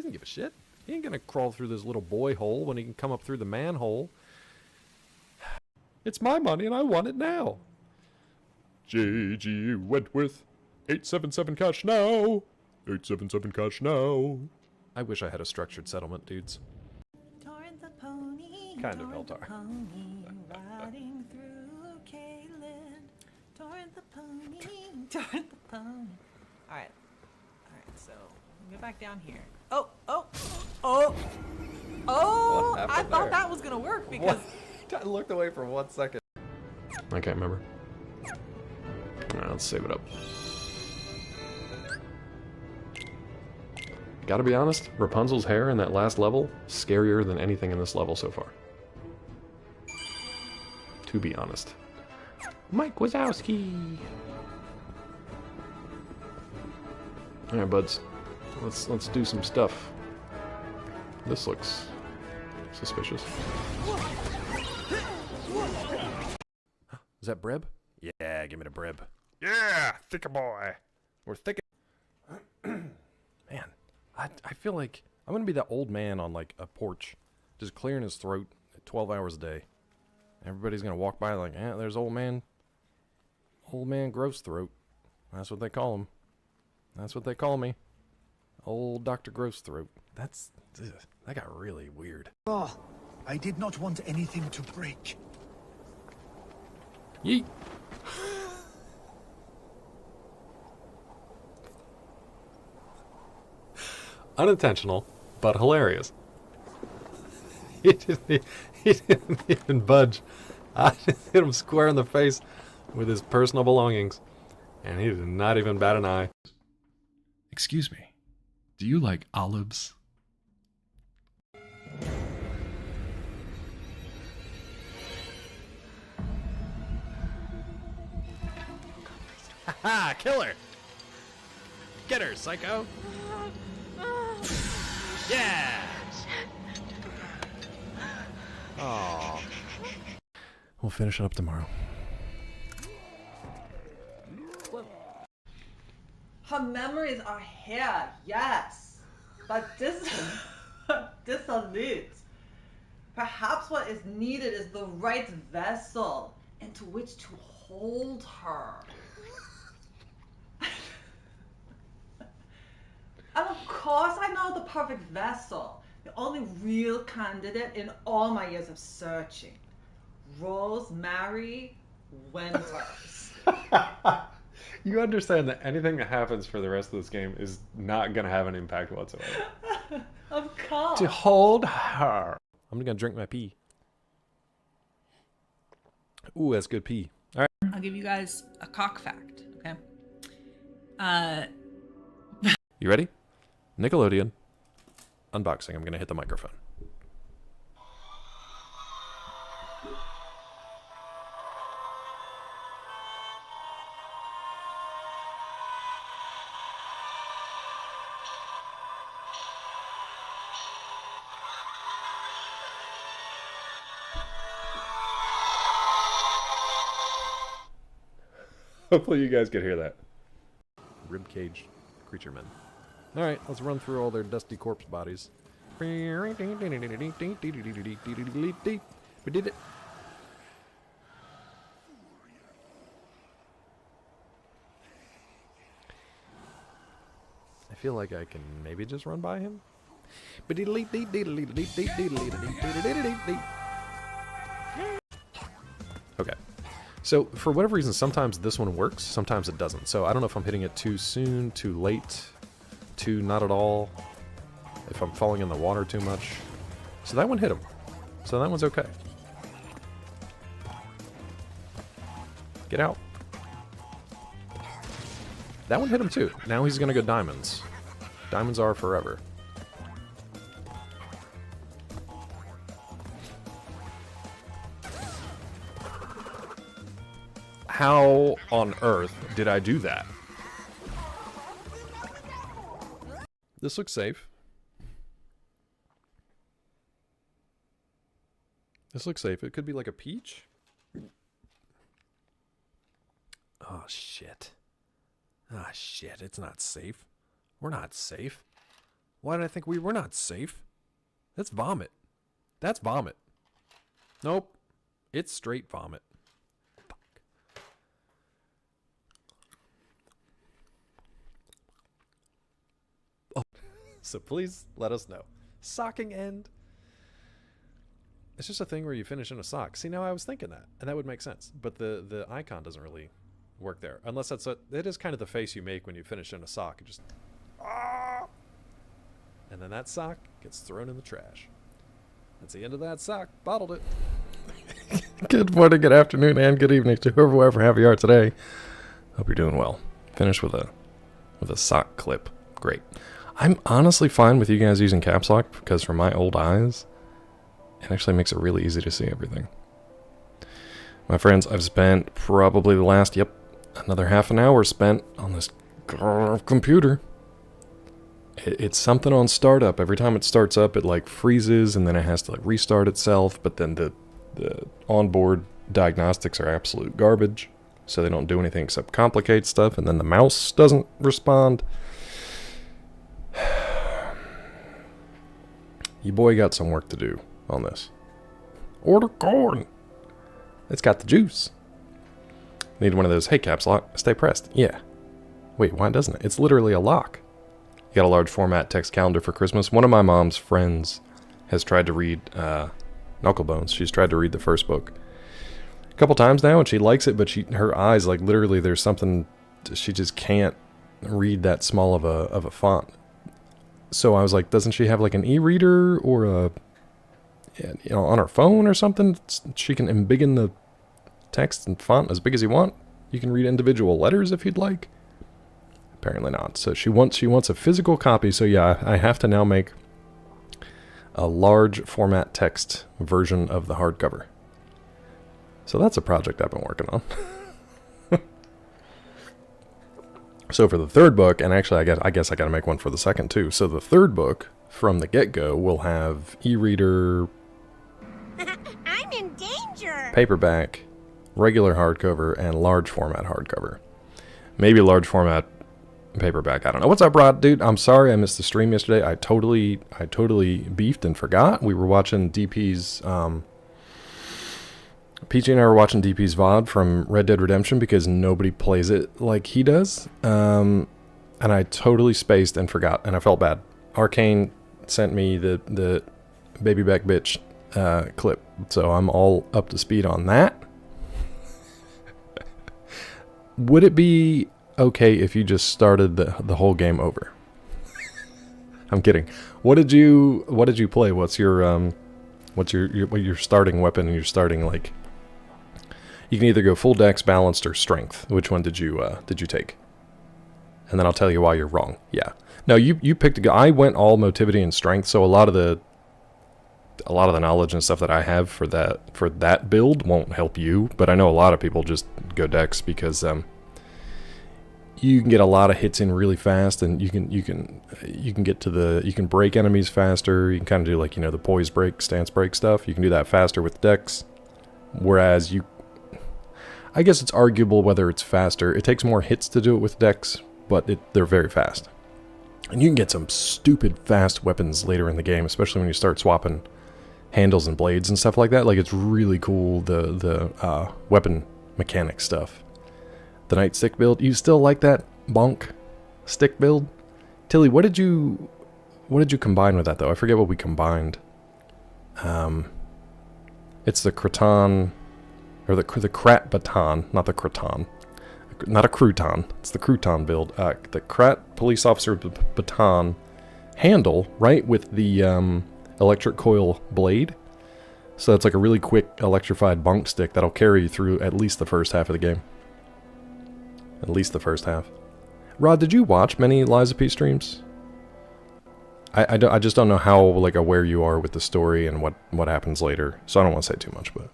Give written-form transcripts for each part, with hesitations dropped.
doesn't give a shit. He ain't gonna crawl through this little boy hole when he can come up through the manhole. It's my money and I want it now. J.G. Wentworth, 877 cash now. 877 cash now. I wish I had a structured settlement, dudes. Torrent the pony, Kind of Torrent the Eltar. pony, riding through Caelan. Torrent the pony, Torrent the pony. Alright, so get back down here. Oh! I thought that was gonna work because... I looked away for 1 second. I can't remember. Alright, let's save it up. Gotta be honest, Rapunzel's hair in that last level, scarier than anything in this level so far. To be honest. Mike Wazowski! Alright, buds. Let's do some stuff. This looks suspicious. Is that Breb? Yeah, give me the Breb. Yeah, thicker boy. We're thick. Man, I feel like I'm gonna be that old man on like a porch, just clearing his throat 12 hours a day. Everybody's gonna walk by like, yeah, there's old man Gross Throat. That's what they call him. That's what they call me. Old Dr. Gross Throat. That got really weird. Oh, I did not want anything to break. Yeet. Unintentional, but hilarious. He didn't even budge. I just hit him square in the face with his personal belongings, and he did not even bat an eye. Excuse me, do you like olives? Ha! Kill her! Get her, psycho! Yeah! Aww. We'll finish it up tomorrow. Her memories are here, yes. But dissolute. Perhaps what is needed is the right vessel into which to hold her. And of course I know the perfect vessel. The only real candidate in all my years of searching. Rosemary Winters. You understand that anything that happens for the rest of this game is not going to have an impact whatsoever. Of course. To hold her. I'm going to drink my pee. Ooh, that's good pee. All right. I'll give you guys a cock fact, okay? You ready? Nickelodeon. Unboxing. I'm going to hit the microphone. Hopefully you guys could hear that. Ribcage creature men. Alright, let's run through all their dusty corpse bodies. We did it. I feel like I can maybe just run by him. Okay. So, for whatever reason, sometimes this one works, sometimes it doesn't. So, I don't know if I'm hitting it too soon, too late, too not at all, if I'm falling in the water too much. So that one hit him. So that one's okay. Get out. That one hit him too. Now he's gonna go diamonds. Diamonds are forever. How on earth did I do that? This looks safe. This looks safe. It could be like a peach. Oh, shit. Ah, shit. It's not safe. We're not safe. Why did I think we were not safe? That's vomit. That's vomit. Nope. It's straight vomit. Fuck. Oh. So please let us know. Socking end. It's just a thing where you finish in a sock. See, now I was thinking that, and that would make sense. But the icon doesn't really work there. Unless it is kind of the face you make when you finish in a sock. It just... And then that sock gets thrown in the trash. That's the end of that sock. Bottled it. Good morning, good afternoon, and good evening to whoever have you are today. Hope you're doing well. Finish with a sock clip. Great. I'm honestly fine with you guys using caps lock because for my old eyes, it actually makes it really easy to see everything. My friends, I've spent probably the last, another half an hour spent on this computer. It's something on startup. Every time it starts up, it like freezes and then it has to like restart itself. But then the onboard diagnostics are absolute garbage. So they don't do anything except complicate stuff. And then the mouse doesn't respond. You boy got some work to do on this. Order corn. It's got the juice. Need one of those, hey caps lock, stay pressed. Yeah. Wait, why doesn't it? It's literally a lock. You got a large format text calendar for Christmas. One of my mom's friends has tried to read Knucklebones. She's tried to read the first book a couple times now, and she likes it, but her eyes, like literally there's something, she just can't read that small of a font. So I was like, doesn't she have like an e-reader or on her phone or something? She can embiggen the text and font as big as you want. You can read individual letters if you'd like. Apparently not. So she wants a physical copy. So yeah, I have to now make a large format text version of the hardcover. So that's a project I've been working on. So for the third book, and actually I guess I got to make one for the second too. So the third book from the get-go will have e-reader, I'm in danger. paperback, regular hardcover, and large format hardcover. Maybe large format paperback. I don't know. What's up, Rod? Dude, I'm sorry I missed the stream yesterday. I totally beefed and forgot. We were watching DP's Peachy and I were watching DP's VOD from Red Dead Redemption because nobody plays it like he does. And I totally spaced and forgot, and I felt bad. Arcane sent me the baby back bitch clip, so I'm all up to speed on that. Would it be okay if you just started the whole game over? I'm kidding. What did you play? What's your starting weapon and your starting, like, you can either go full dex, balanced, or strength. Which one did you take? And then I'll tell you why you're wrong. Yeah. No, you picked I went all motivity and strength, so a lot of the knowledge and stuff that I have for that build won't help you, but I know a lot of people just go dex because you can get a lot of hits in really fast, and you can get to you can break enemies faster. You can kind of do, like, you know, the poise break, stance break stuff. You can do that faster with dex, whereas I guess it's arguable whether it's faster. It takes more hits to do it with dex, but they're very fast. And you can get some stupid fast weapons later in the game, especially when you start swapping handles and blades and stuff like that. Like, it's really cool, the weapon mechanic stuff. The nightstick build, you still like that bonk stick build? Tilly, what did you combine with that, though? I forget what we combined. It's the crouton, or the Krat baton, not the crouton. Not a crouton. It's the crouton build. The Krat police officer baton handle, right, with the electric coil blade. So it's like a really quick electrified bonk stick that'll carry you through at least the first half of the game. At least the first half. Rod, did you watch many Lies of P streams? I just don't know how, like, aware you are with the story and what happens later. So I don't want to say too much, but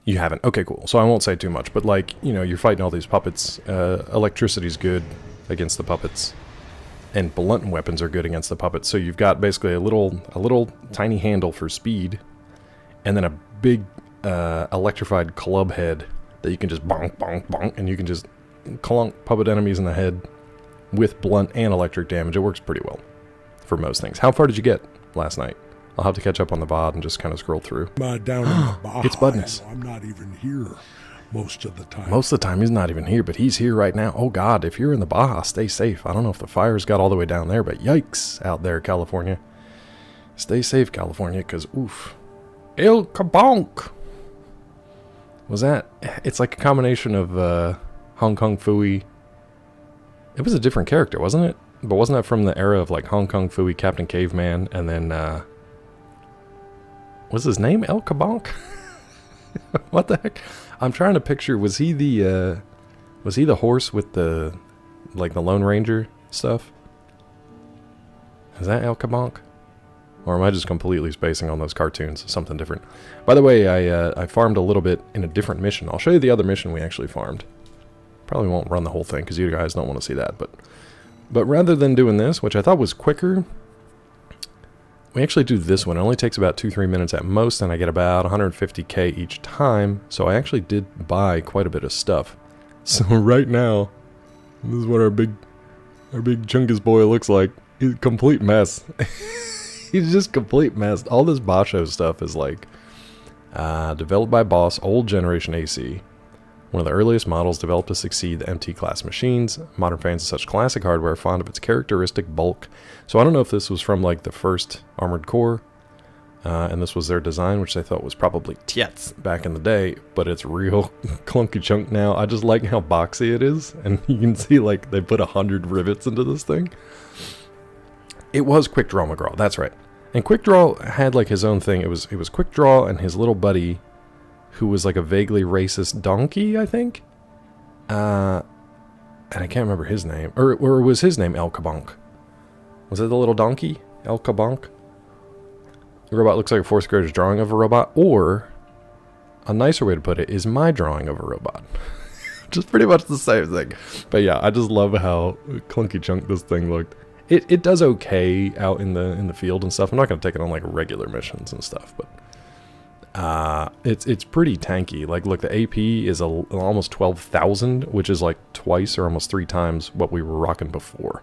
you haven't. Okay, cool. So I won't say too much, but, like, you know, you're fighting all these puppets. Electricity's good against the puppets, and blunt weapons are good against the puppets. So you've got basically a little tiny handle for speed, and then a big electrified club head that you can just bonk, bonk, bonk, and you can just clunk puppet enemies in the head with blunt and electric damage. It works pretty well. for most things. How far did you get last night? I'll have to catch up on the VOD and just kind of scroll through. Down in the Baja, It's Budness. I'm not even here most of the time. Most of the time he's not even here, but he's here right now. Oh God, if you're in the Baja, stay safe. I don't know if the fires got all the way down there, but yikes out there, California. Stay safe, California, because oof. El Kabonk! Was that? It's like a combination of Hong Kong Phooey. It was a different character, wasn't it? But wasn't that from the era of like Hong Kong Phooey, Captain Caveman, and then what's his name? El Kabonk? What the heck? I'm trying to picture. Was he the horse with the like the Lone Ranger stuff? Is that El Kabonk? Or am I just completely spacing on those cartoons? Something different. By the way, I farmed a little bit in a different mission. I'll show you the other mission we actually farmed. Probably won't run the whole thing because you guys don't want to see that. But rather than doing this, which I thought was quicker, we actually do this one. It only takes about 2-3 minutes at most, and I get about 150k each time. So I actually did buy quite a bit of stuff. So right now, this is what our big Chungus boy looks like. He's a complete mess. He's just complete mess. All this Basho stuff is like developed by Boss, old generation AC. One of the earliest models developed to succeed the MT class machines. Modern fans of such classic hardware are fond of its characteristic bulk. So I don't know if this was from like the first Armored Core, and this was their design, which they thought was probably tietz back in the day, but it's real clunky chunk now. I just like how boxy it is, and you can see like they put 100 rivets into this thing. It was Quick Draw McGraw, that's right. And Quick Draw had like his own thing. It was Quick Draw and his little buddy, who was like a vaguely racist donkey, I think. And I can't remember his name. Or was his name El Kabonk? Was it the little donkey? El Kabonk? The robot looks like a fourth grader's drawing of a robot. Or, a nicer way to put it, is my drawing of a robot. Which is pretty much the same thing. But yeah, I just love how clunky chunk this thing looked. It does okay out in the field and stuff. I'm not going to take it on like regular missions and stuff, but it's pretty tanky. Like, look, the AP is almost 12,000, which is like twice or almost 3 times what we were rocking before.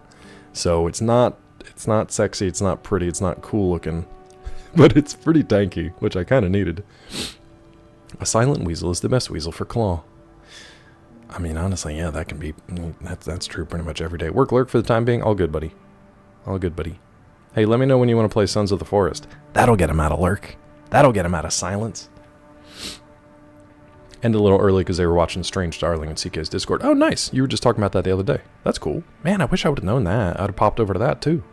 So it's not sexy, it's not pretty, it's not cool looking, but it's pretty tanky, which I kind of needed. A silent weasel is the best weasel for claw. I mean, honestly, yeah, that can be, that's true pretty much every day. Work lurk for the time being, all good, buddy. All good, buddy. Hey, let me know when you want to play Sons of the Forest. That'll get him out of lurk. That'll get him out of silence. And a little early because they were watching Strange Darling in CK's Discord. Oh, nice. You were just talking about that the other day. That's cool. Man, I wish I would have known that. I'd have popped over to that, too.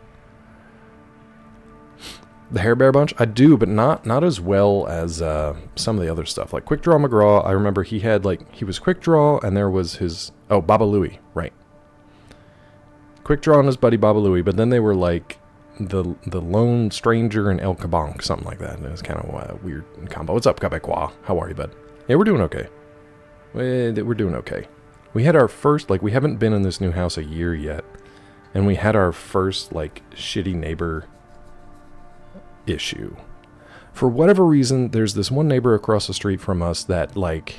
The Hair Bear Bunch? I do, but not as well as some of the other stuff. Like Quick Draw McGraw, I remember he had, like, he was Quick Draw, and there was his... Oh, Baba Louie, right. Quick Draw and his buddy Baba Louie, but then they were, like, the Lone Stranger and El Kabonk, something like that. And it was kind of a weird combo. What's up, Quebecois? How are you, bud? Yeah, we're doing okay. We're doing okay. We had our first, like, we haven't been in this new house a year yet, and we had our first, like, shitty neighbor issue. For whatever reason, there's this one neighbor across the street from us that, like,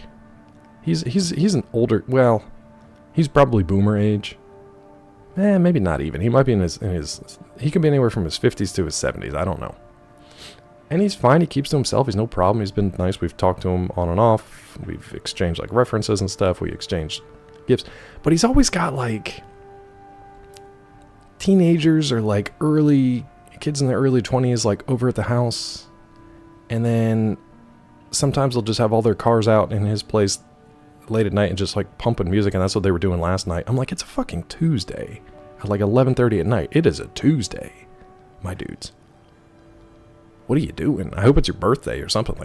he's an older, well, he's probably boomer age. Maybe not even. He might be in his he could be anywhere from his 50s to his 70s. I don't know. And he's fine. He keeps to himself. He's no problem. He's been nice. We've talked to him on and off. We've exchanged, like, references and stuff. We exchanged gifts. But he's always got, like, teenagers or, like, kids in their early 20s, like, over at the house. And then sometimes they'll just have all their cars out in his place late at night and just, like, pumping music, and that's what they were doing last night. I'm like, it's a fucking Tuesday at like 11:30 at night. It is a Tuesday, my dudes. What are you doing? I hope it's your birthday or something.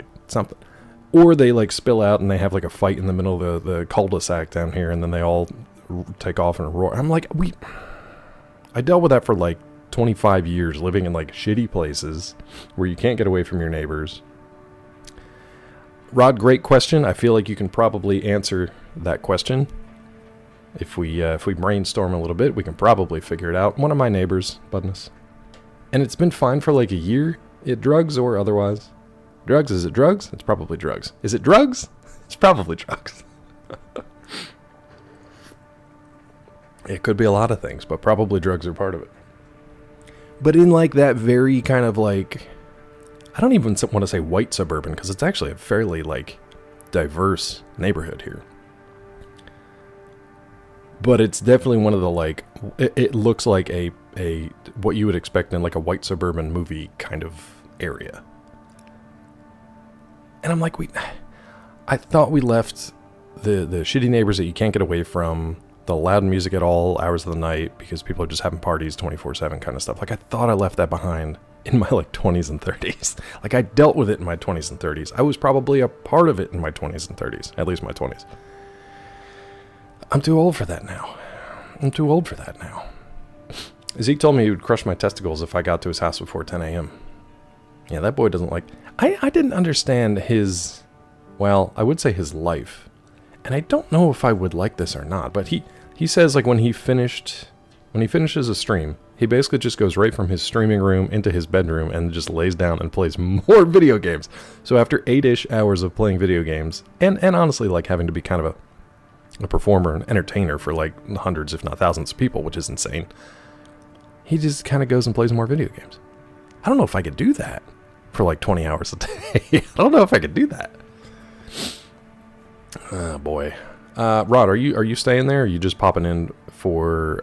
Or they, like, spill out and they have, like, a fight in the middle of the cul-de-sac down here, and then they all take off and roar. I'm like, I dealt with that for like 25 years, living in, like, shitty places where you can't get away from your neighbors. Rod, great question. I feel like you can probably answer that question. If we brainstorm a little bit, we can probably figure it out. One of my neighbors, Budness. And it's been fine for like a year. Drugs or otherwise. Drugs? Is it drugs? It's probably drugs. Is it drugs? It's probably drugs. It could be a lot of things, but probably drugs are part of it. But in like that very kind of like, I don't even want to say white suburban, because it's actually a fairly like diverse neighborhood here. But it's definitely one of the like, it looks like a what you would expect in like a white suburban movie kind of area. And I'm like, I thought we left the shitty neighbors that you can't get away from, the loud music at all hours of the night because people are just having parties 24/7 kind of stuff. Like I thought I left that behind in my like 20s and 30s. Like I dealt with it in my 20s and 30s. I was probably a part of it in my 20s and 30s, at least my 20s. I'm too old for that now. Zeke told me he would crush my testicles if I got to his house before 10 a.m. Yeah, that boy doesn't like... I didn't understand his... Well, I would say his life. And I don't know if I would like this or not, but he says like when he finishes a stream, he basically just goes right from his streaming room into his bedroom and just lays down and plays more video games. So after 8-ish hours of playing video games, and honestly like having to be kind of a performer and entertainer for like hundreds if not thousands of people, which is insane, he just kind of goes and plays more video games. I don't know if I could do that for like 20 hours a day. I don't know if I could do that. Oh boy. Rod, are you staying there, or are you just popping in for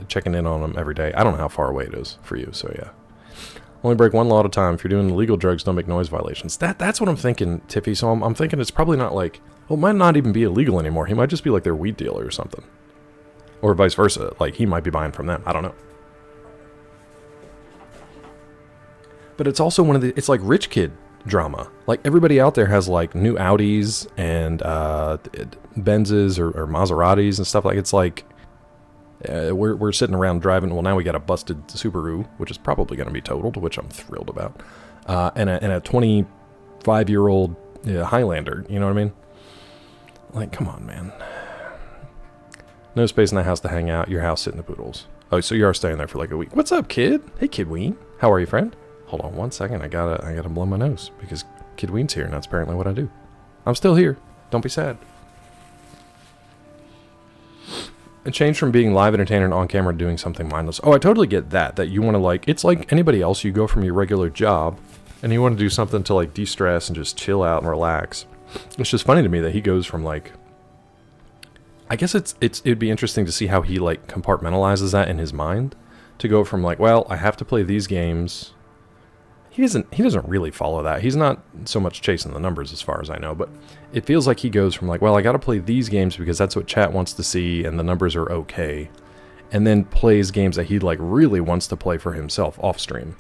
checking in on them every day? I don't know how far away it is for you, so yeah. Only break one law at a time. If you're doing illegal drugs, don't make noise violations. That's what I'm thinking, Tiffy. So I'm thinking it's probably not like... Well, it might not even be illegal anymore. He might just be like their weed dealer or something. Or vice versa. Like, he might be buying from them. I don't know. But it's also one of the... It's like rich kid drama. Like, everybody out there has, like, new Audis and Benzes or Maseratis and stuff. Like, it's like... we're sitting around driving... Well, now we got a busted Subaru, which is probably going to be totaled, which I'm thrilled about. And a 25-year-old Highlander. You know what I mean? Like, come on, man. No space in the house to hang out. Your house sitting the poodles. Oh, so you are staying there for like a week. What's up, kid? Hey, Kid Ween. How are you, friend? Hold on one second. I gotta blow my nose because Kid Ween's here, and that's apparently what I do. I'm still here. Don't be sad. It changed from being live entertainer and on camera to doing something mindless. Oh, I totally get that. That you want to like... It's like anybody else. You go from your regular job, and you want to do something to like de-stress and just chill out and relax. It's just funny to me that he goes from like... I guess it'd be interesting to see how he like compartmentalizes that in his mind. To go from like, well, I have to play these games. He doesn't really follow that. He's not so much chasing the numbers as far as I know, but it feels like he goes from like, well, I got to play these games because that's what chat wants to see and the numbers are okay. And then plays games that he like really wants to play for himself off stream.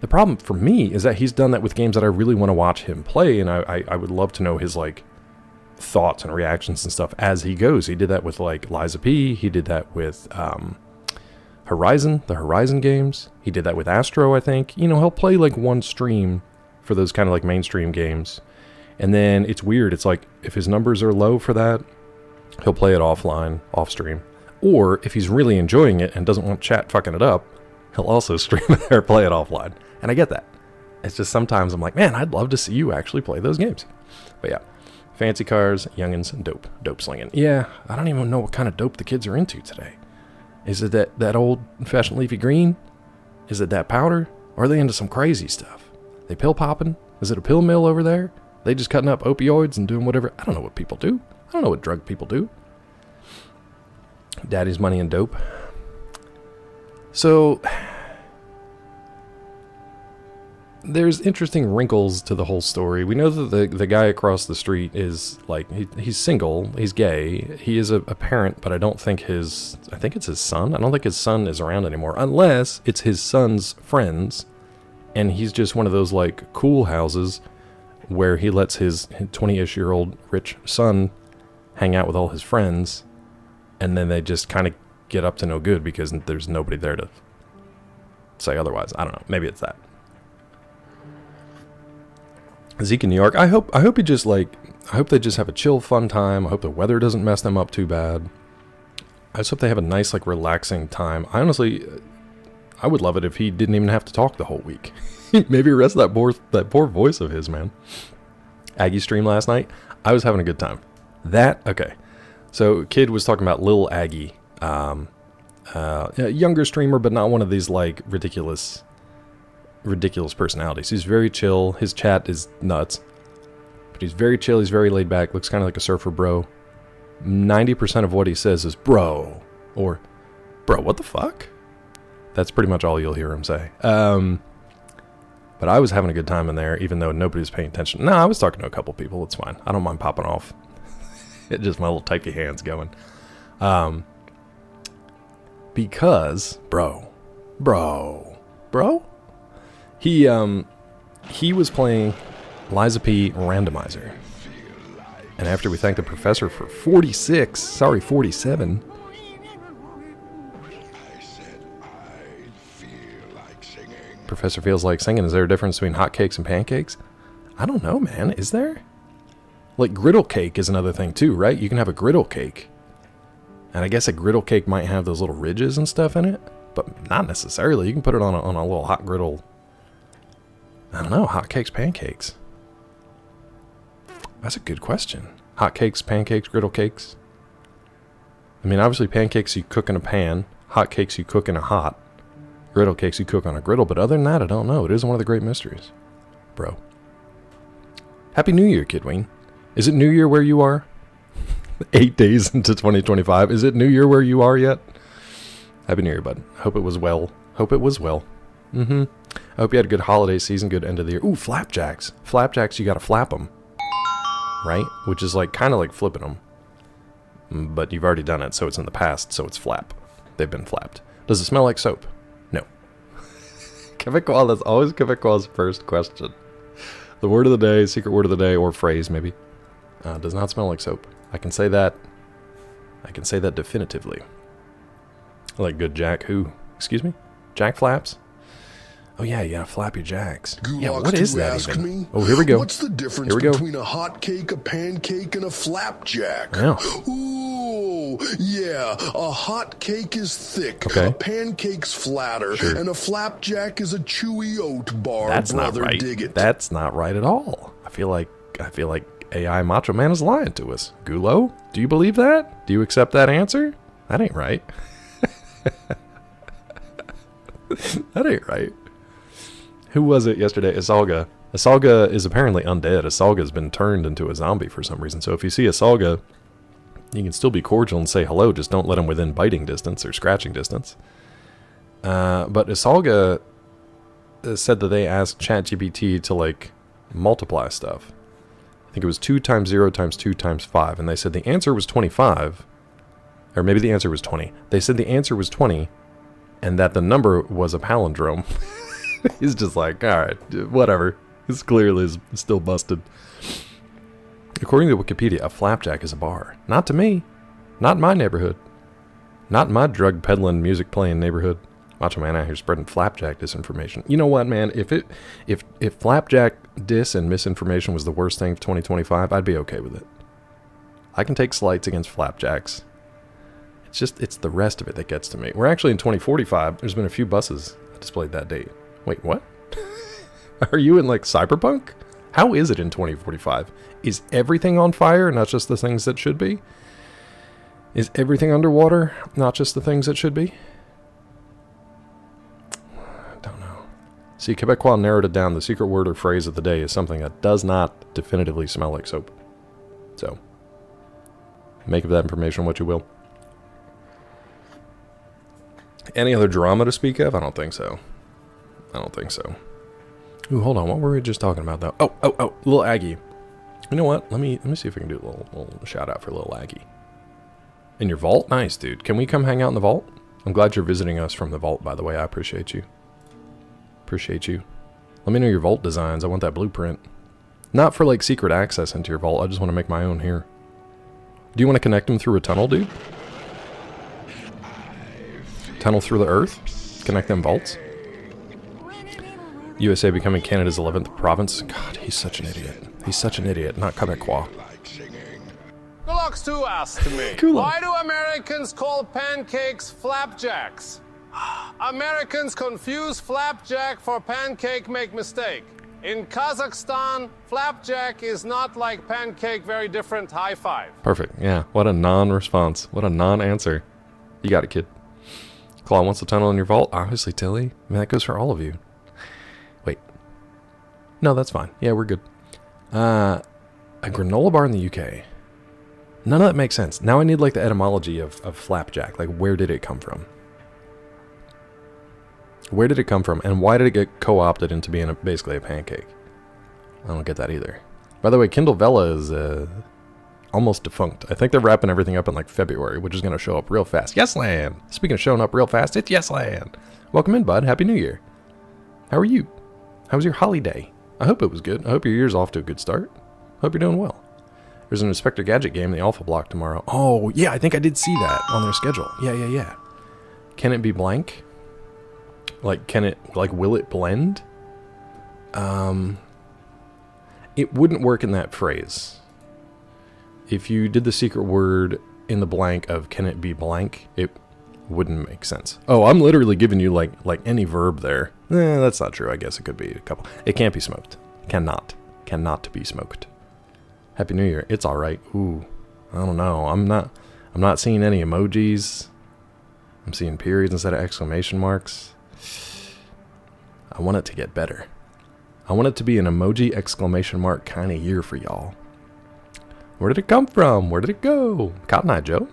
The problem for me is that he's done that with games that I really want to watch him play, and I would love to know his like thoughts and reactions and stuff as he goes. He did that with like Liza P. He did that with Horizon, the Horizon games. He did that with Astro, I think. You know, he'll play like one stream for those kind of like mainstream games. And then it's weird. It's like if his numbers are low for that, he'll play it offline, off stream. Or if he's really enjoying it and doesn't want chat fucking it up, he'll also stream it or play it offline. And I get that. It's just sometimes I'm like, man, I'd love to see you actually play those games. But yeah, fancy cars, youngins, and dope slinging. Yeah, I don't even know what kind of dope the kids are into today. Is it that old-fashioned leafy green? Is it that powder? Or are they into some crazy stuff? They pill popping? Is it a pill mill over there? They just cutting up opioids and doing whatever? I don't know what people do. I don't know what drug people do. Daddy's money and dope. So... there's interesting wrinkles to the whole story. We know that the guy across the street is, like, he's single, he's gay, he is a parent, but I think it's his son. I don't think his son is around anymore, unless it's his son's friends, and he's just one of those, like, cool houses where he lets his 20-ish-year-old rich son hang out with all his friends, and then they just kind of get up to no good because there's nobody there to say otherwise. I don't know. Maybe it's that. Zeke in New York. I hope he just like... I hope they just have a chill, fun time. I hope the weather doesn't mess them up too bad. I just hope they have a nice, like, relaxing time. I honestly... I would love it if he didn't even have to talk the whole week. Maybe rest that poor voice of his, man. Aggie stream last night. I was having a good time. Okay. So, Kid was talking about Lil Aggie. A younger streamer, but not one of these like ridiculous personalities. He's very chill. His chat is nuts, but he's very chill. He's very laid back. Looks kind of like a surfer bro. 90% of what he says is bro or bro. What the fuck? That's pretty much all you'll hear him say. But I was having a good time in there, even though nobody was paying attention. No, I was talking to a couple people. It's fine. I don't mind popping off. It's just my little typey hands going. Because, bro, he was playing Liza P. Randomizer. And after we thanked the professor for 47. Professor feels like singing. Is there a difference between hotcakes and pancakes? I don't know, man. Is there? Like griddle cake is another thing too, right? You can have a griddle cake. And I guess a griddle cake might have those little ridges and stuff in it, but not necessarily. You can put it on a little hot griddle. I don't know, hotcakes, pancakes. That's a good question. Hotcakes, pancakes, griddle cakes. I mean, obviously pancakes you cook in a pan. Hotcakes you cook in a hot. Griddle cakes you cook on a griddle, but other than that, I don't know. It is one of the great mysteries. Bro. Happy New Year, Kidween. Is it New Year where you are? 8 days into 2025. Is it New Year where you are yet? Happy New Year, bud. Hope it was well. I hope you had a good holiday season, good end of the year. Ooh, flapjacks. Flapjacks, you gotta flap them. Right? Which is like kind of like flipping them. But you've already done it, so it's in the past, so it's flap. They've been flapped. Does it smell like soap? No. Quebecois, that's always Quebecois' first question. The word of the day, secret word of the day, or phrase maybe, does not smell like soap. I can say that. I can say that definitively. I like good Jack who? Excuse me? Jack flaps? Oh yeah, you gotta flap your jacks. Yeah, what is that even? Me, oh, here we go. What's the difference between a hot cake, a pancake, and a flapjack? Yeah. Ooh, yeah. A hot cake is thick. Okay. A pancake's flatter. Sure. And a flapjack is a chewy oat bar. That's brother, not right. Dig it. That's not right at all. I feel like AI Macho Man is lying to us. Gulo, do you believe that? Do you accept that answer? That ain't right. That ain't right. Who was it yesterday? Isalga. Isalga is apparently undead. Isalga's been turned into a zombie for some reason. So if you see Isalga, you can still be cordial and say hello. Just don't let him within biting distance or scratching distance. But Isalga said that they asked ChatGPT to like multiply stuff. I think it was 2 times 0 times 2 times 5. And they said the answer was 25. Or maybe the answer was 20. They said the answer was 20 and that the number was a palindrome. He's just like, alright, whatever. This clearly is still busted. According to Wikipedia, a flapjack is a bar. Not to me. Not in my neighborhood. Not in my drug peddling, music playing neighborhood. Macho Man out here spreading flapjack disinformation. You know what, man? If flapjack dis and misinformation was the worst thing of 2025, I'd be okay with it. I can take slights against flapjacks. It's the rest of it that gets to me. We're actually in 2045. There's been a few buses displayed that date. Wait, what? Are you in, like, cyberpunk? How is it in 2045? Is everything on fire, not just the things that should be? Is everything underwater, not just the things that should be? I don't know. See, Quebecois narrowed it down. The secret word or phrase of the day is something that does not definitively smell like soap. So, make of that information what you will. Any other drama to speak of? I don't think so. Ooh, hold on. What were we just talking about, though? Oh, little Aggie. You know what? Let me see if we can do a little shout out for little Aggie. In your vault? Nice, dude. Can we come hang out in the vault? I'm glad you're visiting us from the vault, by the way. I appreciate you. Let me know your vault designs. I want that blueprint. Not for, like, secret access into your vault. I just want to make my own here. Do you want to connect them through a tunnel, dude? Tunnel through the earth? Connect them vaults? USA becoming Canada's 11th province? God, he's such an idiot. He's such an idiot, not Quebecois. Gulux 2 asked me, why do Americans call pancakes flapjacks? Americans confuse flapjack for pancake, make mistake. In Kazakhstan, flapjack is not like pancake, very different. High five. Perfect, yeah. What a non-response. What a non-answer. You got it, kid. Claw wants a tunnel in your vault. Obviously, Tilly. I mean, that goes for all of you. Wait. No, that's fine. Yeah, we're good. A granola bar in the UK. None of that makes sense. Now I need, like, the etymology of flapjack. Like, where did it come from? Where did it come from? And why did it get co-opted into being basically a pancake? I don't get that either. By the way, Kindle Vella is almost defunct. I think they're wrapping everything up in, like, February, which is going to show up real fast. Yesland! Speaking of showing up real fast, it's Yesland! Welcome in, bud. Happy New Year. How are you? How was your holiday? I hope it was good. I hope your year's off to a good start. Hope you're doing well. There's an Inspector Gadget game in the Alpha Block tomorrow. Oh, yeah, I think I did see that on their schedule. Yeah. Can it be blank? Like, will it blend? It wouldn't work in that phrase. If you did the secret word in the blank of can it be blank, it wouldn't make sense. Oh, I'm literally giving you, like any verb there. That's not true. I guess it could be a couple. It can't be smoked. Cannot be smoked. Happy New Year. It's all right. Ooh, I don't know. I'm not seeing any emojis. I'm seeing periods instead of exclamation marks. I want it to get better. I want it to be an emoji exclamation mark kind of year for y'all. Where did it come from? Where did it go? Cotton Eye Joe.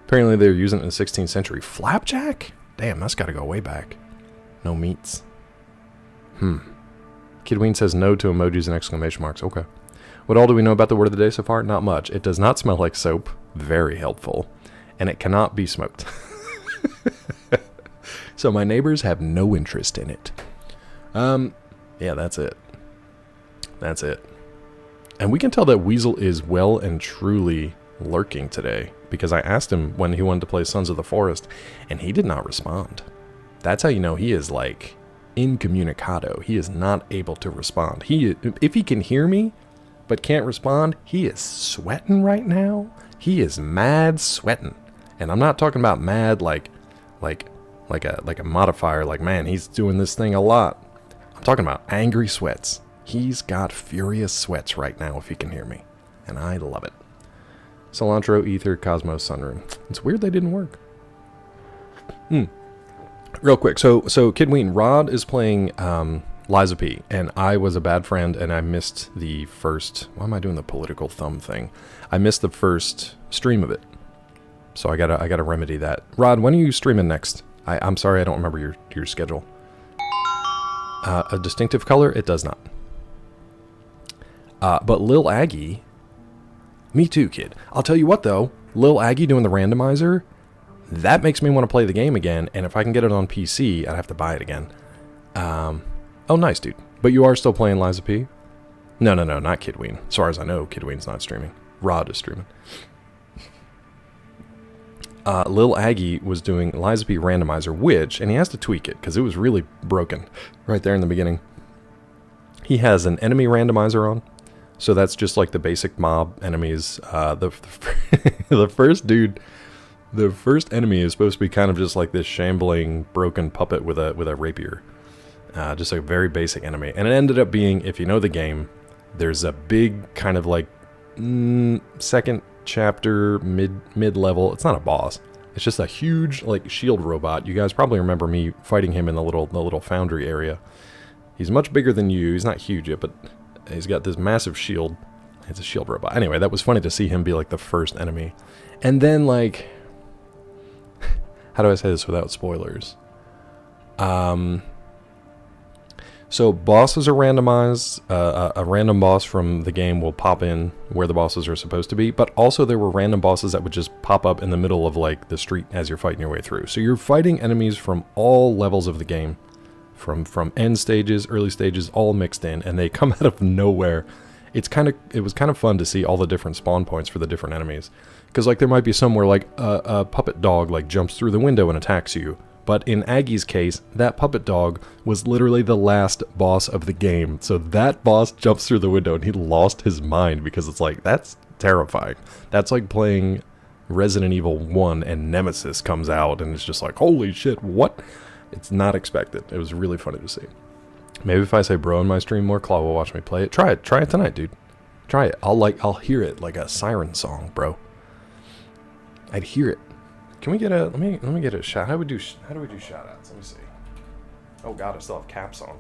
Apparently they were using it in the 16th century. Flapjack? Damn, that's got to go way back. No meats. Kidween says no to emojis and exclamation marks. Okay. What all do we know about the word of the day so far? Not much. It does not smell like soap. Very helpful. And it cannot be smoked. So my neighbors have no interest in it. Yeah, that's it. That's it. And we can tell that Weasel is well and truly lurking today, because I asked him when he wanted to play Sons of the Forest, and he did not respond. That's how you know he is, like, incommunicado. He is not able to respond. If he can hear me, but can't respond, he is sweating right now. He is mad sweating. And I'm not talking about mad like a modifier, like, man, he's doing this thing a lot. I'm talking about angry sweats. He's got furious sweats right now if he can hear me. And I love it. Cilantro, Ether, Cosmos, Sunroom. It's weird they didn't work. Real quick. So Kidween, Rod is playing Liza P. And I was a bad friend and I missed the first... Why am I doing the political thumb thing? I missed the first stream of it. So I gotta remedy that. Rod, when are you streaming next? I'm sorry, I don't remember your schedule. A distinctive color? It does not. But Lil Aggie... Me too, kid. I'll tell you what, though. Lil Aggie doing the randomizer, that makes me want to play the game again, and if I can get it on PC, I'd have to buy it again. Oh, nice, dude. But you are still playing Liza P? No, not Kidween. As far as I know, Kidween's not streaming. Rod is streaming. Lil Aggie was doing Liza P randomizer, which, and he has to tweak it, because it was really broken right there in the beginning. He has an enemy randomizer on. So that's just like the basic mob enemies. The first enemy is supposed to be kind of just like this shambling, broken puppet with a rapier. Just a very basic enemy. And it ended up being, if you know the game, there's a big kind of like second chapter, mid-level. It's not a boss. It's just a huge like shield robot. You guys probably remember me fighting him in the little foundry area. He's much bigger than you. He's not huge yet, but he's got this massive shield. It's a shield robot. Anyway, that was funny to see him be like the first enemy. And then like... How do I say this without spoilers? So bosses are randomized. A random boss from the game will pop in where the bosses are supposed to be. But also there were random bosses that would just pop up in the middle of like the street as you're fighting your way through. So you're fighting enemies from all levels of the game. From end stages, early stages, all mixed in, and they come out of nowhere. It was kind of fun to see all the different spawn points for the different enemies, because like there might be somewhere like a puppet dog like jumps through the window and attacks you. But in Aggie's case, that puppet dog was literally the last boss of the game. So that boss jumps through the window and he lost his mind, because it's like, that's terrifying. That's like playing Resident Evil 1 and Nemesis comes out and it's just like, holy shit, what? It's not expected. It was really funny to see. Maybe if I say bro in my stream more, Claw will watch me play it. Try it tonight, dude. Try it. I'll hear it like a siren song, bro. I'd hear it. Can we get a let me get a shout? How do we do shout outs? Let me see. Oh god, I still have caps on.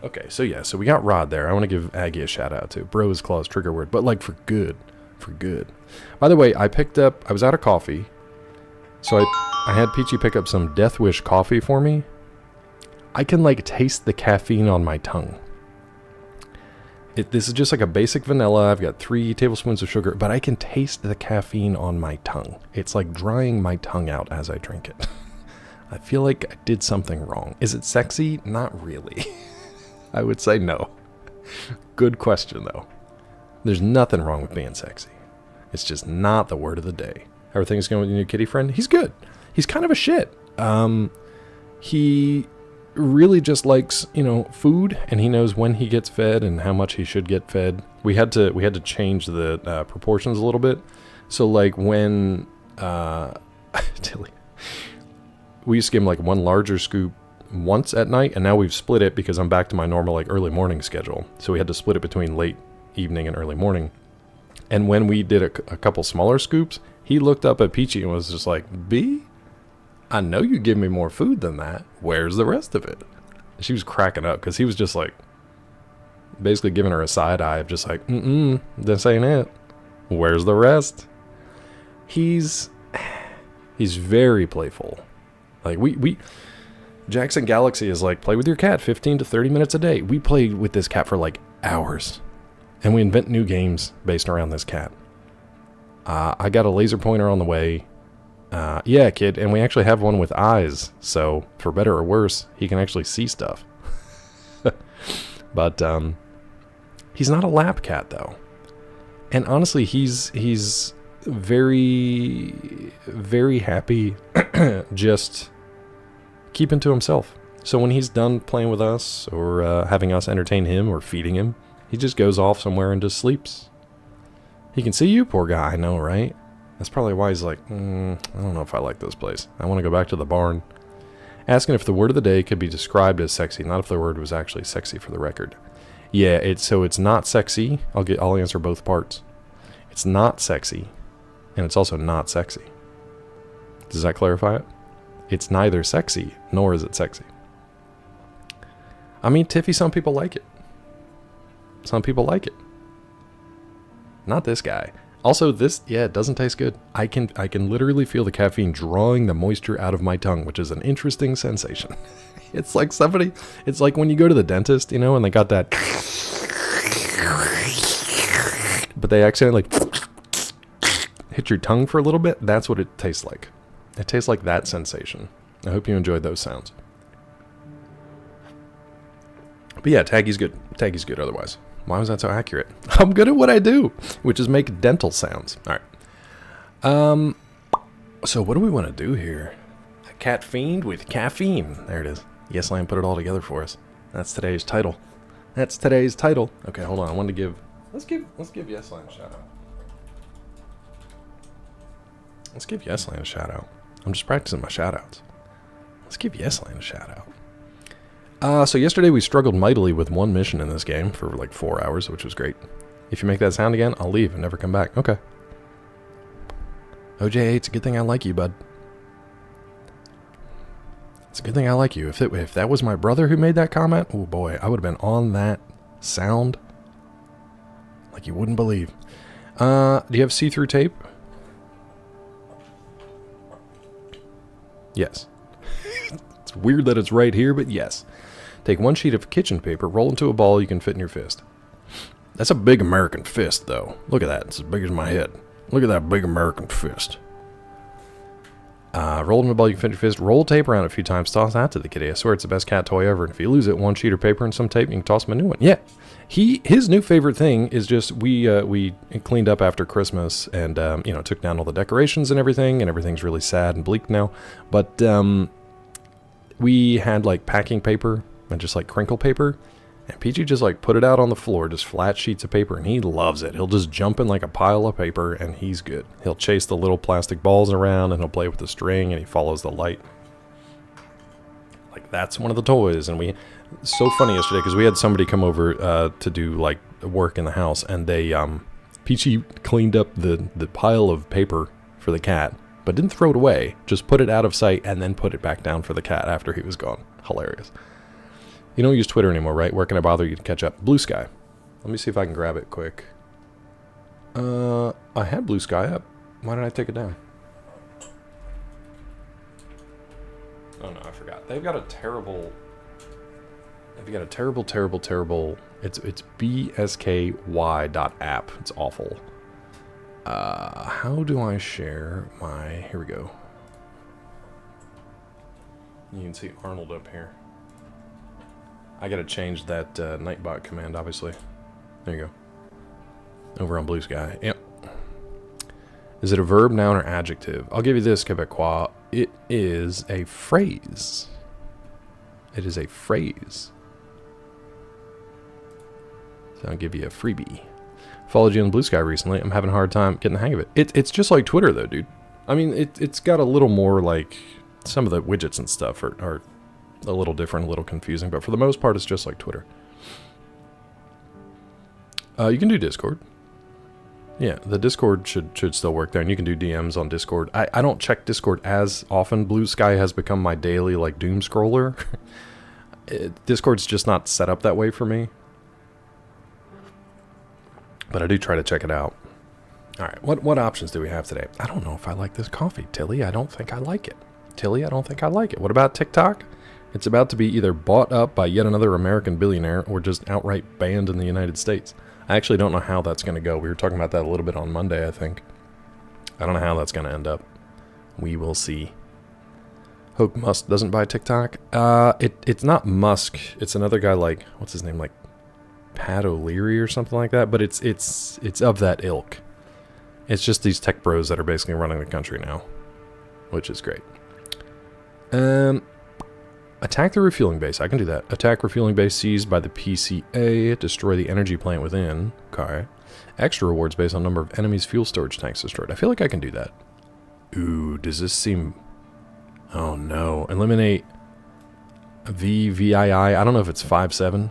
Okay, so yeah, so we got Rod there. I want to give Aggie a shout out too. Bro is Claw's trigger word, but like for good. For good. By the way, I was out of coffee. So I had Peachy pick up some Death Wish coffee for me. I can like taste the caffeine on my tongue. This is just like a basic vanilla. I've got 3 tablespoons of sugar, but I can taste the caffeine on my tongue. It's like drying my tongue out as I drink it. I feel like I did something wrong. Is it sexy? Not really. I would say no. Good question though. There's nothing wrong with being sexy. It's just not the word of the day. How are things going with your new kitty friend? He's good. He's kind of a shit. He really just likes, food, and he knows when he gets fed and how much he should get fed. We had to change the proportions a little bit. So like when we used to give him like one larger scoop once at night, and now we've split it because I'm back to my normal like early morning schedule. So we had to split it between late evening and early morning. And when we did a couple smaller scoops, he looked up at Peachy and was just like, B, I know you give me more food than that. Where's the rest of it? She was cracking up because he was just like, basically giving her a side eye of just like, this ain't it. Where's the rest? He's very playful. Like we Jackson Galaxy is like, play with your cat 15 to 30 minutes a day. We played with this cat for like hours. And we invent new games based around this cat. I got a laser pointer on the way. Yeah, kid, and we actually have one with eyes, so for better or worse, he can actually see stuff. But he's not a lap cat though, and honestly, he's very, very happy just keeping to himself. So when he's done playing with us or having us entertain him or feeding him, he just goes off somewhere and just sleeps. He can see you, poor guy. I know, right? That's probably why he's like, I don't know if I like this place. I want to go back to the barn. Asking if the word of the day could be described as sexy, not if the word was actually sexy for the record. Yeah, it's not sexy. I'll answer both parts. It's not sexy, and it's also not sexy. Does that clarify it? It's neither sexy, nor is it sexy. I mean, Tiffy, some people like it. Some people like it. Not this guy. Also, it doesn't taste good. I can literally feel the caffeine drawing the moisture out of my tongue, which is an interesting sensation. It's like it's like when you go to the dentist, and they got that, but they accidentally hit your tongue for a little bit. That's what it tastes like. It tastes like that sensation. I hope you enjoyed those sounds. But yeah, Taggy's good. Taggy's good otherwise. Why was that so accurate? I'm good at what I do, which is make dental sounds. All right. So what do we want to do here? A cat fiend with caffeine. There it is. Yes Land put it all together for us. That's today's title. That's today's title. Okay, hold on. I wanted to give. Let's give Yes Land a shout out. Let's give Yes Land a shout out. I'm just practicing my shout outs. Let's give Yes Land a shout out. So yesterday we struggled mightily with one mission in this game for like 4 hours, which was great. If you make that sound again, I'll leave and never come back. Okay. OJ, it's a good thing I like you, bud. It's a good thing I like you. If that was my brother who made that comment, oh boy, I would have been on that sound like you wouldn't believe. Do you have see-through tape? Yes. It's weird that it's right here, but yes. Take one sheet of kitchen paper, roll into a ball you can fit in your fist. That's a big American fist, though. Look at that. It's as big as my head. Look at that big American fist. Roll into a ball you can fit in your fist. Roll tape around it a few times. Toss that to the kitty. I swear it's the best cat toy ever. And if you lose it, one sheet of paper and some tape, you can toss him a new one. Yeah. His new favorite thing is just we cleaned up after Christmas and, took down all the decorations and everything's really sad and bleak now. But we had, like, packing paper and just like crinkle paper, and Peachy just like put it out on the floor, just flat sheets of paper, and he loves it. He'll just jump in like a pile of paper and he's good. He'll chase the little plastic balls around and he'll play with the string and he follows the light. Like, that's one of the toys. And so funny yesterday because we had somebody come over to do like work in the house, and they Peachy cleaned up the pile of paper for the cat, but didn't throw it away. Just put it out of sight and then put it back down for the cat after he was gone. Hilarious. You don't use Twitter anymore, right? Where can I bother you to catch up? Blue Sky. Let me see if I can grab it quick. I had Blue Sky up. Why did I take it down? Oh no, I forgot. They've got a terrible... It's bsky.app. It's awful. How do I share my... Here we go. You can see Arnold up here. I gotta change that Nightbot command, obviously. There you go. Over on Blue Sky. Yep. Is it a verb, noun, or adjective? I'll give you this, Quebecois. It is a phrase. It is a phrase. So I'll give you a freebie. Followed you on Blue Sky recently. I'm having a hard time getting the hang of it. It's just like Twitter, though, dude. I mean, it's got a little more, like... Some of the widgets and stuff are a little different, a little confusing. But for the most part, it's just like Twitter. You can do Discord. Yeah, the Discord should still work there, and you can do DMs on Discord. I don't check Discord as often. Blue Sky has become my daily, like, doom scroller. Discord's just not set up that way for me. But I do try to check it out. Alright, what options do we have today? I don't know if I like this coffee, Tilly. I don't think I like it. Tilly, I don't think I like it. What about TikTok? It's about to be either bought up by yet another American billionaire or just outright banned in the United States. I actually don't know how that's going to go. We were talking about that a little bit on Monday, I think. I don't know how that's going to end up. We will see. Hope Musk doesn't buy TikTok. It's not Musk. It's another guy like, what's his name? Like Pat O'Leary or something like that. But it's of that ilk. It's just these tech bros that are basically running the country now. Which is great. Attack the refueling base. I can do that. Attack refueling base seized by the PCA. Destroy the energy plant within. Okay. Extra rewards based on number of enemies' fuel storage tanks destroyed. I feel like I can do that. Ooh, does this seem... Oh no. Eliminate VVII. I don't know if it's 5.7.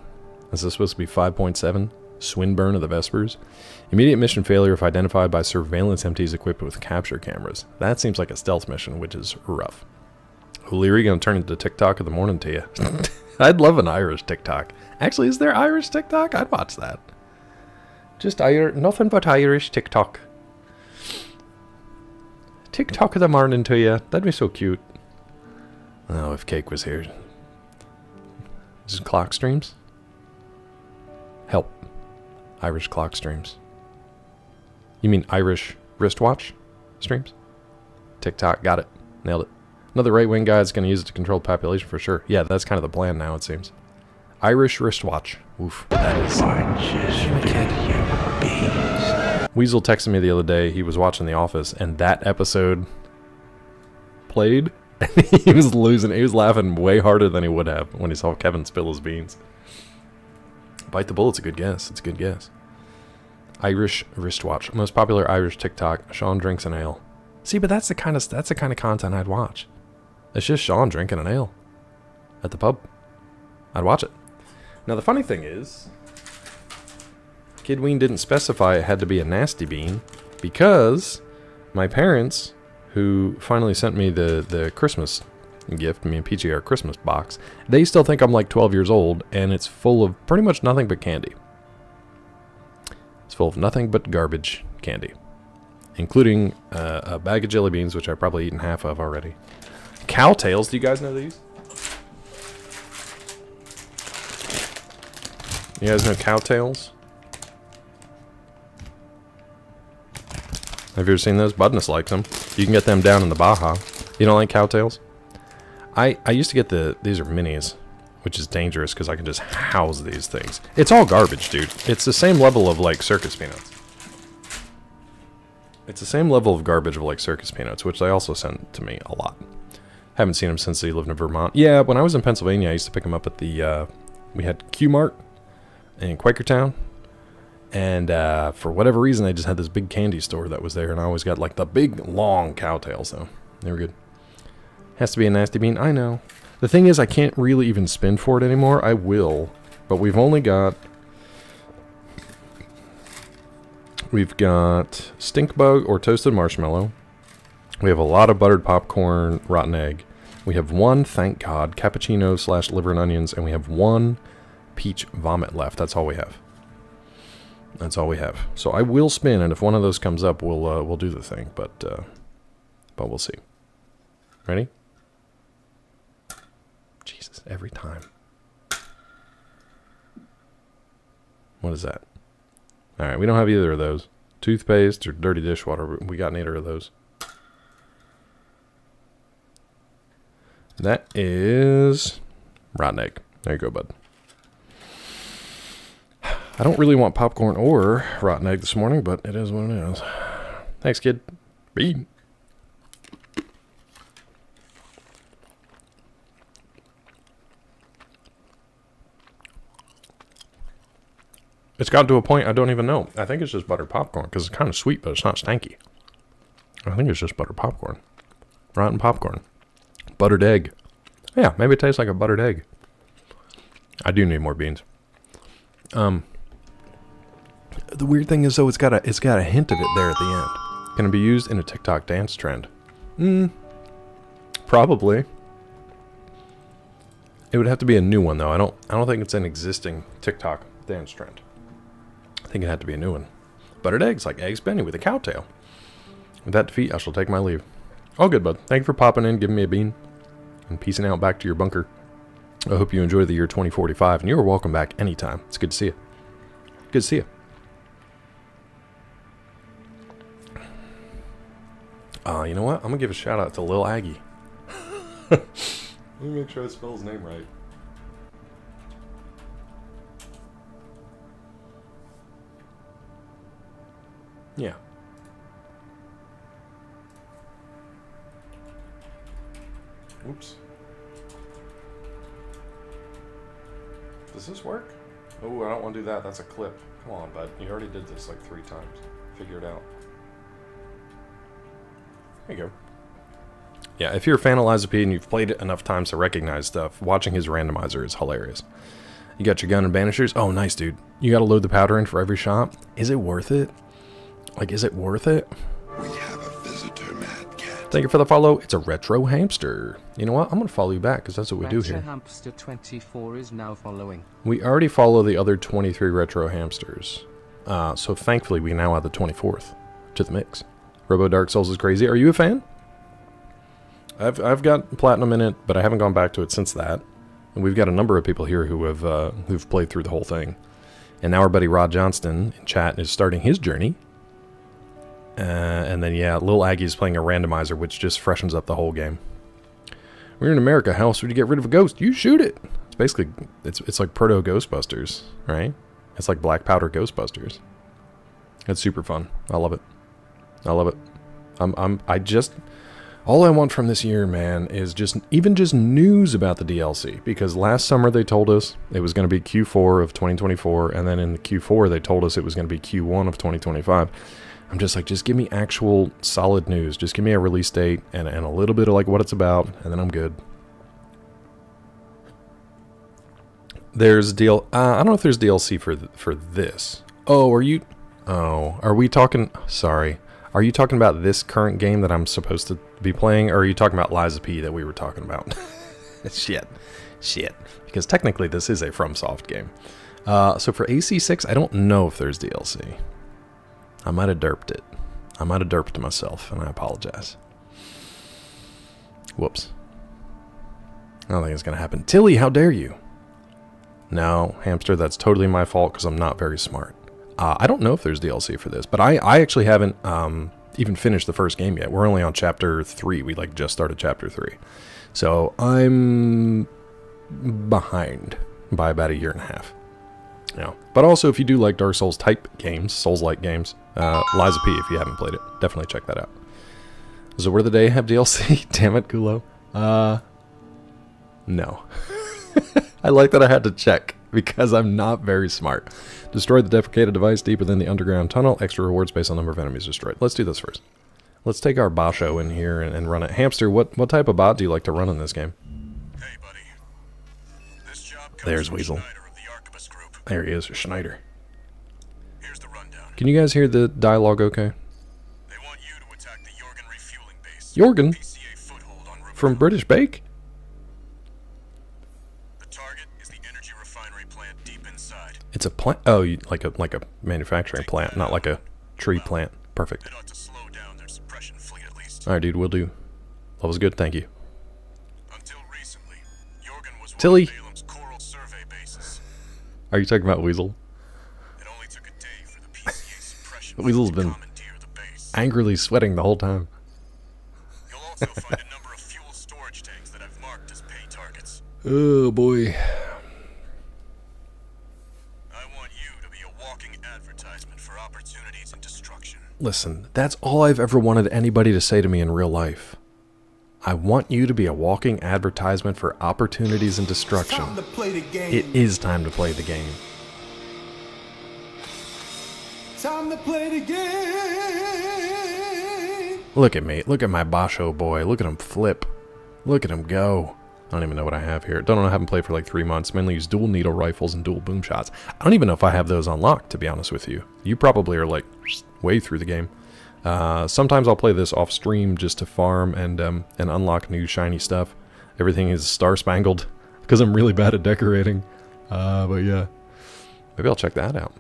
Is this supposed to be 5.7? Swinburne of the Vespers. Immediate mission failure if identified by surveillance MTs equipped with capture cameras. That seems like a stealth mission, which is rough. O'Leary gonna turn into TikTok of the morning to you. I'd love an Irish TikTok. Actually, is there Irish TikTok? I'd watch that. Just nothing but Irish TikTok. TikTok of the morning to you. That'd be so cute. Oh, if Cake was here. Is it clock streams? Help. Irish clock streams. You mean Irish wristwatch streams? TikTok, got it. Nailed it. Another right-wing guy is going to use it to control the population for sure. Yeah, that's kind of the plan now, it seems. Irish wristwatch. Oof. That is... Weasel texted me the other day. He was watching The Office, and that episode played. And he was losing. He was laughing way harder than he would have when he saw Kevin spill his beans. Bite the Bullet's a good guess. It's a good guess. Irish wristwatch. Most popular Irish TikTok. Sean drinks an ale. See, but that's the kind of content I'd watch. It's just Sean drinking an ale at the pub. I'd watch it. Now the funny thing is, Kidween didn't specify it had to be a nasty bean because my parents, who finally sent me the Christmas gift, me and Peachy, our Christmas box, they still think I'm like 12 years old, and it's full of pretty much nothing but candy. It's full of nothing but garbage candy, including a bag of jelly beans, which I've probably eaten half of already. Cowtails, do you guys know these? You guys know Cowtails? Have you ever seen those? Budness likes them. You can get them down in the Baja. You don't like Cowtails? I used to get these are minis, which is dangerous because I can just house these things. It's all garbage, dude. It's the same level of like circus peanuts. It's the same level of garbage of like circus peanuts, which they also send to me a lot. Haven't seen them since they lived in Vermont. Yeah, when I was in Pennsylvania, I used to pick them up at the, we had Q-Mart in Quakertown. And for whatever reason, they just had this big candy store that was there. And I always got like the big, long Cowtails, so they were good. Has to be a nasty bean. I know. The thing is, I can't really even spin for it anymore. I will. But we've only got We've got stink bug or toasted marshmallow. We have a lot of buttered popcorn, rotten egg. We have one, thank God, cappuccino / liver and onions, and we have one peach vomit left. That's all we have. That's all we have. So I will spin, and if one of those comes up, we'll do the thing. But we'll see. Ready? Jesus, every time. What is that? All right, we don't have either of those. Toothpaste or dirty dishwater. We got neither of those. That is rotten egg. There you go, bud. I don't really want popcorn or rotten egg this morning, but it is what it is. Thanks, kid. Bye. It's gotten to a point I don't even know. I think it's just buttered popcorn because it's kind of sweet, but it's not stanky. I think it's just buttered popcorn. Rotten popcorn. Buttered egg. Yeah, maybe it tastes like a buttered egg. I do need more beans. The weird thing is, though, it's got a hint of it there at the end. Can it be used in a TikTok dance trend? Probably. It would have to be a new one, though. I don't think it's an existing TikTok dance trend. I think it had to be a new one. Buttered eggs, like Eggs Benny with a cow tail. With that defeat, I shall take my leave. All good, bud. Thank you for popping in, giving me a bean, and peacing out back to your bunker. I hope you enjoy the year 2045, and you are welcome back anytime. It's good to see you. Good to see you. You know what? I'm going to give a shout out to Lil Aggie. Let me make sure I spell his name right. Yeah. Oops. Does this work? Oh, I don't want to do that. That's a clip. Come on, bud. You already did this like 3 times. Figure it out. There you go. Yeah, if you're a fan of Lizapede and you've played it enough times to recognize stuff, watching his randomizer is hilarious. You got your gun and banisters? Oh, nice, dude. You got to load the powder in for every shot? Is it worth it? Like, is it worth it? We have a visitor, Mad Cat. Thank you for the follow. It's a retro hamster. You know what? I'm going to follow you back because that's what we do Retro here. Hamster 24 is now following. We already follow the other 23 retro hamsters. So thankfully, we now add the 24th to the mix. Robo Dark Souls is crazy. Are you a fan? I've got platinum in it, but I haven't gone back to it since that. And we've got a number of people here who have who've played through the whole thing. And now our buddy Rod Johnston in chat is starting his journey. And then, yeah, Lil Aggie's playing a randomizer, which just freshens up the whole game. We're in America. How else would you get rid of a ghost? You shoot it. It's basically, it's like Proto Ghostbusters, right? It's like Black Powder Ghostbusters. It's super fun. I love it. I love it. All I want from this year, man, is just news about the DLC. Because last summer they told us it was going to be Q4 of 2024, and then in the Q4 they told us it was going to be Q1 of 2025. I'm just like, just give me actual solid news. Just give me a release date and a little bit of like what it's about, and then I'm good. There's I don't know if there's DLC for this. Oh, are we talking? Sorry. Are you talking about this current game that I'm supposed to be playing, or are you talking about Liza P that we were talking about? Shit. Because technically this is a FromSoft game. So for AC6, I don't know if there's DLC. I might have derped it. I might have derped myself, and I apologize. Whoops. I don't think it's going to happen. Tilly, how dare you? No, hamster, that's totally my fault because I'm not very smart. I don't know if there's DLC for this, but I actually haven't even finished the first game yet. We're only on chapter 3. We just started chapter 3. So I'm behind by about 1.5 years. Yeah. But also, if you do like Dark Souls type games, Souls-like games, Liza P, if you haven't played it, definitely check that out. Does the Word of the Day have DLC? Damn it, Gulo. No. I like that I had to check, because I'm not very smart. Destroy the deprecated device deeper than the underground tunnel. Extra rewards based on number of enemies destroyed. Let's do this first. Let's take our Basho in here and run it. Hamster, what type of bot do you like to run in this game? Hey, buddy. This job comes There's from Weasel. Schneider of the Archibus Group. There he is, Schneider. Here's the rundown. Can you guys hear the dialogue okay? They want you to attack the Jorgen refueling base. Jorgen? PCA foothold on Rubicon. From British Bake? The target is the energy refinery plant deep inside. It's a plant. Oh, like a manufacturing plant, not like a tree plant. Perfect. It ought to slow down their suppression fleet at least. All right, dude, we'll do. That was good. Thank you. Until recently, Jorgen was Tilly. one of Balam's coral survey bases. Are you talking about Weasel? It only took a day for the PCA suppression Weasel's fleet to been commandeer the base. angrily sweating the whole time. You'll also find a number of fuel storage tanks that I've marked as pay targets. Oh boy. I want you to be a walking advertisement for opportunities and destruction. Listen, that's all I've ever wanted anybody to say to me in real life. I want you to be a walking advertisement for opportunities and destruction. Time to play the game. It is time to play the game. Time to play the game. Look at me. Look at my Basho boy. Look at him flip. Look at him go. I don't even know what I have here. Don't know. I haven't played for like 3 months. Mainly use dual needle rifles and dual boom shots. I don't even know if I have those unlocked, to be honest with you. You probably are like way through the game. Sometimes I'll play this off stream just to farm and unlock new shiny stuff. Everything is star spangled because I'm really bad at decorating. But yeah, maybe I'll check that out.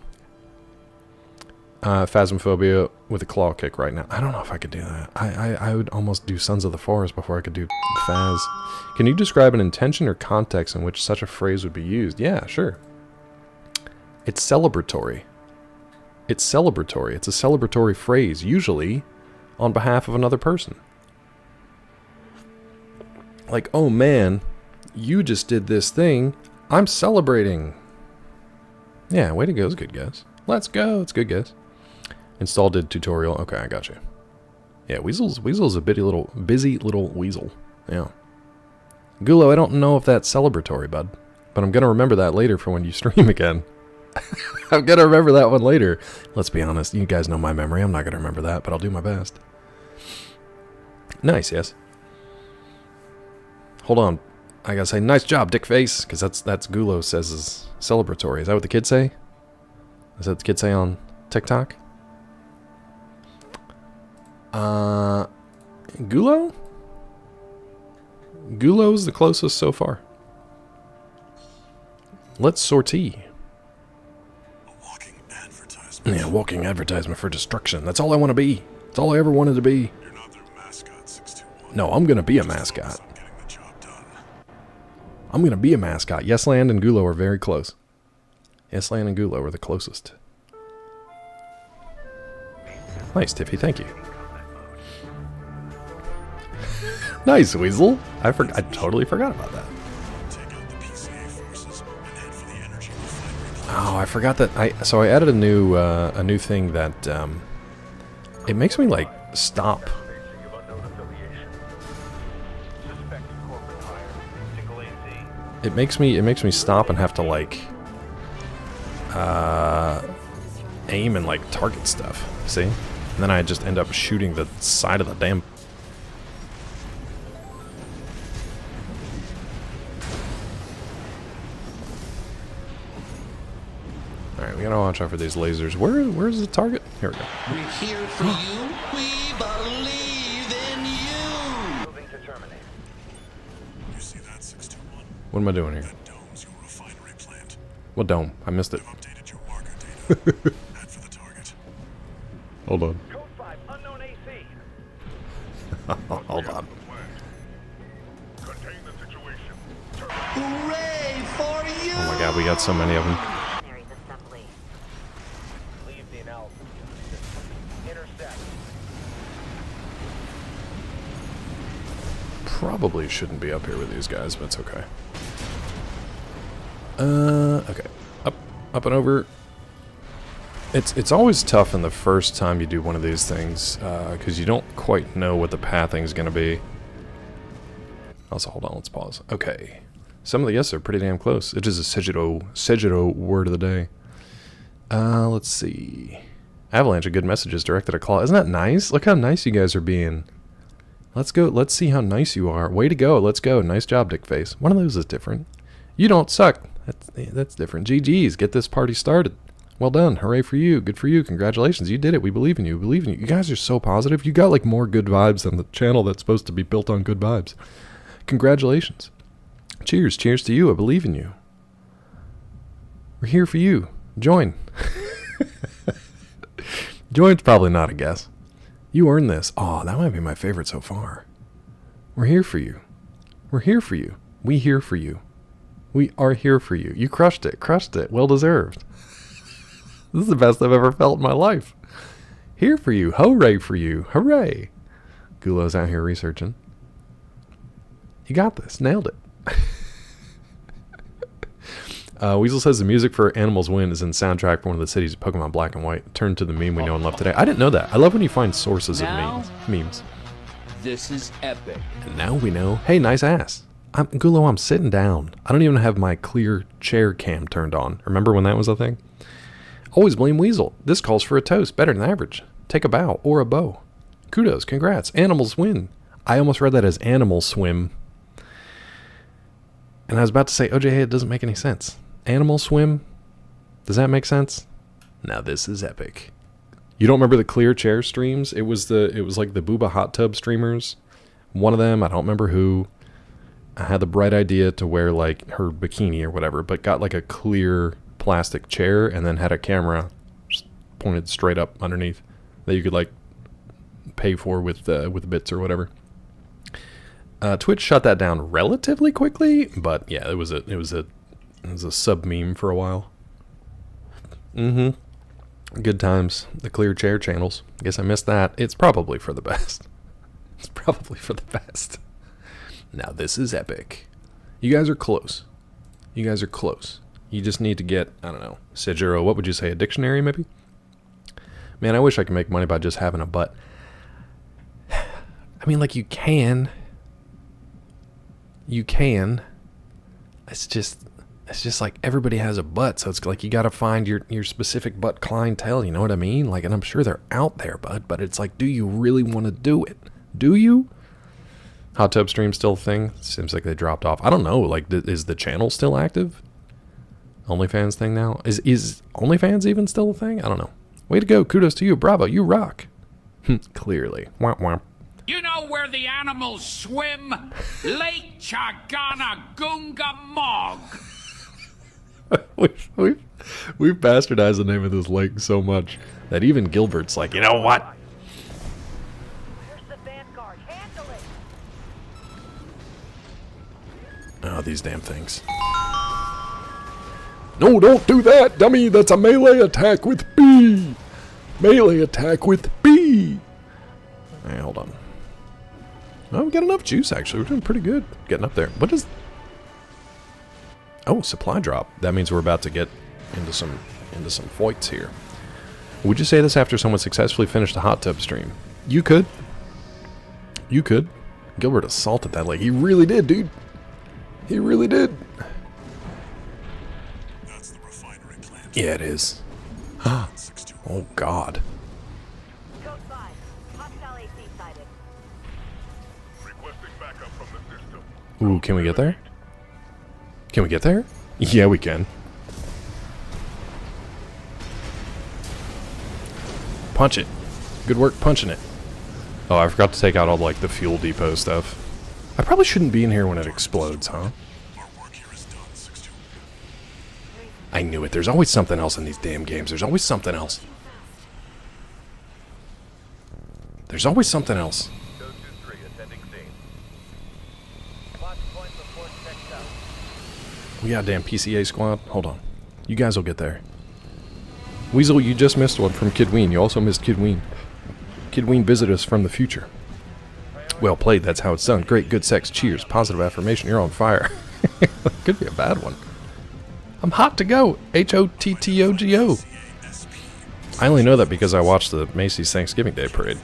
Phasmophobia with a claw kick right now. I don't know if I could do that. I would almost do Sons of the Forest before I could do Phaz. Can you describe an intention or context in which such a phrase would be used? Yeah, sure. It's celebratory. It's celebratory. It's a celebratory phrase, usually on behalf of another person. Like, oh man, you just did this thing. I'm celebrating. Yeah, way to go. It's good, guys. Let's go. It's good, guys. Install did tutorial. Okay, I got you. Yeah, Weasel's a busy little weasel. Yeah. Gulo, I don't know if that's celebratory, bud, but I'm gonna remember that later for when you stream again. I'm gonna remember that one later. Let's be honest, you guys know my memory. I'm not gonna remember that, but I'll do my best. Nice, yes. Hold on, I gotta say nice job, dickface, because that's Gulo says is celebratory. Is that what the kids say? Is that what the kids say on TikTok? Gulo? Gulo's the closest so far. Let's sortie. A walking advertisement. Yeah, walking advertisement for destruction. That's all I want to be. That's all I ever wanted to be. You're not their mascot, 621. No, I'm gonna be a mascot. I'm getting the job done. I'm gonna be a mascot. Yesland and Gulo are very close. Yesland and Gulo are the closest. Nice, Tiffy. Thank you. Nice, Weasel. I totally forgot about that. Take out the PCA forces and head for the energy refinery. Oh, I forgot that. So I added a new thing that it makes me like stop. It makes me stop and have to like aim and like target stuff. See? And then I just end up shooting the side of the damn. Alright, we gotta watch out for these lasers. Where's the target? Here we go. We're here for you. We believe in you. Moving to terminate. You see that, 621? What am I doing here? That dome's your refinery plant. What dome? I missed it. I've updated your marker data. Head for the target. Hold on. Code 5, unknown AC. Hold on. Contain the situation. Hooray for you. Oh my god, we got so many of them. Leave the analysis. Intercept. Probably shouldn't be up here with these guys, but it's okay. Okay. Up and over. It's always tough in the first time you do one of these things, because you don't quite know what the pathing's gonna be. Also, hold on, let's pause. Okay. Some of the guesses are pretty damn close. It is a Segiro word of the day. Let's see. Avalanche of good messages directed at Claw. Isn't that nice? Look how nice you guys are being. Let's go. Let's see how nice you are. Way to go. Let's go. Nice job, Dickface. One of those is different. You don't suck. That's different. GG's. Get this party started. Well done. Hooray for you. Good for you. Congratulations. You did it. We believe in you. We believe in you. You guys are so positive. You got like more good vibes than the channel that's supposed to be built on good vibes. Congratulations. Cheers. Cheers to you. I believe in you. We're here for you. Join. Join's probably not a guess. You earned this. Oh, that might be my favorite so far. We're here for you. We're here for you. We here for you. We are here for you. You crushed it. Crushed it. Well deserved. This is the best I've ever felt in my life. Here for you. Hooray for you. Hooray. Gulo's out here researching. You got this. Nailed it. Weasel says the music for Animals Win is in the soundtrack for one of the cities of Pokemon Black and White. Turn to the meme we know and love today. I didn't know that. I love when you find sources of memes. This is epic. And now we know. Hey, nice ass. Gulo, I'm sitting down. I don't even have my clear chair cam turned on. Remember when that was a thing? Always blame Weasel. This calls for a toast. Better than average. Take a bow or a bow. Kudos. Congrats. Animals win. I almost read that as animal swim. And I was about to say, OJ, hey, it doesn't make any sense. Animal swim? Does that make sense? Now this is epic. You don't remember the clear chair streams? It was like the Booba hot tub streamers. One of them, I don't remember who, I had the bright idea to wear like her bikini or whatever, but got like a clear plastic chair and then had a camera pointed straight up underneath that you could like pay for with bits or whatever. Twitch shut that down relatively quickly, but yeah, it was a sub meme for a while. Good times. The clear chair channels. Guess I missed that. It's probably for the best. It's probably for the best. Now this is epic. You guys are close. You guys are close. You just need to get, I don't know, Sejiro, what would you say, a dictionary maybe? Man, I wish I could make money by just having a butt. I mean, like, you can. You can. It's just like everybody has a butt, so it's like you got to find your specific butt clientele, you know what I mean? Like, and I'm sure they're out there, bud, but it's like, do you really want to do it? Do you? Hot tub stream still a thing? Seems like they dropped off. I don't know, like, is the channel still active? OnlyFans thing now? Is OnlyFans even still a thing? I don't know. Way to go. Kudos to you. Bravo. You rock. Clearly. Womp womp. You know where the animals swim? Lake Chaganagunga We've bastardized the name of this lake so much that even Gilbert's like, you know what? Here's the Vanguard. Handle it. Oh, these damn things. No, don't do that, dummy. That's a melee attack with B. Melee attack with B. Hey, hold on. Oh, we got enough juice, actually. We're doing pretty good getting up there. What is... Oh, supply drop. That means we're about to get into some fights here. Would you say this after someone successfully finished a hot tub stream? You could. You could. Gilbert assaulted that lake. He really did, dude. He really did. That's the refinery plant. Yeah, it is. Oh, God. Code 5. Hostile AC sighted. Requesting backup from the system. Ooh, can we get there? Can we get there? Yeah, we can. Punch it. Good work punching it. Oh, I forgot to take out all, like, the fuel depot stuff. I probably shouldn't be in here when it explodes, huh? Our work here is done, 6-2. I knew it. There's always something else in these damn games. There's always something else. There's always something else. We got a damn PCA squad. Hold on. You guys will get there. Weasel, you just missed one from Kid Ween. You also missed Kid Ween. Kid Ween visited us from the future. Well played. That's how it's done. Great, good sex. Cheers. Positive affirmation. You're on fire. Could be a bad one. I'm hot to go. H-O-T-T-O-G-O. I only know that because I watched the Macy's Thanksgiving Day Parade.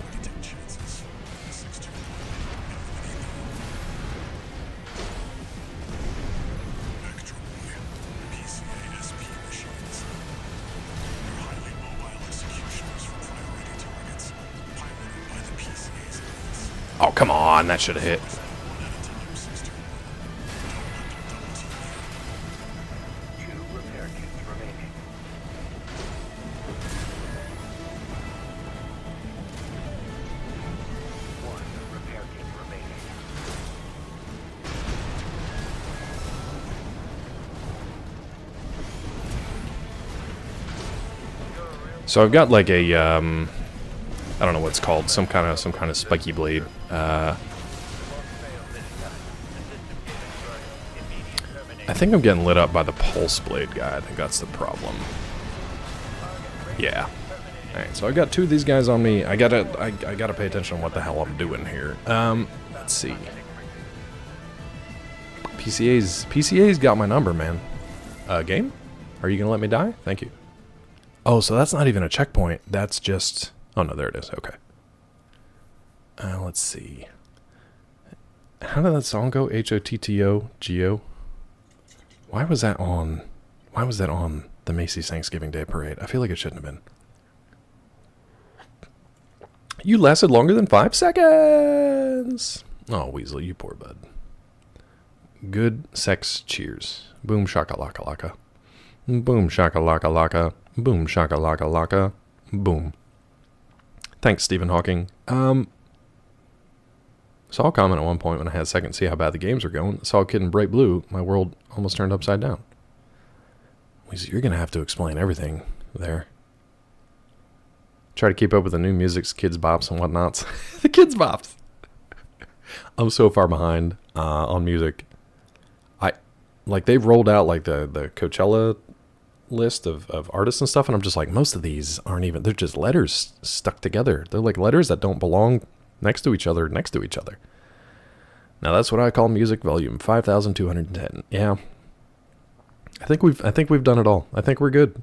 Oh, come on. That should have hit. So I've got like a I don't know what it's called, some kind of spiky blade. I think I'm getting lit up by the pulse blade guy. I think that's the problem. Yeah. All right, so I got 2 of these guys on me. I gotta pay attention to what the hell I'm doing here. Let's see. PCA's got my number, man. Game? Are you gonna let me die? Thank you. Oh, so that's not even a checkpoint. That's just... Oh, no, there it is. Okay. Let's see. How did that song go? H-O-T-T-O, G-O? Why was that on the Macy's Thanksgiving Day Parade? I feel like it shouldn't have been. You lasted longer than 5 seconds! Oh, Weasel, you poor bud. Good sex cheers. Boom shakalaka laka. Boom shakalaka laka. Boom shakalaka laka. Boom. Thanks, Stephen Hawking. Saw a comment at one point when I had a second to see how bad the games were going. Saw a kid in bright blue. My world almost turned upside down. Weasel, you're gonna have to explain everything there. Try to keep up with the new music's kids bops and whatnots. The kids bops. I'm so far behind on music. Like they've rolled out like the Coachella list of artists and stuff, and I'm just like, most of these aren't even, they're just letters stuck together. They're like letters that don't belong next to each other. Now that's what I call music volume 5210. Yeah. I think we've done it all. I think we're good.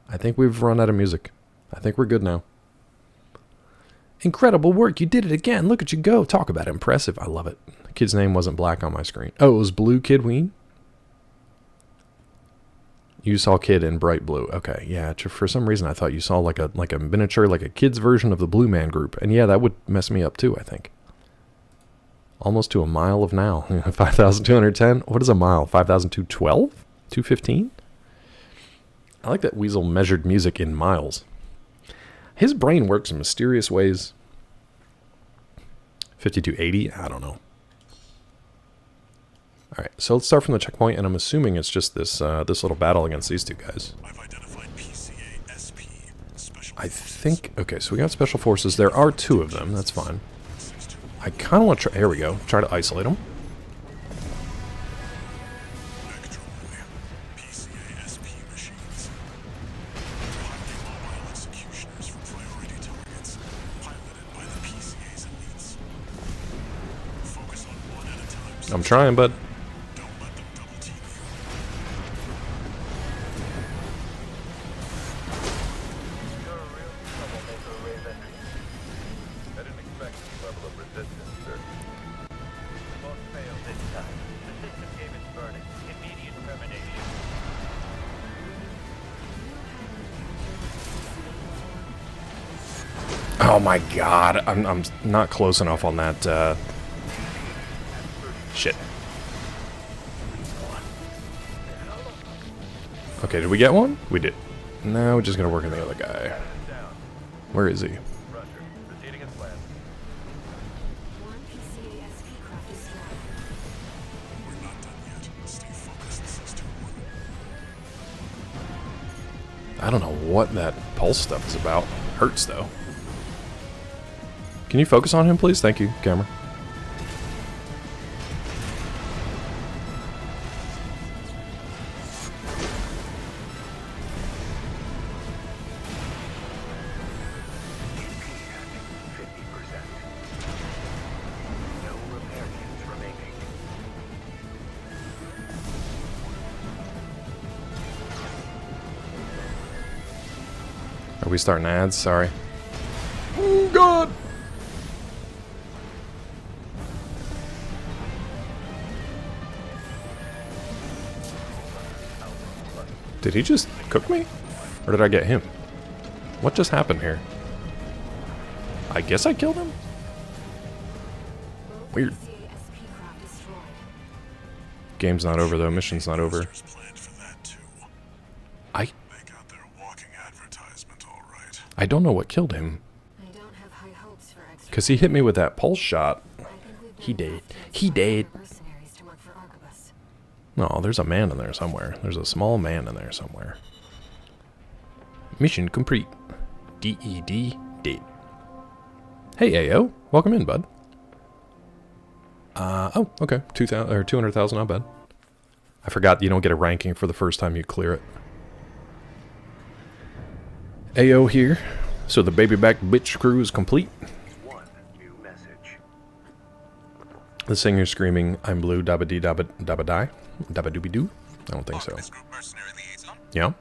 I think we've run out of music. I think we're good now. Incredible work. You did it again. Look at you go. Talk about impressive. I love it. The kid's name wasn't black on my screen. Oh, it was Blue Kid Ween? You saw Kid in bright blue. Okay, yeah. For some reason, I thought you saw like a miniature, like a kid's version of the Blue Man Group. And yeah, that would mess me up too, I think. Almost to a mile of now. 5,210? What is a mile? 5,212? 215? I like that Weasel measured music in miles. His brain works in mysterious ways. 5280? I don't know. Alright, so let's start from the checkpoint, and I'm assuming it's just this this little battle against these 2 guys. I've identified PCA SP, special I think... Okay, so we got special forces. There are 2 of them. That's fine. I kind of want to try... Here we go. Try to isolate them. PCA SP machines. Highly mobile executioners for priority targets, piloted by the PCA's elites. Focus on one at a time. I'm trying, bud. Don't let them double team you. You're a real troublemaker, Raven. I didn't expect this level of resistance, sir. You won't fail this time. The system gave its verdict. Immediate termination. Oh my god. I'm not close enough on that, Shit. Okay, did we get one? We did. Now we're just gonna work on the other guy. Where is he? Roger. Proceeding as planned. One PCA SP craft is down. We're not done yet. Stay focused, Sister One. I don't know what that pulse stuff is about. Hurts, though. Can you focus on him, please? Thank you, camera. Are we starting ads? Sorry. Oh, God! Did he just cook me? Or did I get him? What just happened here? I guess I killed him? Weird. Game's not over though, mission's not over. I don't know what killed him. Because he hit me with that pulse shot. He did. He did. No, there's a man in there somewhere. There's a small man in there somewhere. Mission complete. D-E-D, date. Hey, AO. Welcome in, bud. Oh, okay. 200,000, not bad. I forgot you don't get a ranking for the first time you clear it. AO here. So the baby back bitch crew is complete. One new message. The singer screaming, I'm blue, dabba dee dabba dabba die. Dabba doobie doo? I don't think so. Yeah?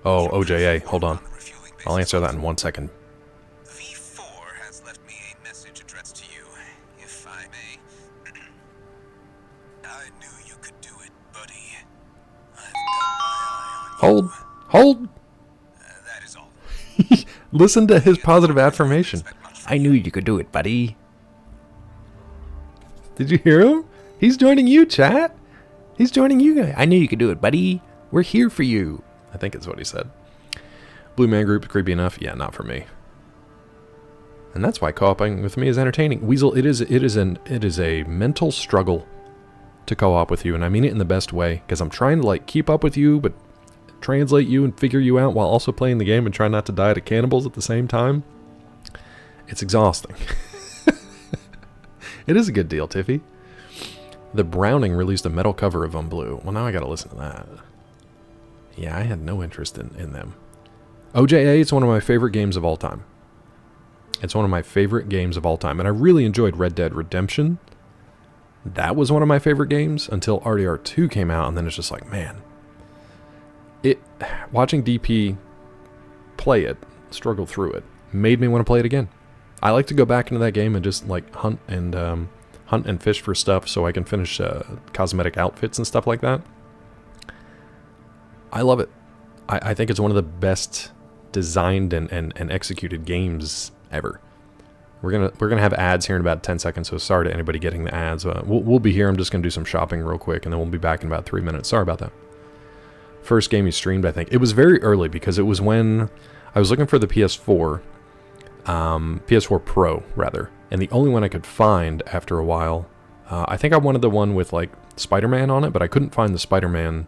Oh, OJA. Hold on. I'll answer that in 1 second. V4 has left me a message addressed to you, if I may. I knew you could do it, buddy. I've got my eye on Hold. you. Hold. That is all. Listen to his positive affirmation. I knew you could do it, buddy. Did you hear him? He's joining you, chat. He's joining you guys. I knew you could do it, buddy. We're here for you. I think it's what he said. Blue Man Group, creepy enough? Yeah, not for me. And that's why co-oping with me is entertaining. Weasel, it is a mental struggle to co-op with you, and I mean it in the best way, because I'm trying to like keep up with you, but translate you and figure you out while also playing the game and try not to die to cannibals at the same time. It's exhausting. It is a good deal, Tiffy. The Browning released a metal cover of Unblue. Well, now I gotta listen to that. Yeah, I had no interest in them. OJA, it's one of my favorite games of all time. It's one of my favorite games of all time. And I really enjoyed Red Dead Redemption. That was one of my favorite games until RDR2 came out, and then it's just like, man. Watching DP play it, struggle through it, made me want to play it again. I like to go back into that game and just like hunt and fish for stuff so I can finish cosmetic outfits and stuff like that. I love it. I think it's one of the best designed and executed games ever. We're gonna have ads here in about 10 seconds, so sorry to anybody getting the ads. We'll be here. I'm just gonna do some shopping real quick, and then we'll be back in about 3 minutes. Sorry about that. First game you streamed, I think. It was very early because it was when I was looking for the PS4, PS4 Pro rather, and the only one I could find after a while. I think I wanted the one with like Spider-Man on it, but I couldn't find the Spider-Man.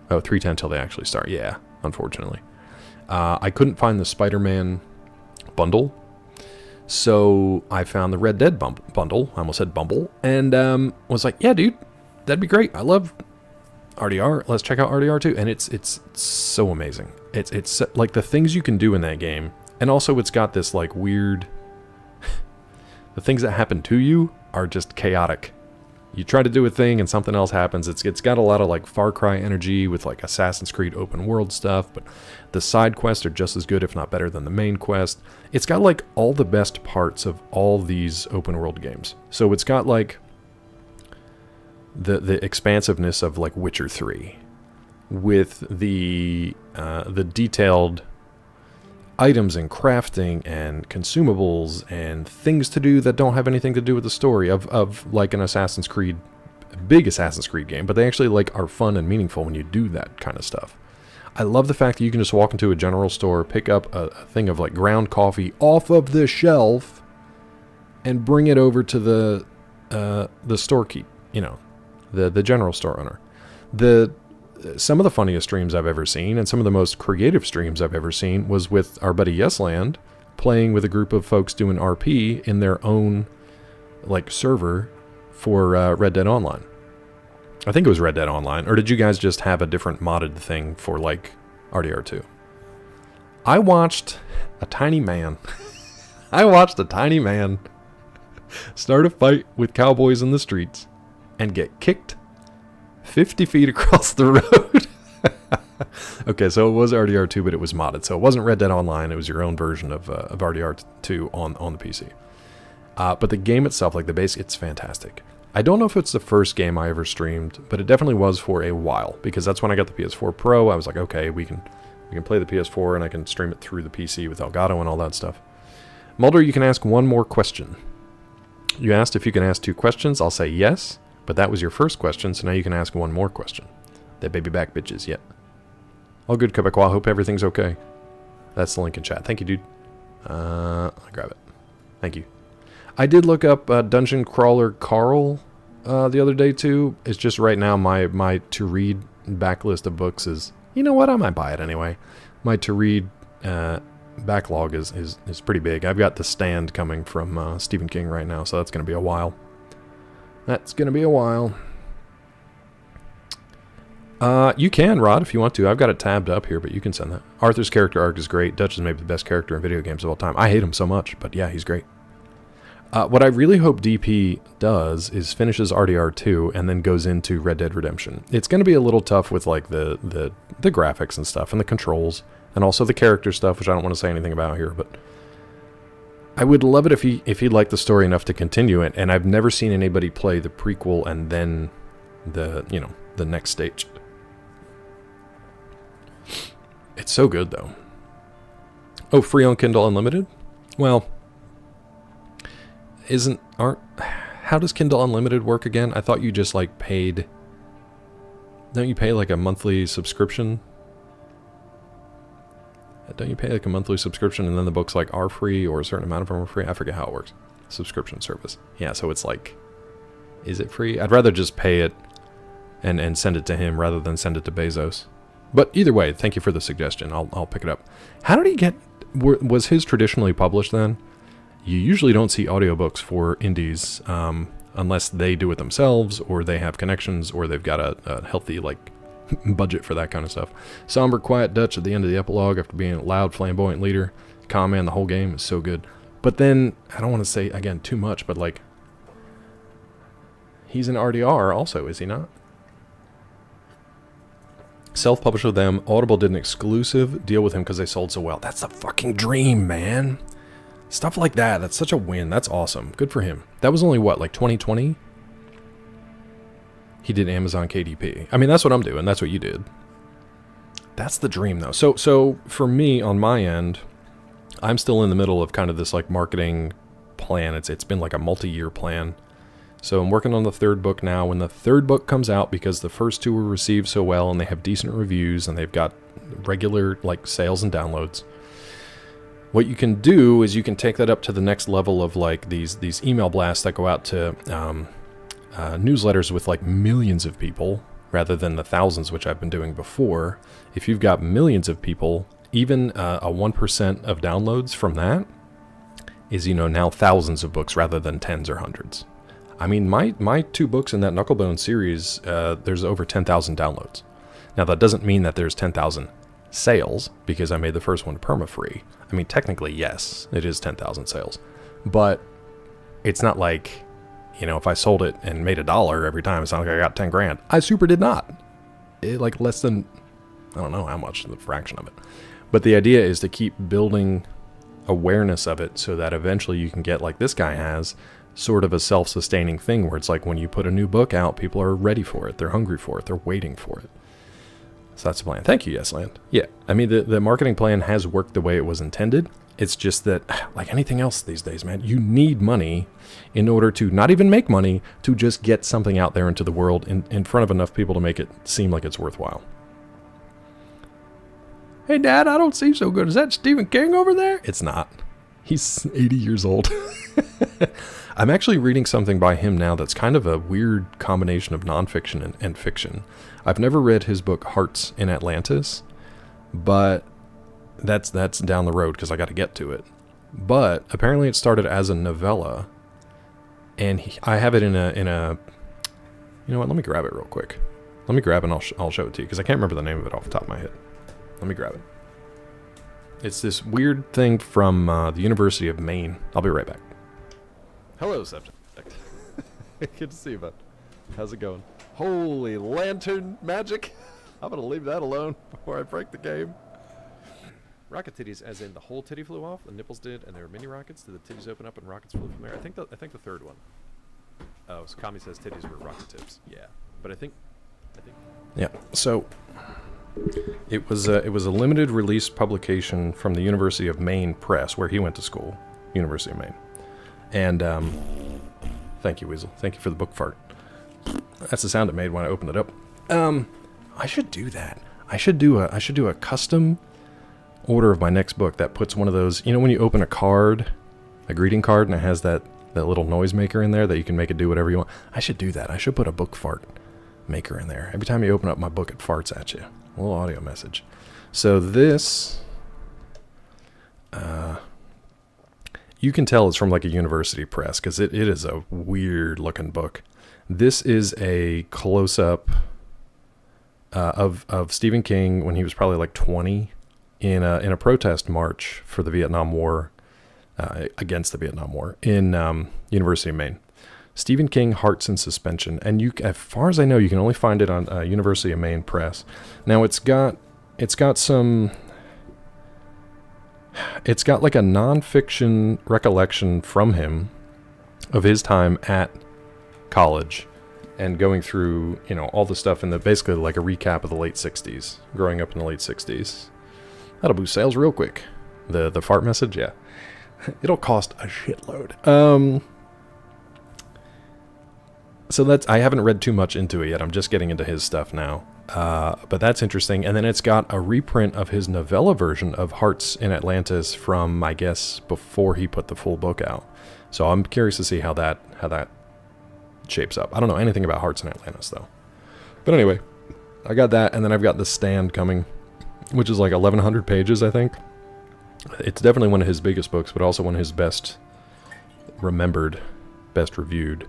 310 till they actually start. Yeah, unfortunately. I couldn't find the Spider-Man bundle. So I found the Red Dead bundle. I almost said Bumble. And was like, yeah, dude, that'd be great. I love RDR. Let's check out RDR 2. And it's so amazing. It's like the things you can do in that game. And also it's got this like weird... the things that happen to you are just chaotic. You try to do a thing and something else happens. It's got a lot of like Far Cry energy with like Assassin's Creed open world stuff, but the side quests are just as good, if not better, than the main quest. It's got like all the best parts of all these open world games. So it's got like the expansiveness of like Witcher 3 with the detailed items and crafting and consumables and things to do that don't have anything to do with the story of like an Assassin's Creed, big Assassin's Creed game, but they actually like are fun and meaningful when you do that kind of stuff. I love the fact that you can just walk into a general store, pick up a thing of like ground coffee off of the shelf and bring it over to the storekeep, you know, the general store owner. Some of the funniest streams I've ever seen and some of the most creative streams I've ever seen was with our buddy Yesland playing with a group of folks doing RP in their own like server for Red Dead Online. I think it was Red Dead Online, or did you guys just have a different modded thing for like RDR2? I watched a tiny man start a fight with cowboys in the streets and get kicked 50 feet across the road. Okay, so it was RDR2, but it was modded. So it wasn't Red Dead Online. It was your own version of RDR2 on the PC. But the game itself, like the base, it's fantastic. I don't know if it's the first game I ever streamed, but it definitely was for a while, because that's when I got the PS4 Pro. I was like, okay, we can play the PS4 and I can stream it through the PC with Elgato and all that stuff. Mulder, you can ask one more question. You asked if you can ask 2 questions. I'll say yes. But that was your first question, so now you can ask one more question. That baby back bitches yet. All good, Quebecois. Hope everything's okay. That's the link in chat. Thank you, dude. I'll grab it. Thank you. I did look up Dungeon Crawler Carl the other day, too. It's just right now my to-read backlist of books is... You know what? I might buy it anyway. my to-read backlog is pretty big. I've got The Stand coming from Stephen King right now, so that's going to be a while. That's going to be a while. You can, Rod, if you want to. I've got it tabbed up here, but you can send that. Arthur's character arc is great. Dutch is maybe the best character in video games of all time. I hate him so much, but yeah, he's great. What I really hope DP does is finishes RDR2 and then goes into Red Dead Redemption. It's going to be a little tough with like the graphics and stuff and the controls and also the character stuff, which I don't want to say anything about here, but I would love it if he liked the story enough to continue it. And I've never seen anybody play the prequel and then the next stage. It's so good though. Oh, free on Kindle Unlimited? Well, how does Kindle Unlimited work again? I thought you just like paid. Don't you pay like a monthly subscription? Don't you pay like a monthly subscription and then the books like are free or a certain amount of them are free? I forget how it works. Subscription service. Yeah, so it's like, is it free? I'd rather just pay it and send it to him rather than send it to Bezos. But either way, thank you for the suggestion. I'll pick it up. How did he get? Was his traditionally published then? You usually don't see audiobooks for indies unless they do it themselves or they have connections or they've got a healthy like budget for that kind of stuff. Somber, quiet Dutch at the end of the epilogue after being a loud, flamboyant leader. Calm man the whole game is so good. But then, I don't want to say, again, too much, but like, he's an RDR also, is he not? Self-published with them. Audible did an exclusive deal with him because they sold so well. That's the fucking dream, man. Stuff like that. That's such a win. That's awesome. Good for him. That was only, what, like 2020? He did Amazon KDP. I mean, that's what I'm doing. That's what you did. That's the dream, though. So for me, on my end, I'm still in the middle of kind of this, like, marketing plan. It's been like a multi-year plan. So I'm working on the third book now. When the third book comes out, because the first two were received so well, and they have decent reviews, and they've got regular, like, sales and downloads, what you can do is you can take that up to the next level of like these email blasts that go out to newsletters with like millions of people rather than the thousands, which I've been doing before. If you've got millions of people, even a 1% of downloads from that is, now thousands of books rather than tens or hundreds. I mean, my two books in that Knucklebone series, there's over 10,000 downloads. Now that doesn't mean that there's 10,000 sales because I made the first one perma-free. I mean, technically, yes, it is 10,000 sales, but it's not like, if I sold it and made $1 every time, it's not like I got 10 grand. I super did not. Like less than, I don't know how much, the fraction of it. But the idea is to keep building awareness of it so that eventually you can get, like this guy has, sort of a self-sustaining thing where it's like when you put a new book out, people are ready for it. They're hungry for it. They're waiting for it. So that's the plan. Thank you, YesLand. Yeah, I mean, the marketing plan has worked the way it was intended. It's just that, like anything else these days, man, you need money in order to not even make money, to just get something out there into the world in front of enough people to make it seem like it's worthwhile. Hey, Dad, I don't see so good. Is that Stephen King over there? It's not. He's 80 years old. I'm actually reading something by him now that's kind of a weird combination of nonfiction and fiction. I've never read his book Hearts in Atlantis, but that's down the road because I got to get to it. But apparently it started as a novella, and I have it in a. You know what? Let me grab it real quick. Let me grab it and I'll show it to you because I can't remember the name of it off the top of my head. Let me grab it. It's this weird thing from the University of Maine. I'll be right back. Hello, Subject. Good to see you, bud. How's it going? Holy lantern magic. I'm going to leave that alone before I break the game. Rocket titties, as in the whole titty flew off, the nipples did, and there were mini rockets. Did the titties open up and rockets flew from there? I think the third one. Oh, so Kami says titties were rocket tips. Yeah, but I think. Yeah. So it was a limited release publication from the University of Maine Press, where he went to school, University of Maine. And thank you, Weasel. Thank you for the book fart. That's the sound it made when I opened it up. I should do that. I should do a custom order of my next book that puts one of those, when you open a card, a greeting card, and it has that little noise maker in there that you can make it do whatever you want. I should do that. I should put a book fart maker in there. Every time you open up my book, it farts at you. A little audio message. So this, you can tell it's from like a university press because it is a weird looking book. This is a close-up of Stephen King when he was probably like 20 in a protest march for the Vietnam War, against the Vietnam War in University of Maine. Stephen King, Hearts in Suspension, and you, as far as I know, you can only find it on University of Maine Press. Now it's got like a nonfiction recollection from him of his time at college and going through, you know, all the stuff in the, basically like a recap of the late 60s, growing up in the late 60s. That'll boost sales real quick. The fart message, yeah. It'll cost a shitload. So that's, I haven't read too much into it yet. I'm just getting into his stuff now. But that's interesting. And then it's got a reprint of his novella version of Hearts in Atlantis from, I guess, before he put the full book out. So I'm curious to see how that shapes up. I don't know anything about Hearts in Atlantis, though. But anyway, I got that, and then I've got The Stand coming, which is like 1,100 pages, I think. It's definitely one of his biggest books, but also one of his best remembered, best reviewed.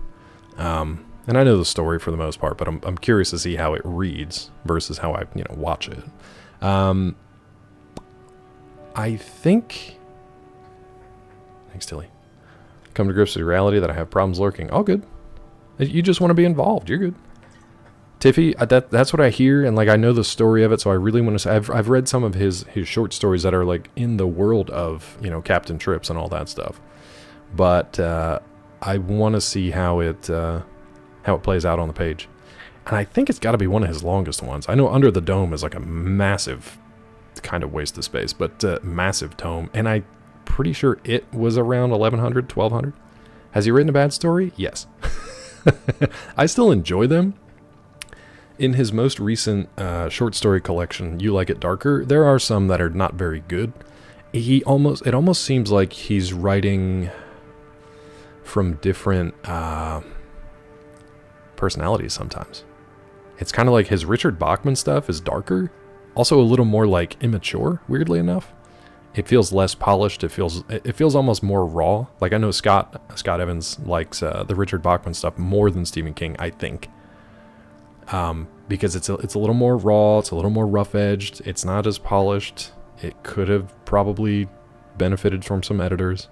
And I know the story for the most part, but I'm curious to see how it reads versus how I, you know, watch it. I think... Thanks, Tilly. Come to grips with reality that I have problems lurking. All good. You just want to be involved. You're good. Tiffy, that's what I hear, and like I know the story of it, so I really want to say I've read some of his short stories that are like in the world of, you know, Captain Trips and all that stuff. But I want to see how it plays out on the page. And I think it's got to be one of his longest ones. I know Under the Dome is like a massive kind of waste of space, but massive tome. And I'm pretty sure it was around 1,100, 1,200. Has he written a bad story? Yes. I still enjoy them. In his most recent short story collection, You Like It Darker, there are some that are not very good. It almost seems like he's writing from different personalities sometimes. It's kind of like his Richard Bachman stuff is darker, also a little more like immature, weirdly enough. It feels less polished. It feels almost more raw. Like I know Scott Evans likes the Richard Bachman stuff more than Stephen King, I think. Because it's a little more raw, it's a little more rough-edged, it's not as polished. It could have probably benefited from some editors.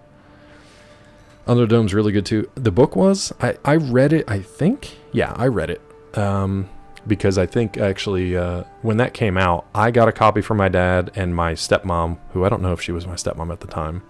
Under the Dome's really good too. The book was, I read it, I think? Yeah, I read it. Because I think actually when that came out, I got a copy from my dad and my stepmom, who I don't know if she was my stepmom at the time.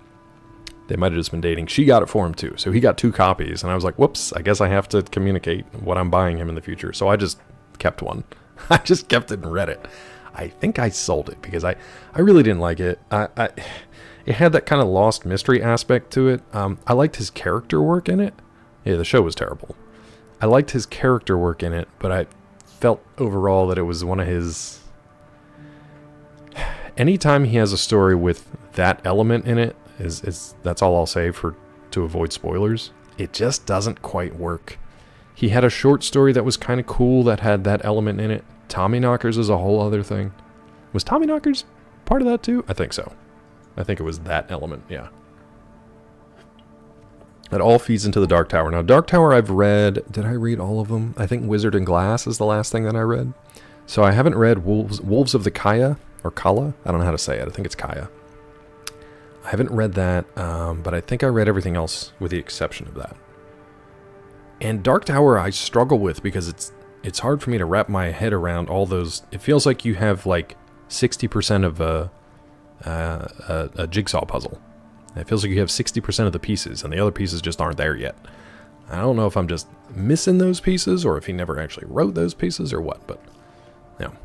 They might have just been dating. She got it for him too. So he got 2 copies and I was like, whoops, I guess I have to communicate what I'm buying him in the future. So I just kept one. I just kept it and read it. I think I sold it because I really didn't like it. It had that kind of lost mystery aspect to it. I liked his character work in it. Yeah, the show was terrible. I liked his character work in it, but I felt overall that it was one of his... Anytime he has a story with that element in it, that's all I'll say to avoid spoilers. It just doesn't quite work. He had a short story that was kind of cool that had that element in it. Tommyknockers is a whole other thing. Was Tommyknockers part of that too? I think so. I think it was that element, yeah. It all feeds into the Dark Tower. Now, Dark Tower I've read... Did I read all of them? I think Wizard and Glass is the last thing that I read. So I haven't read Wolves of the Kaya, or Kala. I don't know how to say it. I think it's Kaya. I haven't read that, but I think I read everything else with the exception of that. And Dark Tower I struggle with because it's hard for me to wrap my head around all those. It feels like you have like 60% of a jigsaw puzzle. It feels like you have 60% of the pieces and the other pieces just aren't there yet. I don't know if I'm just missing those pieces or if he never actually wrote those pieces or what, but yeah. All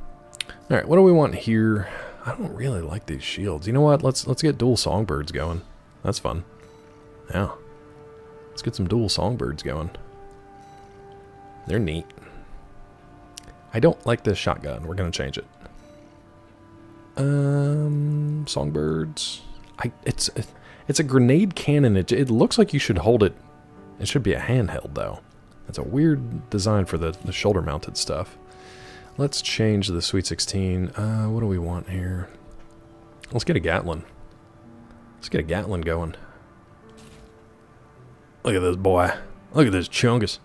right, what do we want here? I don't really like these shields. You know what? Let's get dual songbirds going. That's fun. Yeah. Let's get some dual songbirds going. They're neat. I don't like this shotgun. We're gonna change it. Songbirds. It's a grenade cannon. It looks like you should hold it. It should be a handheld though. It's a weird design for the shoulder mounted stuff. Let's change the Sweet 16. What do we want here? Let's get a Gatlin. Let's get a Gatlin going. Look at this boy. Look at this chungus.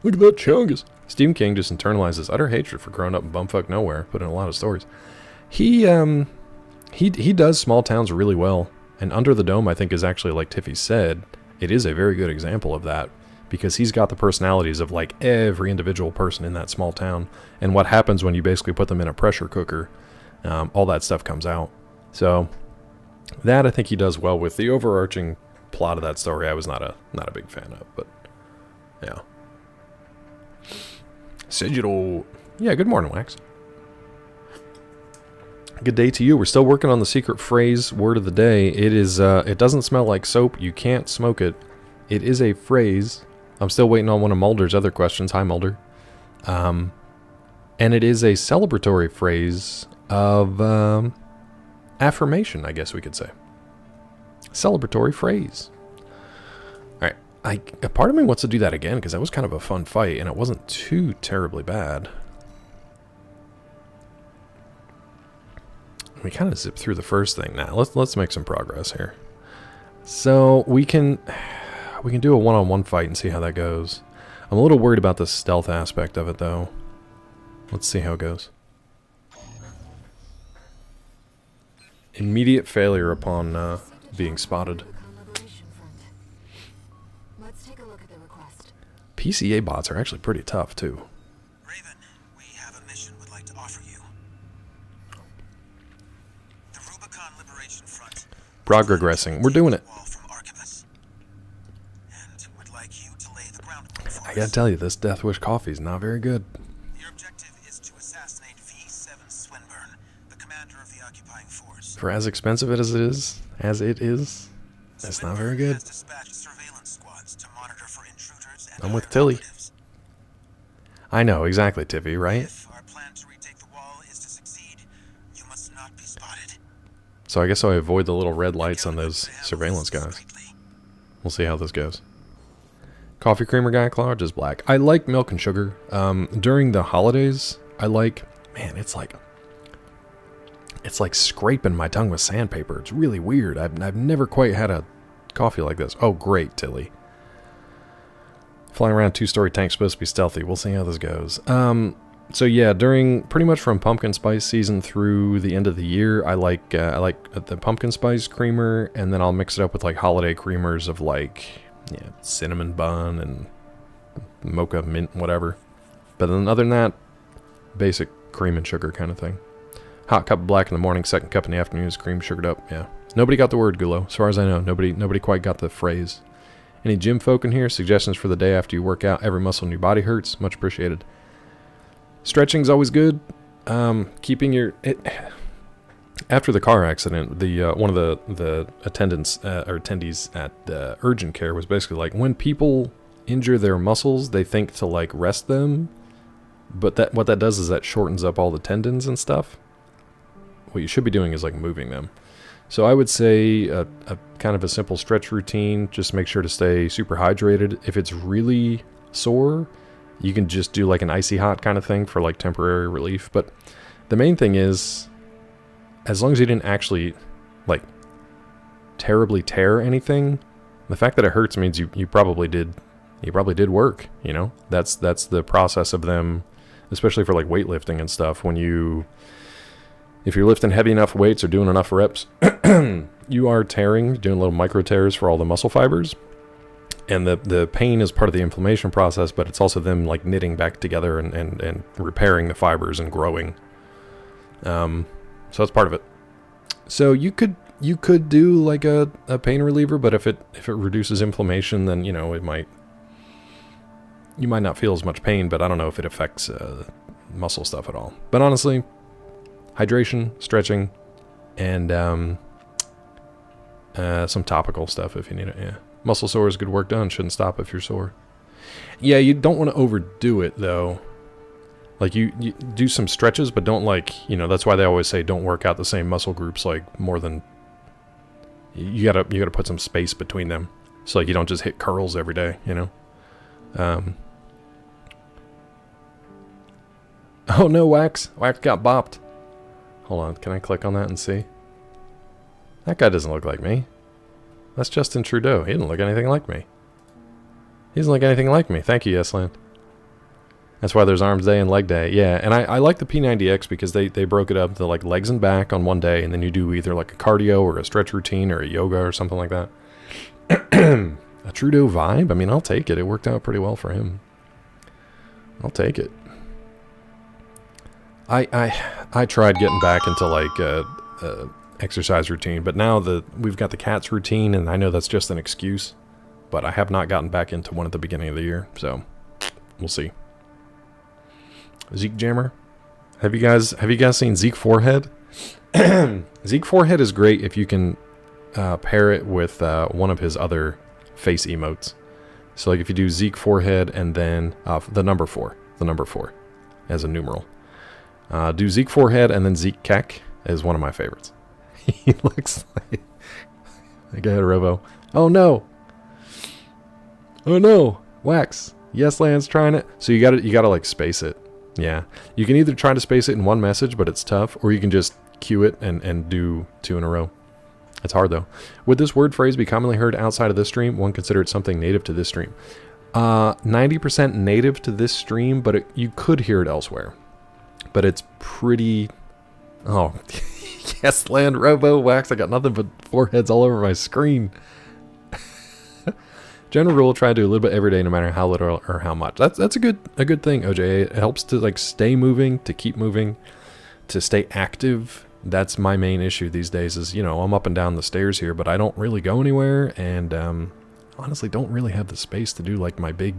Look at that chungus. Stephen King just internalized his utter hatred for growing up in bumfuck nowhere, put in a lot of stories. He does small towns really well, and Under the Dome, I think, is actually, like Tiffy said, it is a very good example of that, because he's got the personalities of, like, every individual person in that small town, and what happens when you basically put them in a pressure cooker, all that stuff comes out. So, that I think he does well with. The overarching plot of that story I was not a big fan of, but, yeah. Sigil. Yeah, good morning, Wax. Good day to you. We're still working on the secret phrase word of the day. It is, it doesn't smell like soap. You can't smoke it. It is a phrase. I'm still waiting on one of Mulder's other questions. Hi, Mulder. And it is a celebratory phrase of affirmation, I guess we could say. Celebratory phrase. All right. A part of me wants to do that again because that was kind of a fun fight and it wasn't too terribly bad. We kind of zipped through the first thing now. Let's make some progress here. So we can do a one-on-one fight and see how that goes. I'm a little worried about the stealth aspect of it though. Let's see how it goes. Immediate failure upon being spotted. PCA bots are actually pretty tough too. Raven, we have a mission we'd like to offer you. The Rubicon Liberation Front. Prog regressing. We're doing it. And would like you to lay the groundwork for I gotta tell you, this Death Wish coffee is not very good. Your objective is to assassinate V7 Swinburne, the commander of the occupying force. For as expensive as it is, it's not very good. I'm with Tilly. I know, exactly, Tiffy, right? If our plan to retake the wall is to succeed, you must not be spotted. So I guess I avoid the little red lights on those surveillance guys. We'll see how this goes. Coffee creamer guy, Claude, just black. I like milk and sugar. During the holidays, I like, man, it's like scraping my tongue with sandpaper. It's really weird. I've never quite had a coffee like this. Oh, great, Tilly. Flying around two-story tank supposed to be stealthy. We'll see how this goes. So yeah, during pretty much from pumpkin spice season through the end of the year, I like the pumpkin spice creamer, and then I'll mix it up with like holiday creamers of like cinnamon bun and mocha mint whatever. But then other than that, basic cream and sugar kind of thing. Hot cup of black in the morning, second cup in the afternoon is cream sugared up. Yeah, nobody got the word Gulo, as far as I know. Nobody quite got the phrase. Any gym folk in here? Suggestions for the day after you work out? Every muscle in your body hurts. Much appreciated. Stretching's always good. Keeping your... After the car accident, one of the attendants or attendees at urgent care was basically like, when people injure their muscles, they think to like rest them, but what that does is that shortens up all the tendons and stuff. What you should be doing is like moving them. So I would say a kind of a simple stretch routine. Just make sure to stay super hydrated. If it's really sore, you can just do like an icy hot kind of thing for like temporary relief. But the main thing is, as long as you didn't actually like terribly tear anything, the fact that it hurts means you probably did work. You know, that's the process of them, especially for like weightlifting and stuff. If you're lifting heavy enough weights or doing enough reps, you are tearing, doing little micro tears for all the muscle fibers. And the pain is part of the inflammation process, but it's also them like knitting back together and repairing the fibers and growing. So that's part of it. So you could do like a pain reliever, but if it reduces inflammation, then you might not feel as much pain, but I don't know if it affects muscle stuff at all. But honestly, hydration, stretching, and some topical stuff if you need it. Yeah, muscle sores, good work done. Shouldn't stop if you're sore. Yeah, you don't want to overdo it though. Like you do some stretches, but don't that's why they always say don't work out the same muscle groups like more than. You gotta put some space between them, so like you don't just hit curls every day. Oh no, Wax got bopped. Hold on, can I click on that and see? That guy doesn't look like me. That's Justin Trudeau. He didn't look anything like me. He doesn't look anything like me. Thank you, Yesland. That's why there's arms day and leg day. Yeah, and I like the P90X because they broke it up to like legs and back on one day, and then you do either like a cardio or a stretch routine or a yoga or something like that. A Trudeau vibe? I mean, I'll take it. It worked out pretty well for him. I'll take it. I tried getting back into like a exercise routine, but now we've got the cats routine, and I know that's just an excuse, but I have not gotten back into one at the beginning of the year, so we'll see. Zeke Jammer, have you guys seen Zeke Forehead? Zeke Forehead is great if you can pair it with one of his other face emotes. So like if you do Zeke Forehead and then the number 4 as a numeral. Do Zeke Forehead and then Zeke Keck is one of my favorites. He looks like... Go ahead, Robo. Oh no! Oh no! Wax. Yes, Land's trying it. So you gotta like space it. Yeah. You can either try to space it in one message, but it's tough, or you can just queue it and do 2 in a row. It's hard though. Would this word phrase be commonly heard outside of this stream? One consider it something native to this stream. 90% native to this stream, but you could hear it elsewhere. But it's pretty... Oh, yes, Land, Robo, Wax. I got nothing but foreheads all over my screen. General rule, try to do a little bit every day, no matter how little or how much. That's a good thing, OJ. It helps to like stay moving, to keep moving, to stay active. That's my main issue these days is, you know, I'm up and down the stairs here, but I don't really go anywhere, and honestly don't really have the space to do like my big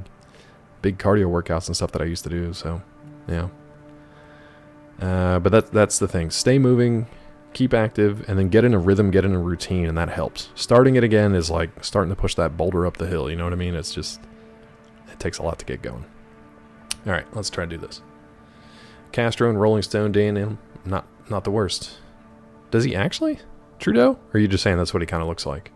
cardio workouts and stuff that I used to do, so yeah. But that's the thing. Stay moving, keep active, and then get in a rhythm, get in a routine, and that helps. Starting it again is like starting to push that boulder up the hill, you know what I mean? It's just, it takes a lot to get going. Alright, let's try to do this. Castro and Rolling Stone, D&M, not the worst. Does he actually? Trudeau? Or are you just saying that's what he kind of looks like?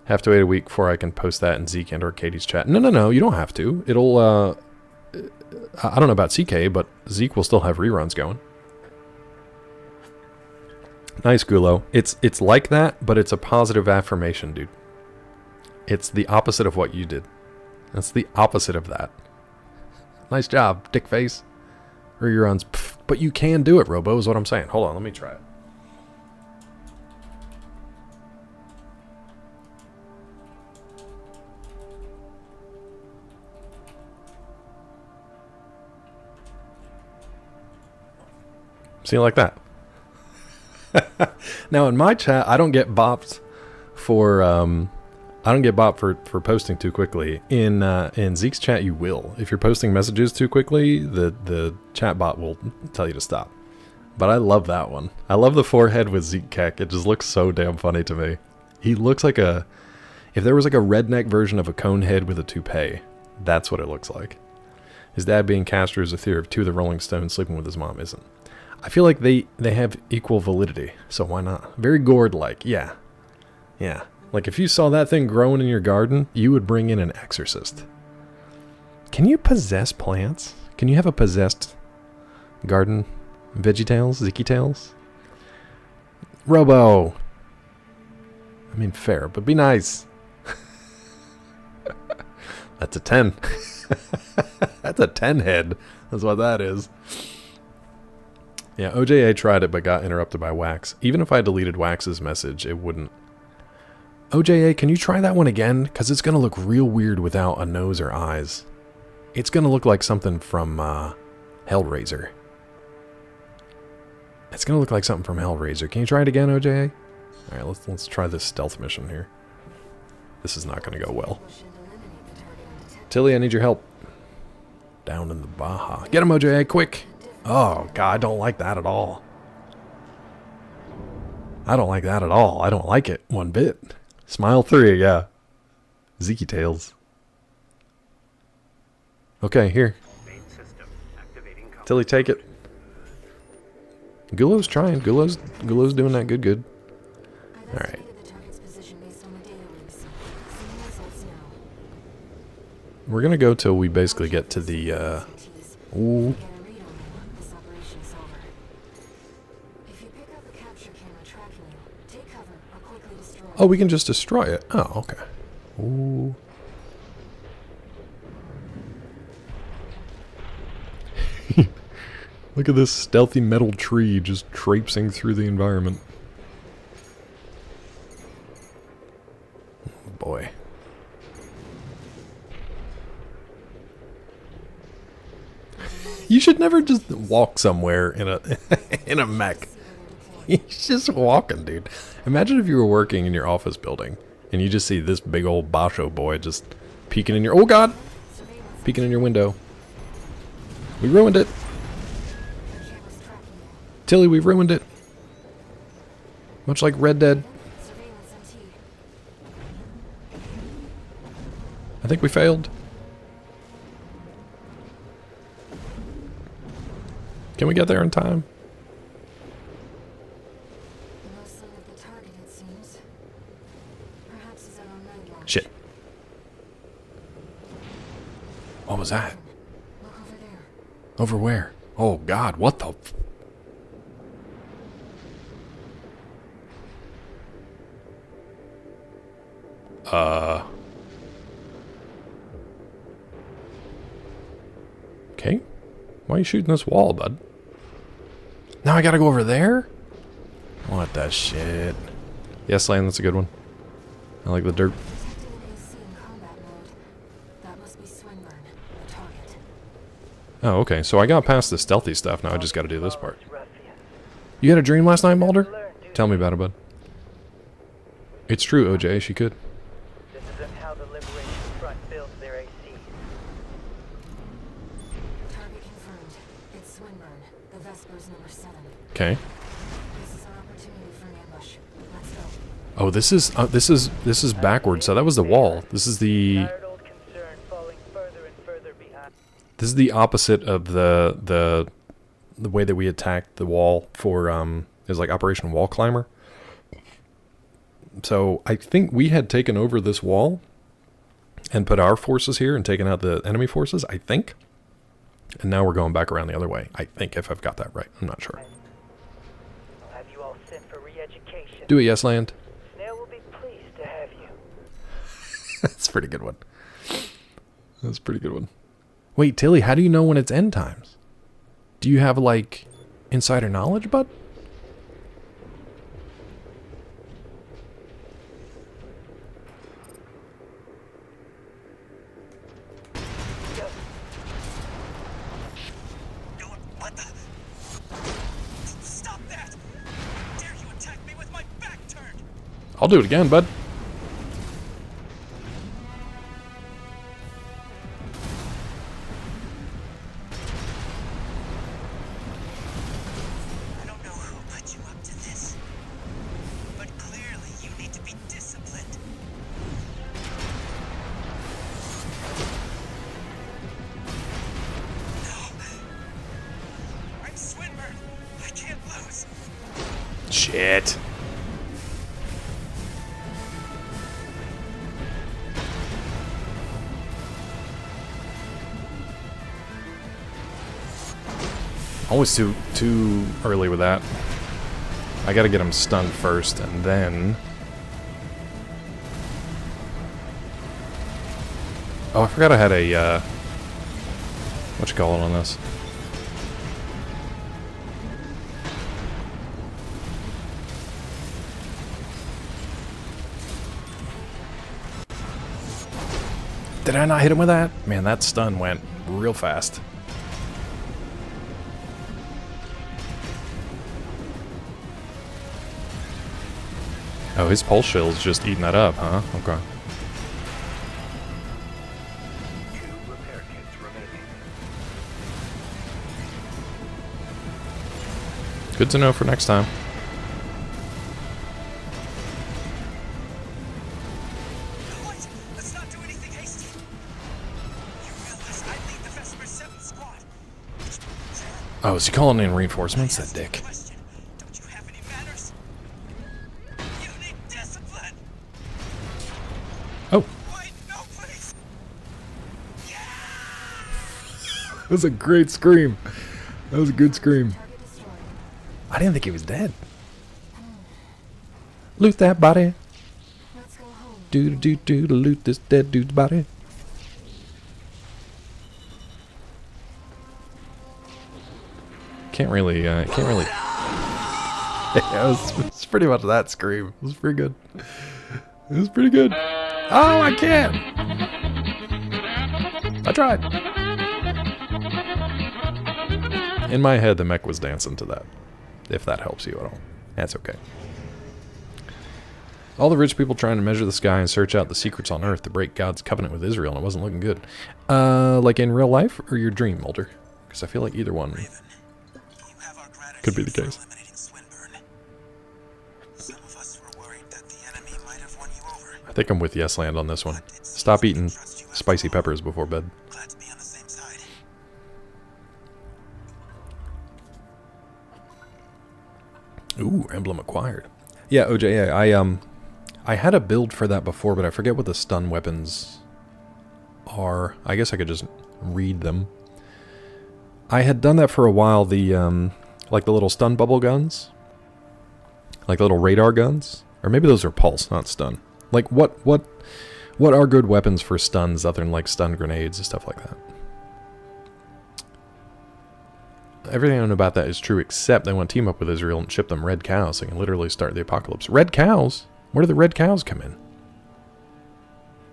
Have to wait a week before I can post that in Zeke and or Katie's chat. No, you don't have to. It'll, I don't know about CK, but Zeke will still have reruns going. Nice, Gulo. It's like that, but it's a positive affirmation, dude. It's the opposite of what you did. That's the opposite of that. Nice job, dick face. Reruns. Pff, but you can do it, Robo, is what I'm saying. Hold on, let me try it. See, like that. Now in my chat, I don't get bopped for for posting too quickly. In Zeke's chat, you will. If you're posting messages too quickly, the chat bot will tell you to stop. But I love that one. I love the forehead with Zeke Keck. It just looks so damn funny to me. He looks like if there was like a redneck version of a cone head with a toupee, that's what it looks like. His dad being Castro is a theory of 2 of the Rolling Stones sleeping with his mom isn't. I feel like they have equal validity, so why not? Very gourd-like, yeah. Yeah. Like if you saw that thing growing in your garden, you would bring in an exorcist. Can you possess plants? Can you have a possessed garden? VeggieTales? ZeekyTales? Robo! I mean, fair, but be nice. That's a 10. That's a 10 head. That's what that is. Yeah, OJA tried it but got interrupted by Wax. Even if I deleted Wax's message, it wouldn't. OJA, can you try that one again? Because it's going to look real weird without a nose or eyes. It's going to look like something from Hellraiser. It's going to look like something from Hellraiser. Can you try it again, OJA? Alright, let's try this stealth mission here. This is not going to go well. Tilly, I need your help. Down in the Baja. Get him, OJA, quick! Oh, God, I don't like that at all. I don't like that at all. I don't like it one bit. Smile 3, yeah. ZeekyTales. Okay, here. Tilly, take it. Gulo's trying. Gulo's doing that good. Alright. We're gonna go till we basically get to the, ooh. Oh, we can just destroy it. Oh, okay. Ooh. Look at this stealthy metal tree just traipsing through the environment. Oh boy. You should never just walk somewhere in a in a mech. He's just walking, dude. Imagine if you were working in your office building and you just see this big old Basho boy just peeking in your... Oh, God! Peeking in your window. We ruined it. Tilly, we've ruined it. Much like Red Dead. I think we failed. Can we get there in time? Shit. What was that? Over where? Oh God, what the... Okay. Why are you shooting this wall, bud? Now I gotta go over there? What the shit? Yes, Lane, that's a good one. I like the dirt. Oh, okay. So I got past the stealthy stuff. Now I just gotta do this part. You had a dream last night, Mulder? Tell me about it, bud. It's true, OJ. She could. This isn't how the Liberation Front builds their AC. Target confirmed. It's Swinburne, the Vespers number 7. Okay. This is our opportunity for an ambush. Let's go. Oh, this is backwards. So that was the wall. This is the... Tired old concern falling further and further behind. This is the opposite of the way that we attacked the wall for is like Operation Wall Climber. So I think we had taken over this wall and put our forces here and taken out the enemy forces, I think. And now we're going back around the other way, I think, if I've got that right. I'm not sure. I'll have you all sent for re-education. Do it, yes, Land. Snail will be pleased to have you. That's a pretty good one. That's a pretty good one. Wait, Tilly, how do you know when it's end times? Do you have, like, insider knowledge, bud? What the? Stop that! Dare you attack me with my back turned? I'll do it again, bud. I don't know who put you up to this, but clearly you need to be disciplined. I'm Swinburne. I can't lose. Shit. Always too early with that. I gotta get him stunned first, and then... Oh, I forgot I had a, what you call it on this? Did I not hit him with that? Man, that stun went real fast. Oh, his pulse shield's just eating that up, huh? Okay. 2 repair kits remaining. Good to know for next time. What? Let's not do anything hasty. You realize I lead the Vesper 7 squad. Oh, is he calling in reinforcements? That dick. Question. Don't you have any manners? You need discipline. Oh. Wait, no, please. That was a great scream. That was a good scream. I didn't think he was dead. Loot that body. to loot this dead dude's body. Can't really. Yeah, it's pretty much that scream. It was pretty good. It was pretty good. Oh, I can't. I tried. In my head, the mech was dancing to that. If that helps you at all. That's okay. All the rich people trying to measure the sky and search out the secrets on Earth to break God's covenant with Israel, and it wasn't looking good. Like in real life or your dream, Mulder? Because I feel like either one could be the case. I think I'm with Yesland on this one. Stop eating spicy peppers before bed. Ooh, emblem acquired. Yeah, OJ, I had a build for that before, but I forget what the stun weapons are. I guess I could just read them. I had done that for a while, like the little stun bubble guns. Like the little radar guns. Or maybe those are pulse, not stun. Like, what are good weapons for stuns other than, like, stun grenades and stuff like that? Everything I know about that is true, except they want to team up with Israel and ship them red cows so they can literally start the apocalypse. Red cows? Where do the red cows come in?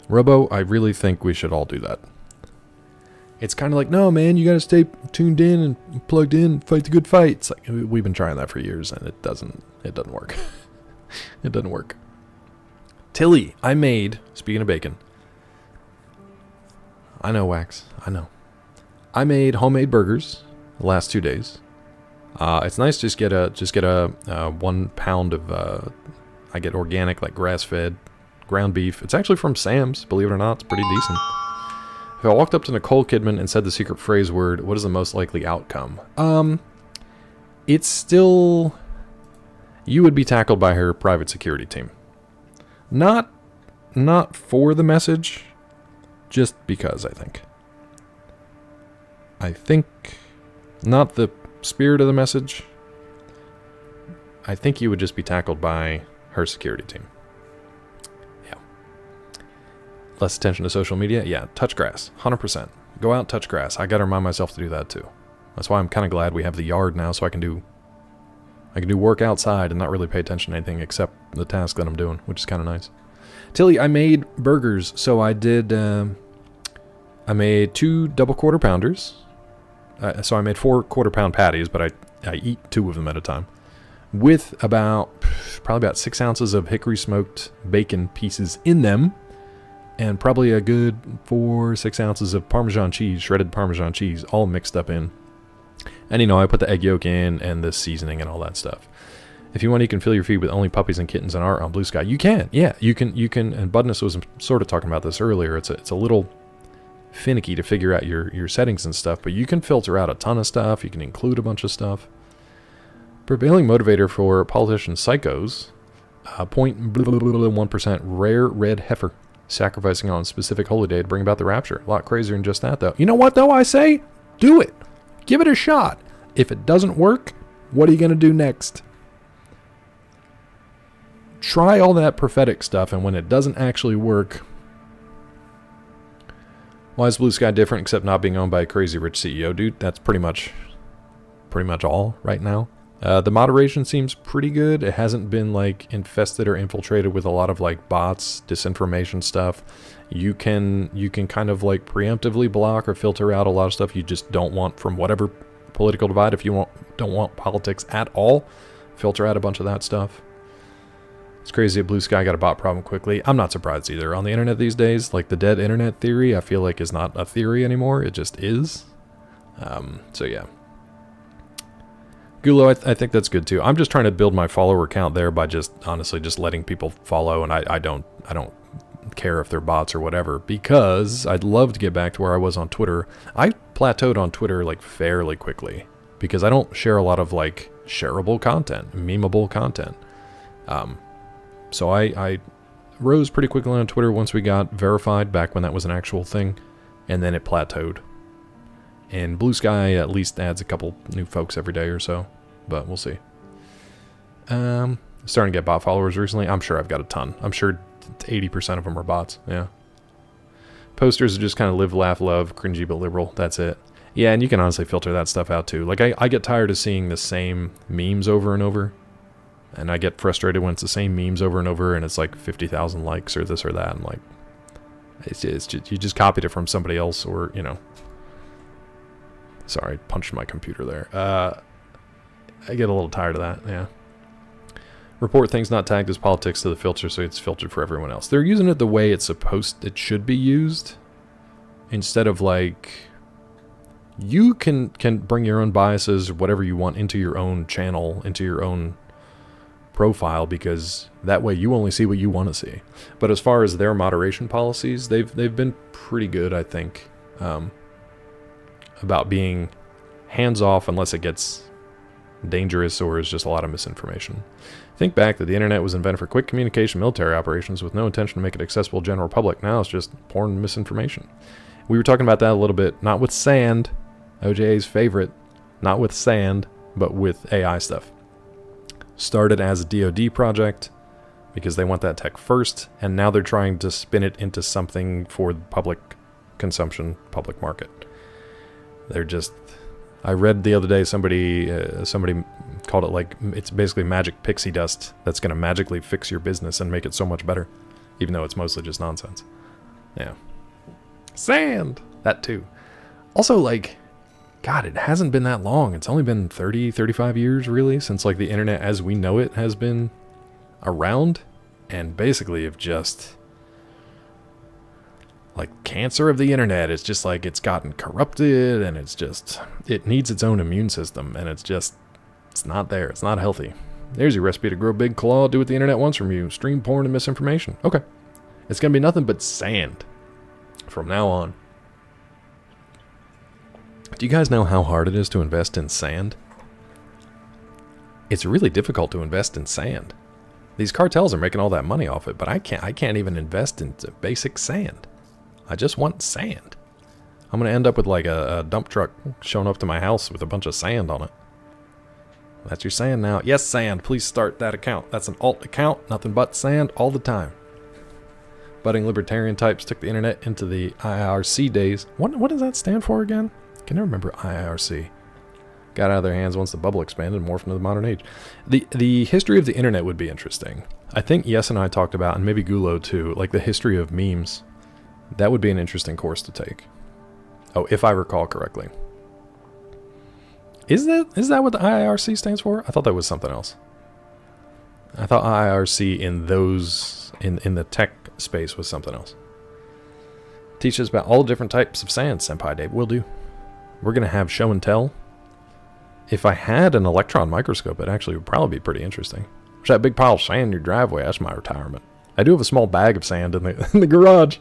Robo, I really think we should all do that. It's kind of like, no, man, you got to stay tuned in and plugged in, fight the good fight. It's like, we've been trying that for years, and it doesn't work. It doesn't work. Tilly, I made, speaking of bacon. I know, Wax, I know. I made homemade burgers the last 2 days. It's nice to just get a 1 pound of I get organic, like grass-fed ground beef. It's actually from Sam's, believe it or not. It's pretty decent. If I walked up to Nicole Kidman and said the secret phrase word, what is the most likely outcome? It's still, you would be tackled by her private security team. Not for the message, just because, I think. I think, not the spirit of the message. I think you would just be tackled by her security team. Yeah. Less attention to social media? Yeah, touch grass. 100%. Go out, touch grass. I gotta remind myself to do that too. That's why I'm kind of glad we have the yard now, so I can do work outside and not really pay attention to anything except the task that I'm doing, which is kind of nice. Tilly, I made burgers, so I did, I made 2 double quarter pounders. So I made 4 quarter-pound patties, but I eat 2 of them at a time. With probably about 6 ounces of hickory smoked bacon pieces in them. And probably a good 4-6 ounces of Parmesan cheese, shredded Parmesan cheese, all mixed up in. And you know, I put the egg yolk in and the seasoning and all that stuff. If you want, you can fill your feed with only puppies and kittens and art on Blue Sky. You can, yeah, you can, and Budness was sort of talking about this earlier. It's a little finicky to figure out your settings and stuff, but you can filter out a ton of stuff. You can include a bunch of stuff. Prevailing motivator for politician psychos, 0.1% rare red heifer, sacrificing on a specific holy day to bring about the rapture. A lot crazier than just that, though. You know what, though? I say, do it. Give it a shot. If it doesn't work, what are you going to do next? Try all that prophetic stuff, and when it doesn't actually work, why is Blue Sky different except not being owned by a crazy rich CEO? Dude, that's pretty much all right now. The moderation seems pretty good. It hasn't been like infested or infiltrated with a lot of like bots, disinformation stuff. You can kind of like preemptively block or filter out a lot of stuff you just don't want from whatever political divide. If you don't want politics at all, filter out a bunch of that stuff. It's crazy that Blue Sky got a bot problem quickly. I'm not surprised either. On the internet these days, like the dead internet theory, I feel like is not a theory anymore. It just is. So yeah. Gulo, I think that's good too. I'm just trying to build my follower count there by just honestly just letting people follow, and I don't care if they're bots or whatever, because I'd love to get back to where I was on Twitter. I plateaued on Twitter like fairly quickly because I don't share a lot of like shareable content, memeable content. So I rose pretty quickly on Twitter once we got verified back when that was an actual thing, and then it plateaued. And Blue Sky at least adds a couple new folks every day or so, but we'll see. Starting to get bot followers recently. I'm sure I've got a ton. I'm sure 80% of them are bots. Yeah. Posters are just kind of live, laugh, love, cringy but liberal. That's it. Yeah, and you can honestly filter that stuff out too. Like, I get tired of seeing the same memes over and over. And I get frustrated when it's the same memes over and over and it's like 50,000 likes or this or that. And like, it's just, you just copied it from somebody else or, you know. Sorry, punched my computer there. I get a little tired of that, yeah. Report things not tagged as politics to the filter so it's filtered for everyone else. They're using it the way it should be used. Instead of like, you can bring your own biases, whatever you want, into your own channel, into your own profile, because that way you only see what you want to see. But as far as their moderation policies, they've been pretty good, I think, about being hands-off unless it gets dangerous or is just a lot of misinformation. Think back that the internet was invented for quick communication military operations with no intention to make it accessible to the general public. Now it's just porn misinformation. We were talking about that a little bit, not with sand, OJ's favorite, not with sand, but with AI stuff. Started as a DoD project because they want that tech first, and now they're trying to spin it into something for public consumption, public market. They're just... I read the other day somebody called it like, it's basically magic pixie dust that's going to magically fix your business and make it so much better, even though it's mostly just nonsense. Yeah. Sand! That too. Also, like, God, it hasn't been that long. It's only been 30, 35 years, really, since, like, the internet as we know it has been around. And basically, if just... like, cancer of the internet, it's just like it's gotten corrupted, and it's just... it needs its own immune system, and it's just... it's not there. It's not healthy. There's your recipe to grow big claw. Do what the internet wants from you. Stream porn and misinformation. Okay. It's going to be nothing but sand from now on. Do you guys know how hard it is to invest in sand? It's really difficult to invest in sand. These cartels are making all that money off it, but I can't even invest in basic sand. I just want sand. I'm going to end up with like a dump truck showing up to my house with a bunch of sand on it. That's your sand now. Yes, sand. Please start that account. That's an alt account. Nothing but sand all the time. Budding libertarian types took the internet into the IRC days. What does that stand for again? I can never remember IRC. Got out of their hands once the bubble expanded and morphed into the modern age. The history of the internet would be interesting. I think Yes and I talked about, and maybe Gulo too, like the history of memes. That would be an interesting course to take. Oh, if I recall correctly. Is that what the IRC stands for? I thought that was something else. I thought IRC in those in the tech space was something else. Teach us about all different types of sand, Senpai Dave. Will do. We're gonna have show and tell. If I had an electron microscope, it actually would probably be pretty interesting. There's that big pile of sand in your driveway. That's my retirement. I do have a small bag of sand in the garage.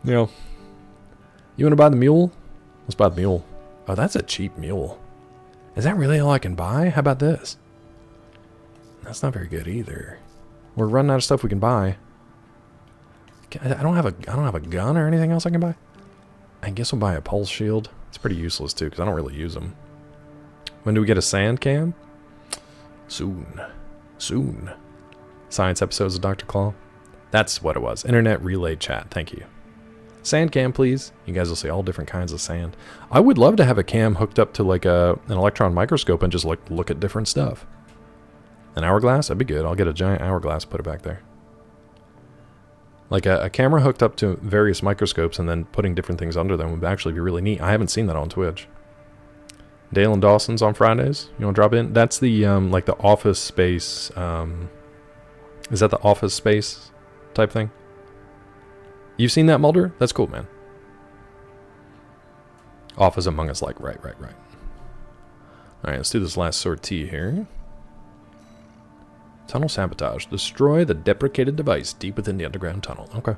You know. You want to buy the mule? Let's buy the mule. Oh, that's a cheap mule. Is that really all I can buy? How about this? That's not very good either. We're running out of stuff we can buy. I don't have a gun or anything else I can buy. I guess we'll buy a pulse shield. It's pretty useless too because I don't really use them. When do we get a sand cam? Soon. Soon. Science episodes of Dr. Claw. That's what it was. Internet relay chat. Thank you. Sand cam, please. You guys will see all different kinds of sand. I would love to have a cam hooked up to like an electron microscope and just like look at different stuff. An hourglass? That'd be good. I'll get a giant hourglass, put it back there. Like a camera hooked up to various microscopes and then putting different things under them would actually be really neat. I haven't seen that on Twitch. Dale and Dawson's on Fridays. You want to drop in? That's the like the Office Space. Is that the Office Space type thing? You've seen that, Mulder? That's cool, man. Office Among Us, like, right. Alright, let's do this last sortie here. Tunnel sabotage. Destroy the deprecated device deep within the underground tunnel. Okay.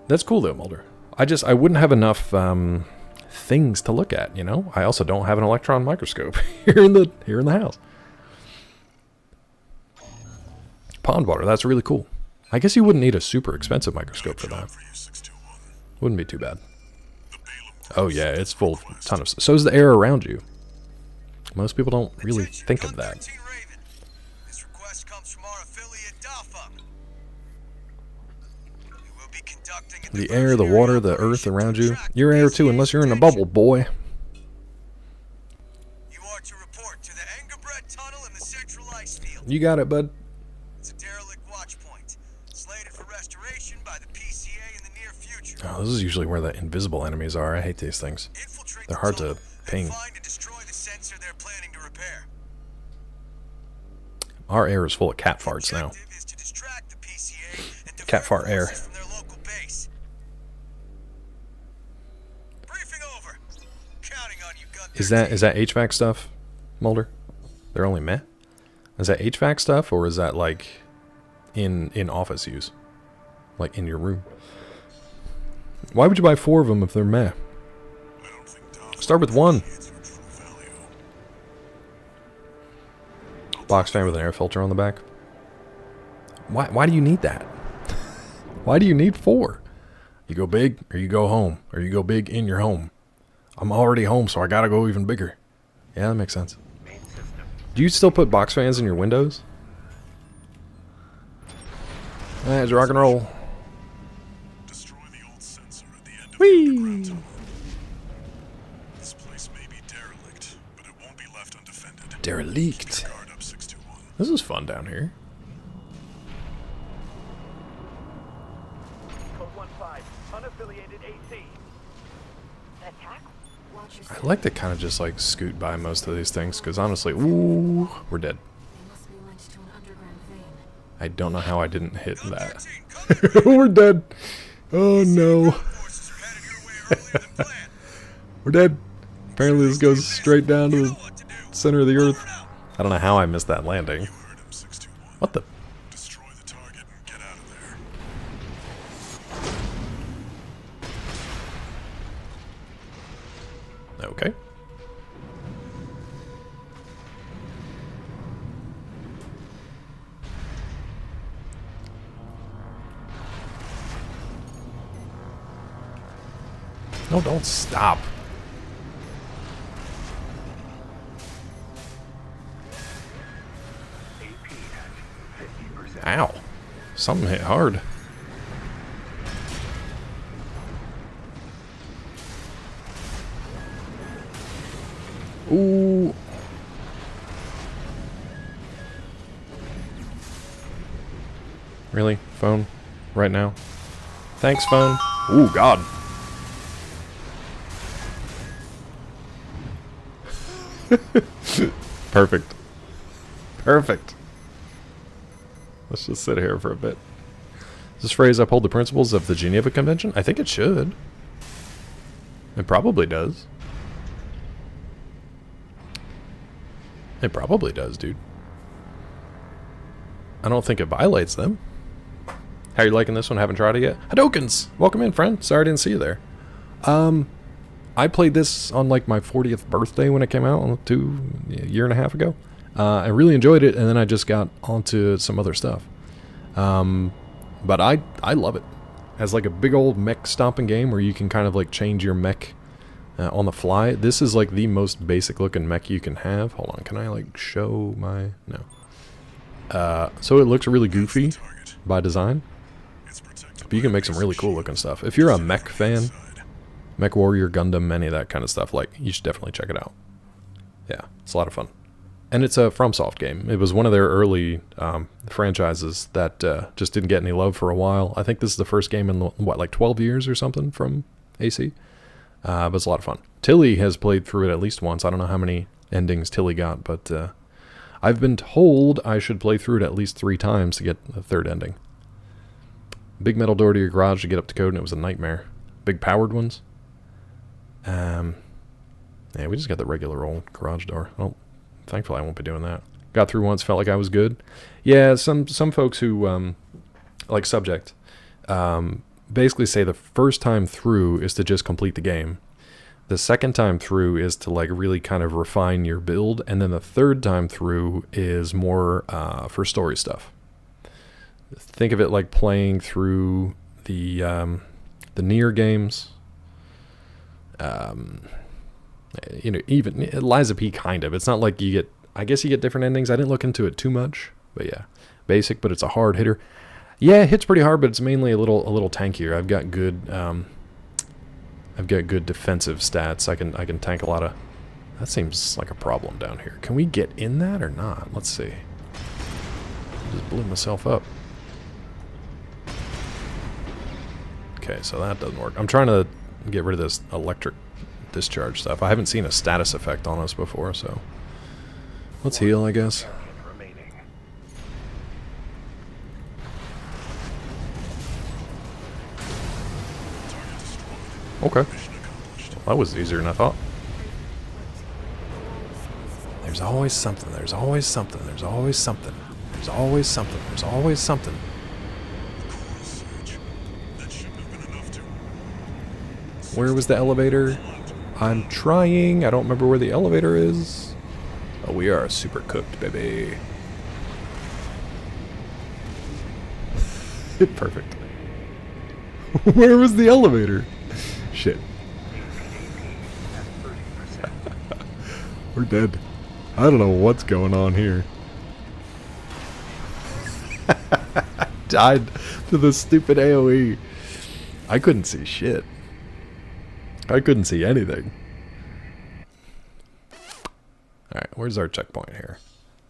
That's cool, though, Mulder. I wouldn't have enough things to look at, you know? I also don't have an electron microscope here in the house. Pond water, that's really cool. I guess you wouldn't need a super expensive microscope for that. Wouldn't be too bad. Oh yeah, it's full of a ton of... So is the air around you. Most people don't really think of that. The air, the water, the earth around you. You're air too, unless you're in a bubble, boy. You are to report to the Engelbrecht Tunnel in the Central Ice Field. You got it, bud. It's a derelict watch point, slated for restoration by the PCA in the near future. Oh, this is usually where the invisible enemies are. I hate these things. Infiltrate They're the hard tunnel, to then ping. find and destroy the sensor they're planning to repair. Our air is full of cat farts now. Objective is to distract the PCA and Cat divert fart air. forces from their local base. Briefing over. Counting on you, Gun Is that HVAC stuff, Mulder? They're only meh? Is that HVAC stuff, or is that like in office use? Like in your room? Why would you buy 4 of them if they're meh? Start with 1. Box fan with an air filter on the back. Why do you need that? Why do you need 4? You go big, or you go home, or you go big in your home. I'm already home, so I gotta go even bigger. Yeah, that makes sense. Do you still put box fans in your windows? It's rock and roll. Destroy the old sensor at the end of Whee! the underground tunnel. This place may be derelict, but it won't be left undefended. Derelict. Guard up 621. This is fun down here. Code 15, unaffiliated AC. Attack? Watch your I step. like to kind of just like scoot by most of these things, because honestly, ooh, we're dead. They must be linked to an underground vein. I don't know how I didn't hit that. We're dead. Oh no. Forces are headed your way earlier than planned. We're dead. Apparently this goes straight down to the center of the earth. I don't know how I missed that landing. Heard him, 621. What the? Destroy the target and get out of there. Okay. No, don't stop. Ow. Something hit hard. Ooh. Really? Phone? Right now? Thanks, phone. Ooh, God. Perfect. Perfect. Let's just sit here for a bit. Does this phrase uphold the principles of the Geneva Convention? I think it should. It probably does. It probably does, dude. I don't think it violates them. How are you liking this one? Haven't tried it yet? Hadokens! Welcome in, friend. Sorry I didn't see you there. I played this on like my 40th birthday when it came out a year and a half ago. I really enjoyed it, and then I just got onto some other stuff. But I love it. As like a big old mech stomping game where you can kind of like change your mech on the fly. This is like the most basic looking mech you can have. Hold on, can I like show my... No. So it looks really goofy by design. But you can make some really cool looking stuff. If you're a mech fan, Mech Warrior, Gundam, any of that kind of stuff, like, you should definitely check it out. Yeah, it's a lot of fun. And it's a FromSoft game. It was one of their early franchises that just didn't get any love for a while. I think this is the first game in, what, like 12 years or something from AC? But it's a lot of fun. Tilly has played through it at least once. I don't know how many endings Tilly got, but I've been told I should play through it at least 3 times to get the third ending. Big metal door to your garage to get up to code, and it was a nightmare. Big powered ones. Yeah, we just got the regular old garage door. Oh, thankfully I won't be doing that. Got through once, felt like I was good. Yeah, some folks who, like Subject, basically say the first time through is to just complete the game. The second time through is to like really kind of refine your build, and then the third time through is more for story stuff. Think of it like playing through the Nier games. You know, even Liza P kind of. It's not like you get, I guess you get different endings. I didn't look into it too much, but yeah, basic, but it's a hard hitter. Yeah, it hits pretty hard, but it's mainly a little tankier. I've got good defensive stats. I can tank a lot of. That seems like a problem down here. Can we get in that or not? Let's see. Just blew myself up. Okay, so that doesn't work. I'm trying to get rid of this electric discharge stuff. I haven't seen a status effect on us before, so let's heal, I guess. Okay. Well, that was easier than I thought. There's always something. There's always something. There's always something. There's always something. There's always something. Where was the elevator? I'm trying. I don't remember where the elevator is. Oh, we are super cooked, baby. Perfect. Where was the elevator? Shit. We're dead. I don't know what's going on here. Died to the stupid AoE. I couldn't see shit. I couldn't see anything. Alright, where's our checkpoint here?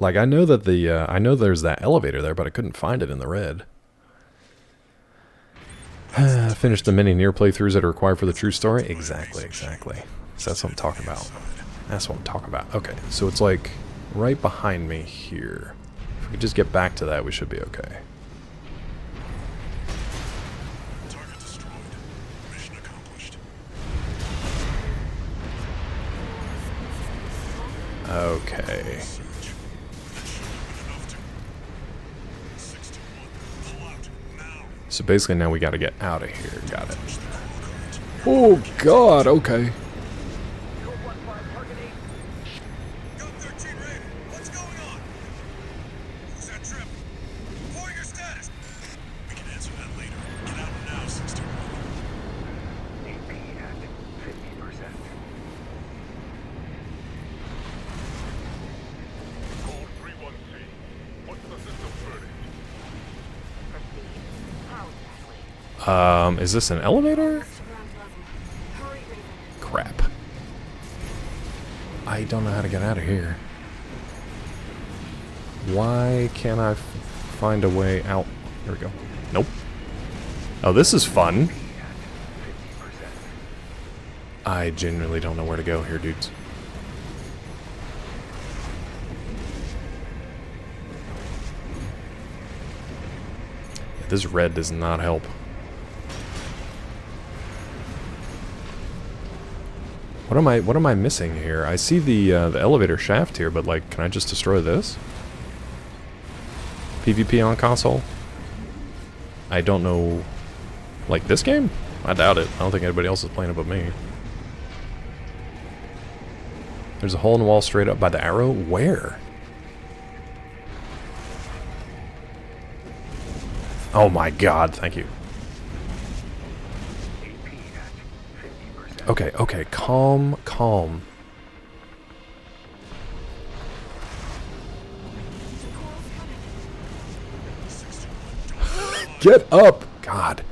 Like, I know that I know there's that elevator there, but I couldn't find it in the red. Finish the many near playthroughs that are required for the true story? Exactly. So that's what I'm talking about. That's what I'm talking about. Okay, so it's like right behind me here. If we could just get back to that, we should be okay. Target destroyed. Mission accomplished. Okay. So basically now we gotta get out of here. Got it. Oh god, okay. Go 13 Raider, what's going on? Who's that trip? Report your status. We can answer that later. Get out now, 61. AP at 50%. Code 31C. What's the system verdict? Is this an elevator? Crap. I don't know how to get out of here. Why can't I find a way out? Here we go. Nope. Oh, this is fun. I genuinely don't know where to go here, dudes. This red does not help. What am I missing here? I see the elevator shaft here, but like, can I just destroy this? PvP on console? I don't know. Like this game? I doubt it. I don't think anybody else is playing it but me. There's a hole in the wall straight up by the arrow. Where? Oh my god, thank you. Okay, okay, calm. Get up! God.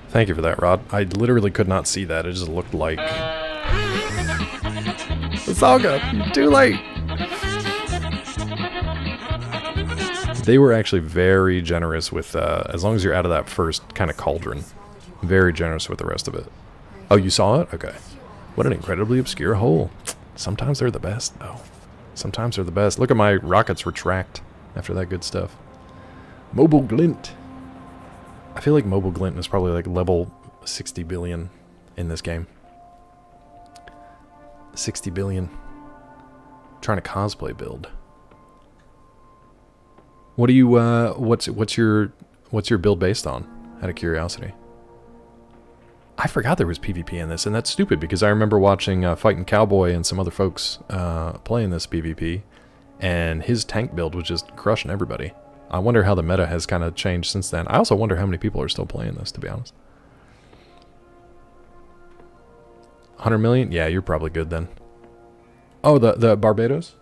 Thank you for that, Rod. I literally could not see that. It just looked like... It's all good. Too late. They were actually very generous with, as long as you're out of that first kind of cauldron. Very generous with the rest of it. Oh, you saw it? Okay. What an incredibly obscure hole. Sometimes they're the best, though. Sometimes they're the best. Look at my rockets retract after that good stuff. Mobile Glint. I feel like Mobile Glint is probably like level 60 billion in this game. 60 billion. Trying to cosplay build. What do you what's your build based on? Out of curiosity. I forgot there was PvP in this, and that's stupid because I remember watching Fighting Cowboy and some other folks playing this PvP, and his tank build was just crushing everybody. I wonder how the meta has kind of changed since then. I also wonder how many people are still playing this, to be honest. 100 million? Yeah, you're probably good then. Oh, the Barbados?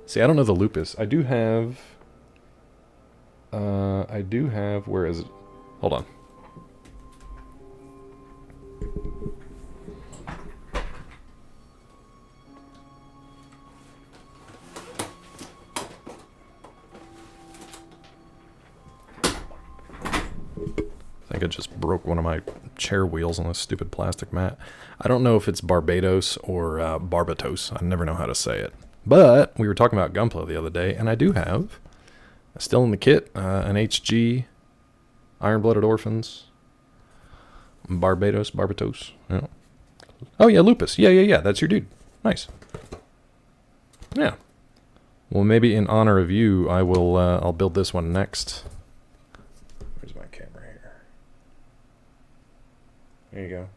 See, I don't know the lupus. I do have... where is it? Hold on. I think I just broke one of my chair wheels on this stupid plastic mat. I don't know if it's Barbados or Barbatos. I never know how to say it. But we were talking about Gunpla the other day, and I do have, still in the kit, an HG, Iron-Blooded Orphans, Barbatos. Yeah. Oh yeah, Lupus. Yeah. That's your dude. Nice. Yeah. Well, maybe in honor of you, I will. I'll build this one next. Where's my camera here? There you go.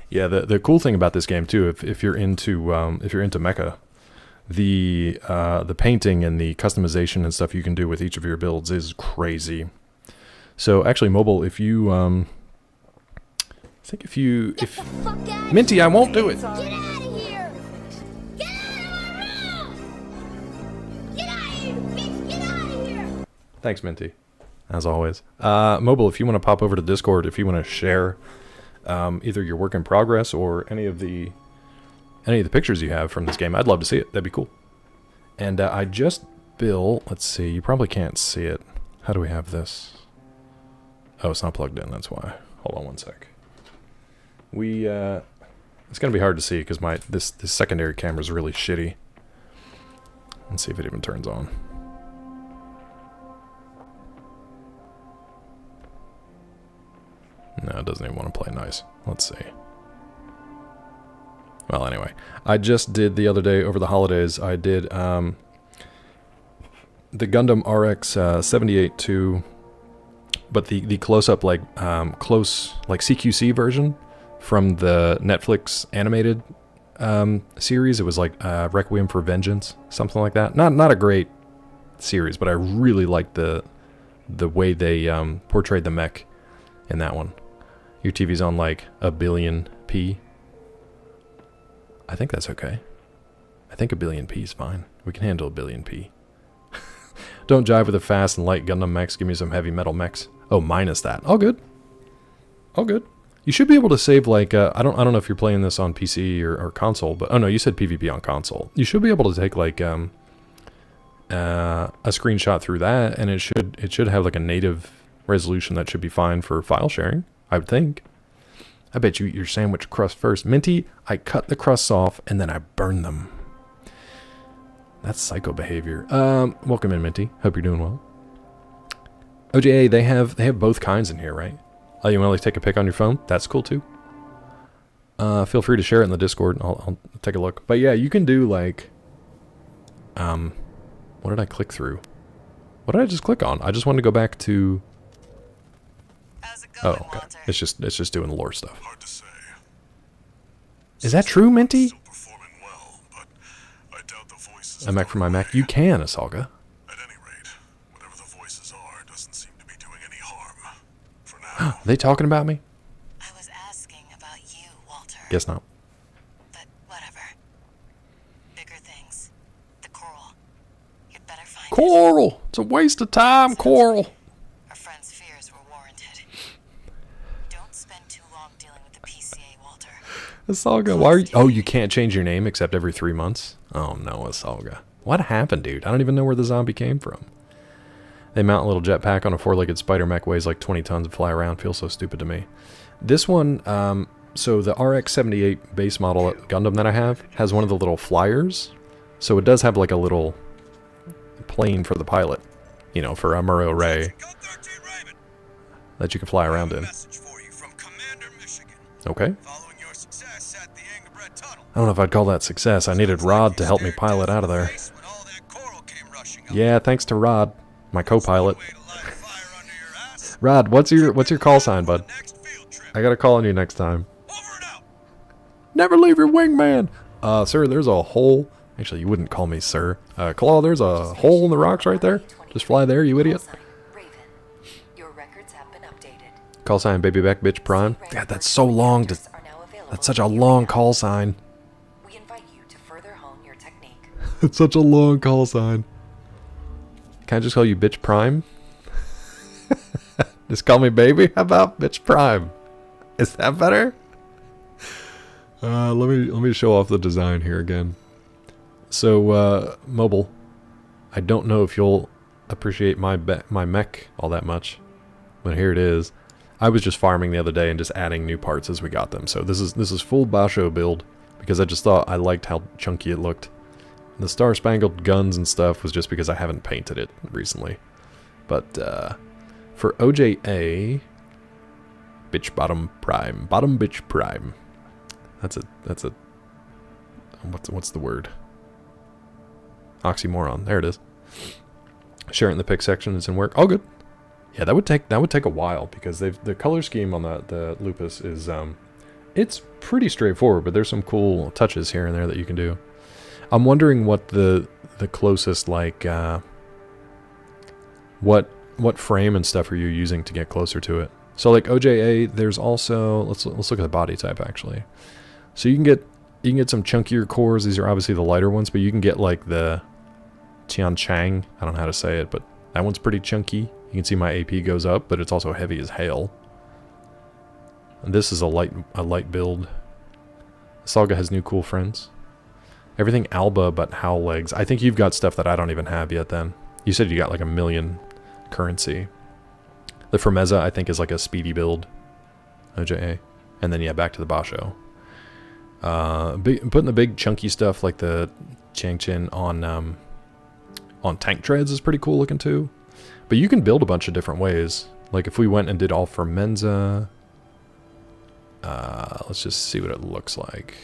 Yeah, the cool thing about this game too, if you're into mecha, the painting and the customization and stuff you can do with each of your builds is crazy. So actually, mobile, if you Minty, I won't do it. Get out of here! Get out of my room! Get out of here, bitch! Get out of here! Thanks, Minty, as always. Mobile, if you want to pop over to Discord, if you want to share either your work in progress or any of the pictures you have from this game, I'd love to see it. That'd be cool. And I just built, let's see, you probably can't see it. How do we have this? Oh, it's not plugged in, that's why. Hold on one sec. It's gonna be hard to see because this secondary camera is really shitty. Let's see if it even turns on. No, it doesn't even want to play nice. Let's see. Well, anyway, I just did the other day over the holidays. I did the Gundam RX 78-2, but the close-up close CQC version from the Netflix animated series. It was like Requiem for Vengeance, something like that. Not a great series, but I really liked the way they portrayed the mech in that one. Your TV's on like 1,000,000p. I think that's okay. I think 1,000,000p is fine. We can handle 1,000,000p. Don't jive with the fast and light Gundam mechs. Give me some heavy metal mechs. Oh, minus that. All good. All good. You should be able to save like I don't know if you're playing this on PC or console, but oh no, you said PvP on console. You should be able to take like a screenshot through that, and it should have like a native resolution that should be fine for file sharing, I would think. I bet you eat your sandwich crust first. Minty, I cut the crusts off and then I burn them. That's psycho behavior. Welcome in, Minty. Hope you're doing well. OJA, they have both kinds in here, right? Oh, you want to like take a pic on your phone? That's cool too. Feel free to share it in the Discord. I'll take a look. But yeah, you can do like what did I click through? What did I just click on? I just wanted to go back to oh, okay. Walter? It's just doing lore stuff. Hard to say. Is that true, Minty? Still performing well, but I doubt the voices A Mac for my Mac. You can, Asalga. At any rate, whatever the voices are doesn't seem to be doing any harm. For now. Are they talking about me? I was asking about you, Walter. Guess not. But whatever. Bigger things. The coral. You'd better find Coral! It's a waste of time, Coral. Our friend's fears were warranted. Don't spend too long dealing with the PCA, Walter. Asalga, why are you... Oh, you can't change your name except every 3 months? Oh no, Asalga. What happened, dude? I don't even know where the zombie came from. They mount a little jetpack on a 4-legged spider mech, weighs like 20 tons and fly around. Feels so stupid to me. This one, so the RX-78 base model Gundam that I have has one of the little flyers. So it does have like a little plane for the pilot, you know, for Murray Ray that you can fly around in. Okay. I don't know if I'd call that success. I needed Rod to help me pilot out of there. Yeah, thanks to Rod, my co-pilot. Rod, what's your call sign, bud? I gotta call on you next time. Never leave your wingman. Sir, there's a hole. Actually, you wouldn't call me sir. Claw, there's a hole in the rocks right there. Just fly there, you idiot. Your records have been updated. Call sign baby back bitch prime. God, that's so long to... That's such a long call sign. We invite you to further It's such a long call sign. Can I just call you Bitch Prime? Just call me baby? How about Bitch Prime? Is that better? Let me show off the design here again. So, mobile. I don't know if you'll appreciate my mech all that much, but here it is. I was just farming the other day and just adding new parts as we got them. So this is full Basho build because I just thought I liked how chunky it looked. The Star Spangled guns and stuff was just because I haven't painted it recently. But for OJA, bitch bottom prime, bottom bitch prime. That's a what's the word? Oxymoron. There it is. Share it in the pick section is in work. All good. Yeah, that would take a while because the color scheme on the Lupus is it's pretty straightforward, but there's some cool touches here and there that you can do. I'm wondering what the closest like what frame and stuff are you using to get closer to it. So like OJA, there's also let's look at the body type actually. So you can get some chunkier cores. These are obviously the lighter ones, but you can get like the Tian Chang. I don't know how to say it, but that one's pretty chunky. You can see my AP goes up, but it's also heavy as hail. And this is a light build. Saga has new cool friends. Everything Alba but Howl legs. I think you've got stuff that I don't even have yet then. You said you got like 1 million currency. The Fermeza I think is like a speedy build. OJA. And then yeah, back to the Basho. Putting the big chunky stuff like the Changchin on tank treads is pretty cool looking too. But you can build a bunch of different ways. Like if we went and did all Fermenza, let's just see what it looks like.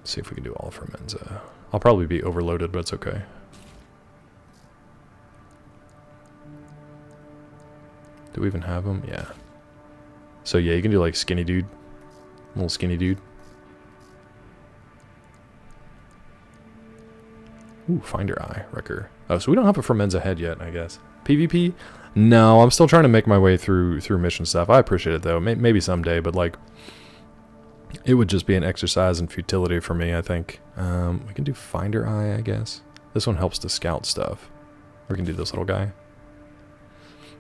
See if we can do all Fermenza. I'll probably be overloaded, but it's okay. Do we even have them? Yeah. So yeah, you can do like skinny dude. Little skinny dude. Ooh, Finder Eye, Wrecker. Oh, so we don't have a Fermenza head yet, I guess. PvP? No, I'm still trying to make my way through mission stuff. I appreciate it, though. Maybe someday, but, like, it would just be an exercise in futility for me, I think. We can do Finder Eye, I guess. This one helps to scout stuff. We can do this little guy.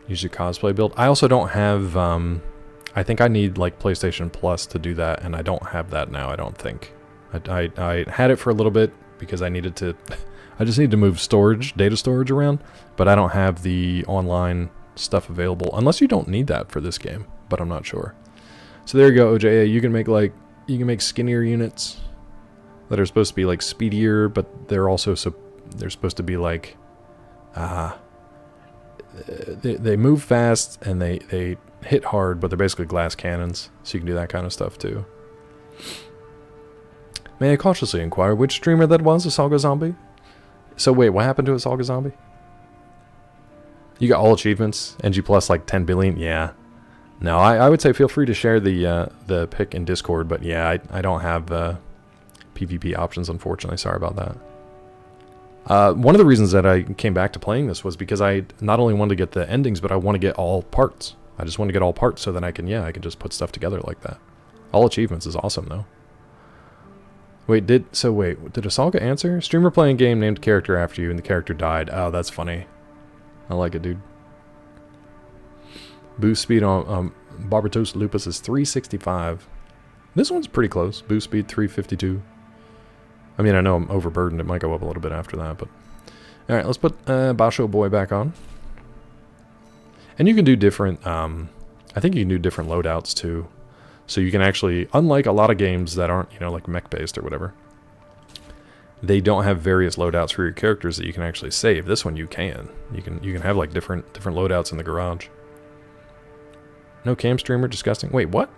Use your cosplay build. I also don't have, I think I need, like, PlayStation Plus to do that, and I don't have that now, I don't think. I had it for a little bit because I needed to... I just need to move data storage around, but I don't have the online stuff available, unless you don't need that for this game, but I'm not sure. So there you go, OJA. You can make skinnier units that are supposed to be like speedier, but they're also they're supposed to be like they move fast and they hit hard, but they're basically glass cannons, so you can do that kind of stuff too. May I cautiously inquire which streamer that was, Asalga Zombie? So wait, what happened to Asalga Zombie? You got all achievements, NG plus like 10 billion? Yeah. No, I would say feel free to share the pic in Discord, but yeah, I don't have PvP options, unfortunately. Sorry about that. One of the reasons that I came back to playing this was because I not only wanted to get the endings, but I want to get all parts. I just want to get all parts so that I can just put stuff together like that. All achievements is awesome, though. Wait, did Asalga answer? Streamer playing game named character after you and the character died. Oh, that's funny. I like it, dude. Boost speed on Barbatos Lupus is 365. This one's pretty close. Boost speed 352. I mean, I know I'm overburdened. It might go up a little bit after that, but... Alright, let's put Basho Boy back on. And you can do different... I think you can do different loadouts, too. So you can actually, unlike a lot of games that aren't, like mech-based or whatever, they don't have various loadouts for your characters that you can actually save. This one you can. You can have like different loadouts in the garage. No cam streamer, disgusting. Wait, what?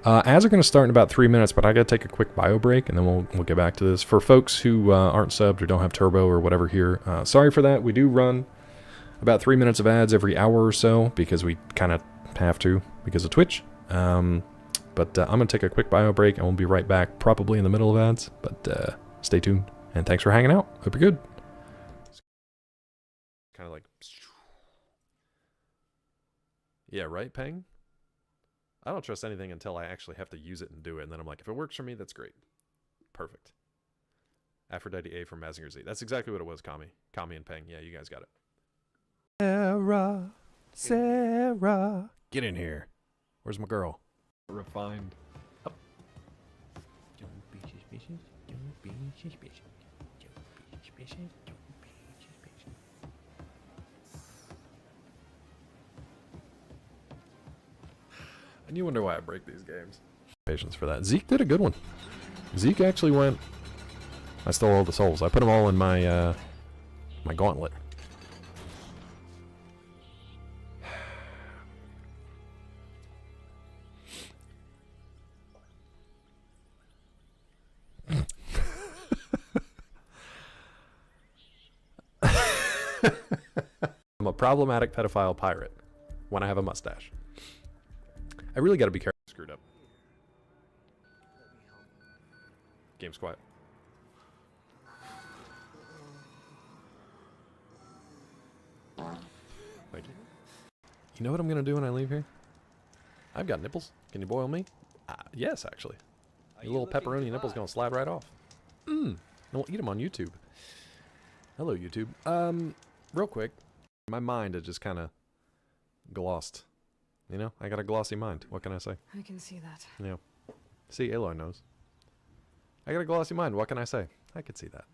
Ads are going to start in about 3 minutes, but I got to take a quick bio break, and then we'll get back to this. For folks who aren't subbed or don't have turbo or whatever here, sorry for that. We do run about 3 minutes of ads every hour or so because we kind of have to because of Twitch. But I'm going to take a quick bio break, and we'll be right back, probably in the middle of ads. But stay tuned, and thanks for hanging out. Hope you're good. Kind of like... Yeah, right, Peng? I don't trust anything until I actually have to use it and do it, and then I'm like, if it works for me, that's great. Perfect. Aphrodite A from Mazinger Z. That's exactly what it was, Kami. Kami and Peng. Yeah, you guys got it. Sarah. Sarah. Get in here. Where's my girl? Refined. Up. And you wonder why I break these games. Patience for that. Zeke did a good one. Zeke actually went... I stole all the souls. I put them all in my, my gauntlet. I'm a problematic pedophile pirate when I have a mustache. I really gotta be careful. Screwed up. Game's quiet. Thank you. You know what I'm gonna do when I leave here? I've got nipples. Can you boil me? Yes, actually. Your little pepperoni nipple's gonna slide right off. And we'll eat them on YouTube. Hello, YouTube. Real quick. My mind is just kind of glossed. You know, I got a glossy mind. What can I say? I can see that. Yeah. See, Aloy knows. I got a glossy mind. What can I say? I could see that.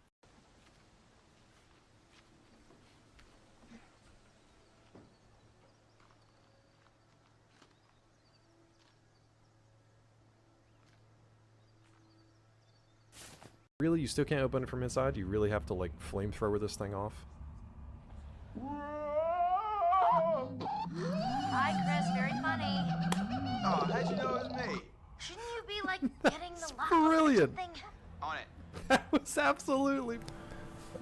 Really? You still can't open it from inside? You really have to, like, flamethrower this thing off? Hi, Chris. Very funny. Oh, how'd you know it was me? Shouldn't you be like getting the lock Brilliant. or something? On it. That was absolutely...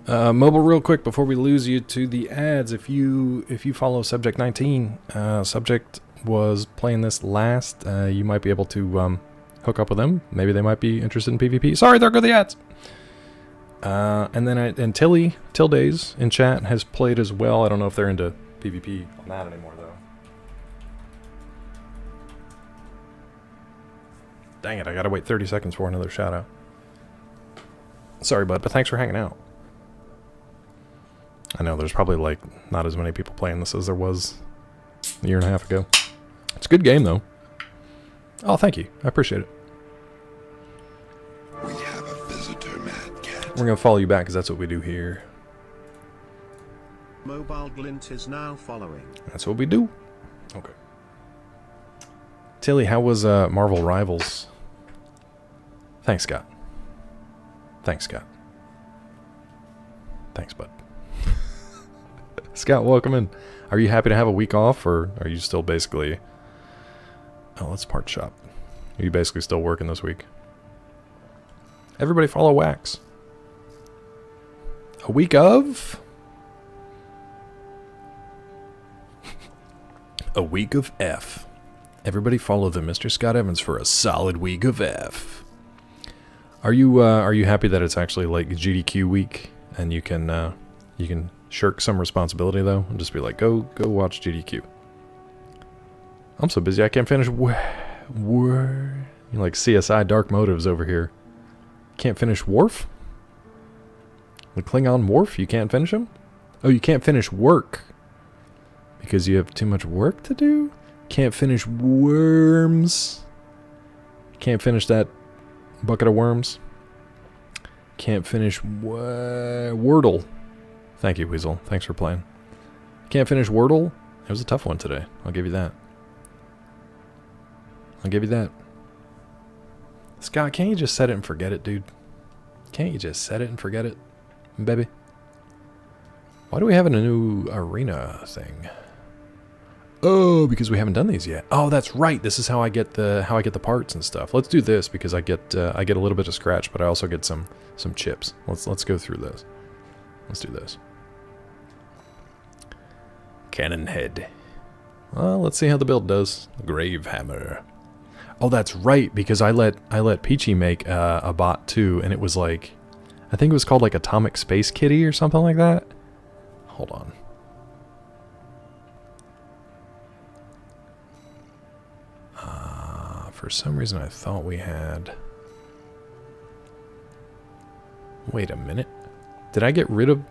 mobile real quick before we lose you to the ads. If you follow Subject 19, Subject was playing this last. You might be able to hook up with them. Maybe they might be interested in PvP. Sorry, there go the ads. And then Tildays in chat has played as well. I don't know if they're into PvP on that anymore though. Dang it, I gotta wait 30 seconds for another shout out. Sorry, bud, but thanks for hanging out. I know there's probably like not as many people playing this as there was a year and a half ago. It's a good game though. Oh, thank you. I appreciate it. We have a visitor, Mad Cat. We're gonna follow you back because that's what we do here. Mobile Glint is now following. That's what we do. Okay. Tilly, how was Marvel Rivals? Thanks, Scott. Thanks, Scott. Thanks, bud. Scott, welcome in. Are you happy to have a week off, or are you still basically... Oh, let's part shop. Are you basically still working this week? Everybody follow Wax. A week of... A week of F. Everybody follow the Mr. Scott Evans for a solid week of F. Are you happy that it's actually like GDQ week and you can shirk some responsibility though and just be like go watch GDQ? I'm so busy I can't finish. You like CSI Dark Motives over here. Can't finish Worf? The Klingon Worf? You can't finish him? Oh, you can't finish work because you have too much work to do? Can't finish Worms. Can't finish that bucket of worms. Can't finish Wordle. Thank you, Weasel. Thanks for playing. Can't finish Wordle. It was a tough one today. I'll give you that. I'll give you that. Scott, can't you just set it and forget it, dude? Can't you just set it and forget it, baby? Why do we have a new arena thing? Oh, because we haven't done these yet. Oh, that's right. This is how I get the parts and stuff. Let's do this because I get a little bit of scratch, but I also get some chips. Let's go through this. Let's do this. Cannon head. Well, let's see how the build does. Grave hammer. Oh, that's right, because I let Peachy make a bot too, and it was like, I think it was called like Atomic Space Kitty or something like that. Hold on. For some reason I thought we had... Wait a minute. Did I get rid of...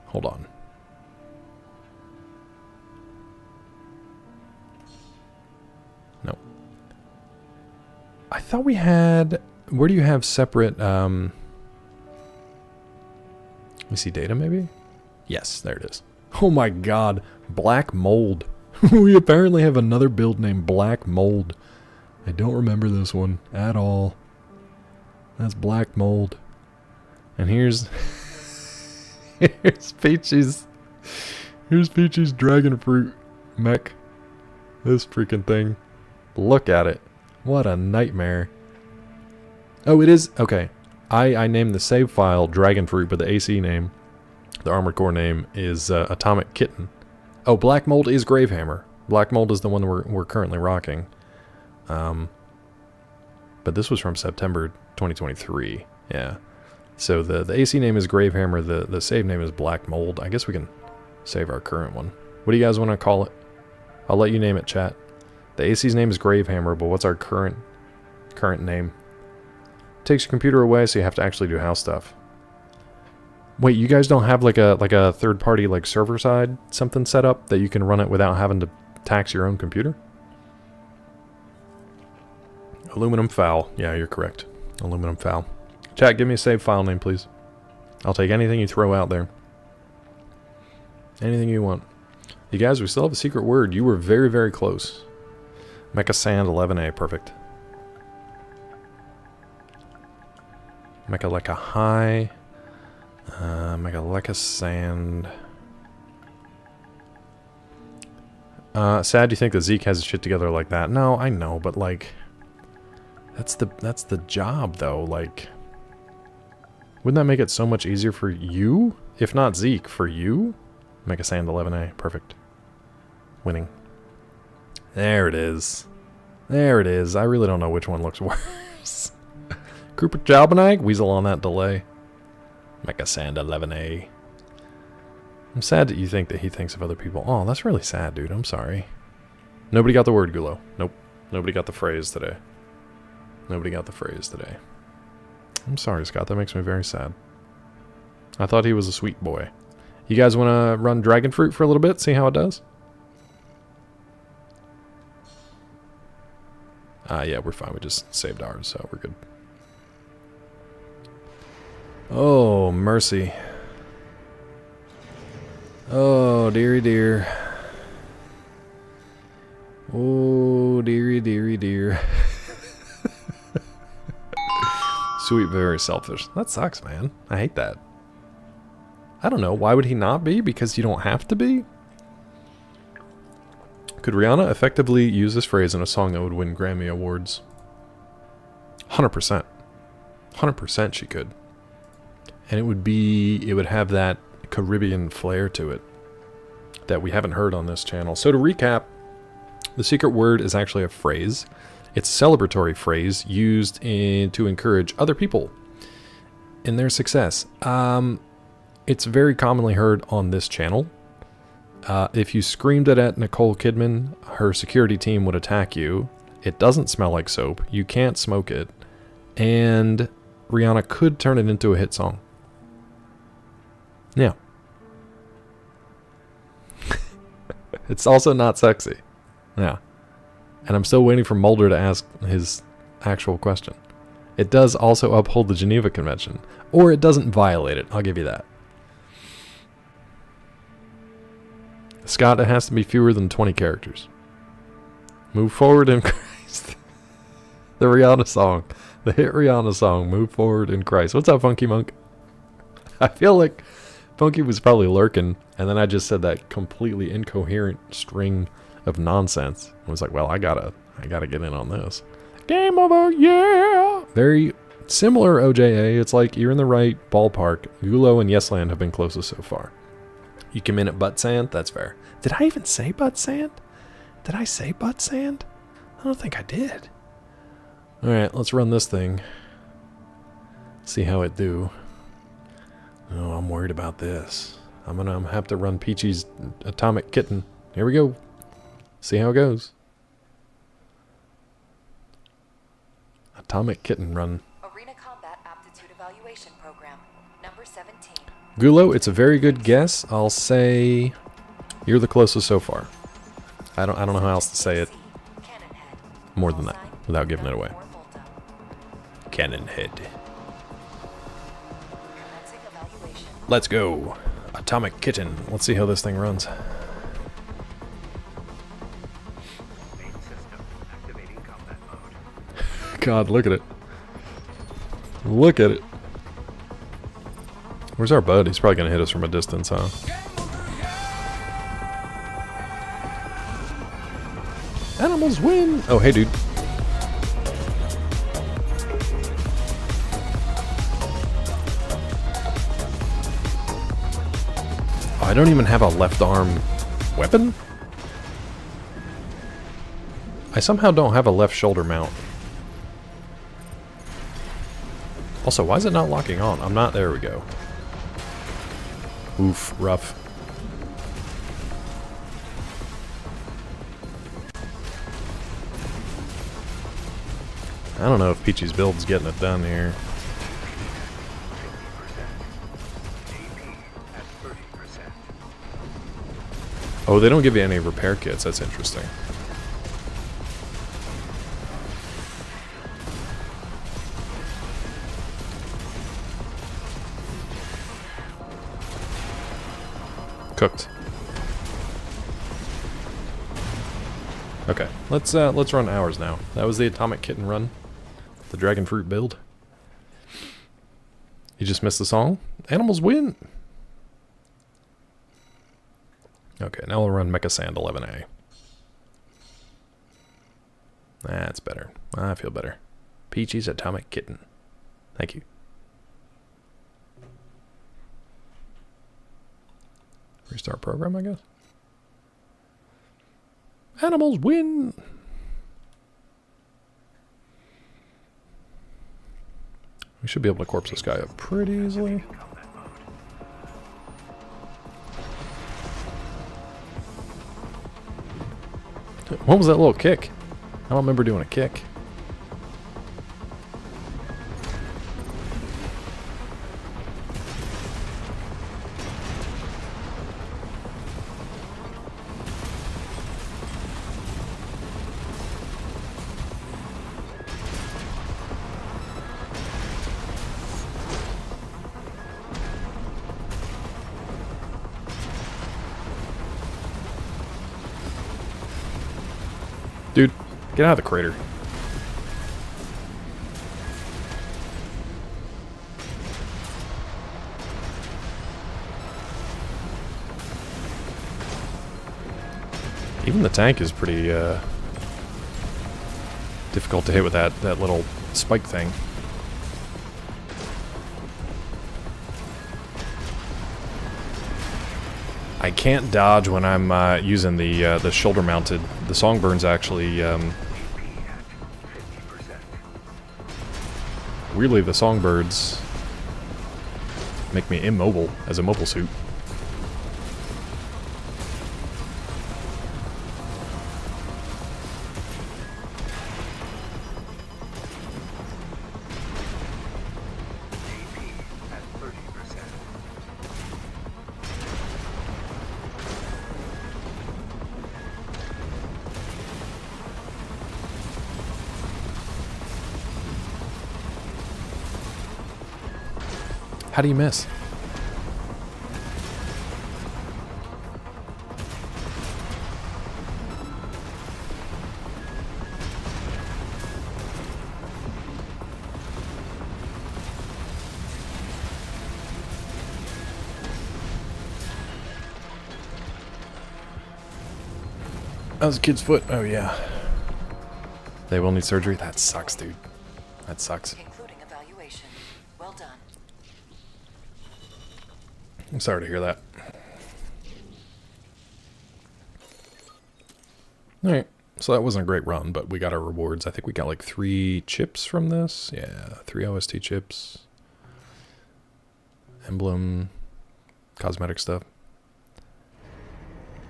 Hold on. No. I thought we had... Where do you have separate... Let me see, data maybe? Yes, there it is. Oh my god. Black Mold. We apparently have another build named Black Mold. I don't remember this one at all. That's Black Mold. And here's... here's Peachy's... Here's Peachy's dragon fruit mech. This freaking thing. Look at it. What a nightmare. Oh, it is... Okay. I named the save file Dragon Fruit, but the AC name, the Armored Core name, is Atomic Kitten. Oh, Black Mold is Gravehammer. Black Mold is the one we're currently rocking. But this was from September 2023. Yeah. So the AC name is Gravehammer. The save name is Black Mold. I guess we can save our current one. What do you guys want to call it? I'll let you name it, chat. The AC's name is Gravehammer, but what's our current name? Takes your computer away, so you have to actually do house stuff. Wait, you guys don't have like a third party like server side something set up that you can run it without having to tax your own computer? Aluminum foul. Yeah, you're correct. Aluminum foul. Chat, give me a save file name, please. I'll take anything you throw out there. Anything you want. You guys, we still have a secret word. You were very, very close. Mecha Sand 11A, perfect. Mecha High. Mecha Sand. Sad you think that Zeke has his shit together like that. No, I know, but like... That's the job, though. Like... Wouldn't that make it so much easier for you? If not Zeke, for you? Mecha Sand 11A, perfect. Winning. There it is. There it is. I really don't know which one looks worse. Cooper Jalbenag, weasel on that delay. Mecha Sand 11A. I'm sad that you think that he thinks of other people. Oh, that's really sad, dude. I'm sorry. Nobody got the word, Gulo. Nope. Nobody got the phrase today. Nobody got the phrase today. I'm sorry, Scott. That makes me very sad. I thought he was a sweet boy. You guys want to run Dragon Fruit for a little bit? See how it does? Yeah, we're fine. We just saved ours, so we're good. Oh, mercy. Oh, dearie dear. Oh, dearie dearie dear. Sweet, very selfish. That sucks, man. I hate that. I don't know. Why would he not be? Because you don't have to be? Could Rihanna effectively use this phrase in a song that would win Grammy Awards? 100%. 100% she could. And it would have that Caribbean flair to it that we haven't heard on this channel. So to recap, the secret word is actually a phrase. It's a celebratory phrase used to encourage other people in their success. It's very commonly heard on this channel. If you screamed it at Nicole Kidman, her security team would attack you. It doesn't smell like soap. You can't smoke it. And Rihanna could turn it into a hit song. Yeah. It's also not sexy. Yeah. And I'm still waiting for Mulder to ask his actual question. It does also uphold the Geneva Convention. Or it doesn't violate it. I'll give you that. Scott, it has to be fewer than 20 characters. Move forward in Christ. The Rihanna song. The hit Rihanna song, Move Forward in Christ. What's up, Funky Monk? I feel like Funky was probably lurking, and then I just said that completely incoherent string of nonsense. I was like, well, I gotta get in on this. Game over, yeah! Very similar OJA. It's like you're in the right ballpark. Gulo and Yesland have been closest so far. You come in at Butt Sand? That's fair. Did I even say Butt Sand? Did I say Butt Sand? I don't think I did. Alright, let's run this thing. See how it do. Oh, I'm worried about this. I'm gonna have to run Peachy's Atomic Kitten. Here we go. See how it goes. Atomic Kitten run. Arena combat aptitude Gulo, it's a very good guess. I'll say you're the closest so far. I don't know how else to say it more than that without giving it away. Cannon head. Let's go. Atomic Kitten. Let's see how this thing runs. God, look at it. Look at it. Where's our bud? He's probably going to hit us from a distance, huh? Animals win! Oh, hey, dude. Oh, I don't even have a left arm weapon? I somehow don't have a left shoulder mount. Also, why is it not locking on? I'm not... There we go. Oof, rough. I don't know if Peachy's build's getting it done here. Oh, they don't give you any repair kits. That's interesting. Cooked. Okay, let's run ours now. That was the Atomic Kitten run. The Dragon Fruit build. You just missed the song? Animals win! Okay, now we'll run Mecha Sand 11A. That's better. I feel better. Peachy's Atomic Kitten. Thank you. Restart program, I guess. Animals win! We should be able to corpse this guy up pretty easily. What was that little kick? I don't remember doing a kick. Dude, get out of the crater. Even the tank is pretty difficult to hit with that little spike thing. I can't dodge when I'm using the shoulder mounted. The Songburn's actually weirdly the Songbirds make me immobile as a mobile suit. How do you miss? That was a kid's foot. Oh yeah. They will need surgery. That sucks, dude. That sucks. Concluding evaluation. Well done. I'm sorry to hear that. Alright, so that wasn't a great run, but we got our rewards. I think we got like 3 chips from this. Yeah, 3 OST chips. Emblem. Cosmetic stuff.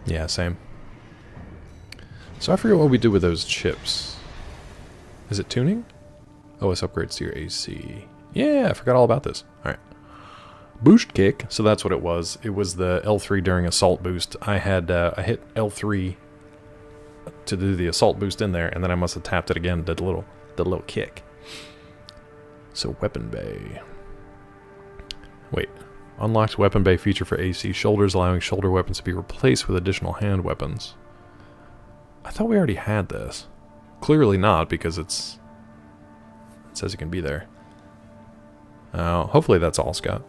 Yeah, same. So I forget what we did with those chips. Is it tuning? OS upgrades to your AC. Yeah, I forgot all about this. Alright. Boost kick, so that's what it was. It was the L3 during assault boost. I hit L3 to do the assault boost in there, and then I must have tapped it again, did the little kick. So weapon bay. Wait. Unlocked weapon bay feature for AC shoulders, allowing shoulder weapons to be replaced with additional hand weapons. I thought we already had this. Clearly not, because it says it can be there. Hopefully that's all, Scott.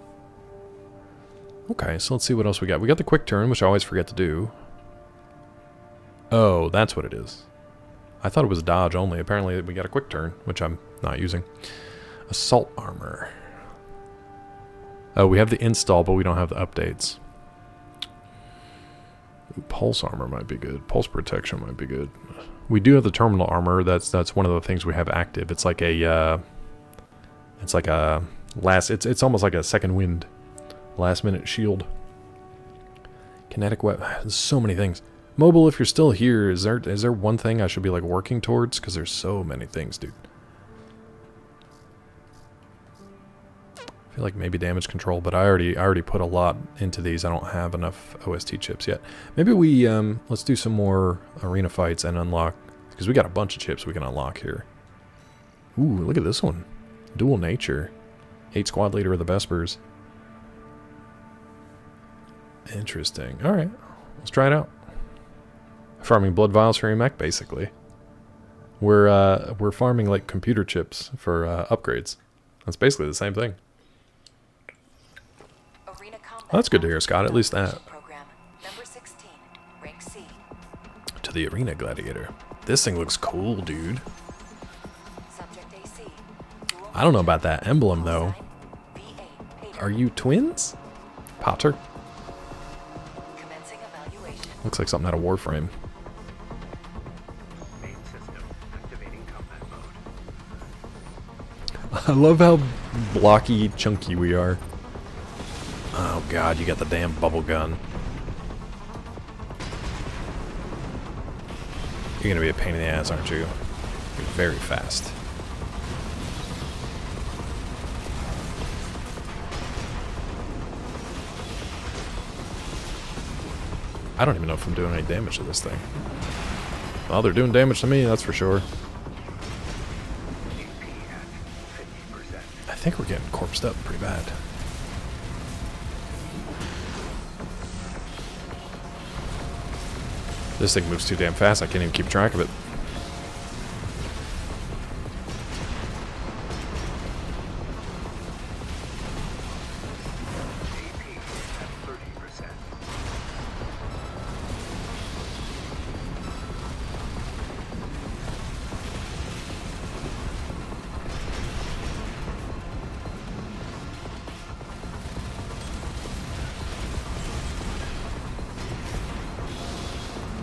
Okay, so let's see what else we got. We got the quick turn, which I always forget to do. Oh, that's what it is. I thought it was dodge only. Apparently we got a quick turn, which I'm not using. Assault armor. Oh, we have the install, but we don't have the updates. Ooh, pulse armor might be good. Pulse protection might be good. We do have the terminal armor. That's one of the things we have active. It's like a it's almost like a second wind. Last minute shield. Kinetic weapon. There's so many things. Mobile, if you're still here, is there one thing I should be like working towards? Because there's so many things, dude. I feel like maybe damage control, but I already put a lot into these. I don't have enough OST chips yet. Maybe we let's do some more arena fights and unlock, because we got a bunch of chips we can unlock here. Ooh, look at this one. Dual nature. 8 squad leader of the Vespers. Interesting. Alright. Let's try it out. Farming blood vials for your mech, basically. We're farming like computer chips for upgrades. That's basically the same thing. Well, that's good to hear, Scott. At least that. To the arena gladiator. This thing looks cool, dude. I don't know about that emblem though. Are you twins? Potter? Looks like something out of Warframe. I love how blocky, chunky we are. Oh god, you got the damn bubble gun. You're gonna be a pain in the ass, aren't you? You're very fast. I don't even know if I'm doing any damage to this thing. Well, they're doing damage to me, that's for sure. I think we're getting corpsed up pretty bad. This thing moves too damn fast, I can't even keep track of it.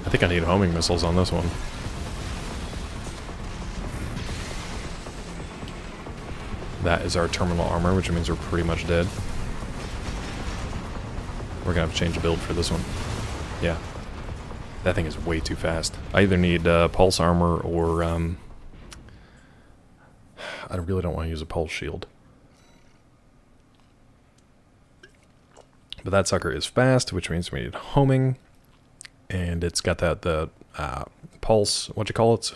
I think I need homing missiles on this one. That is our terminal armor, which means we're pretty much dead. We're gonna have to change the build for this one. Yeah. That thing is way too fast. I either need pulse armor or I really don't want to use a pulse shield. But that sucker is fast, which means we need homing. And it's got the pulse, what you call it?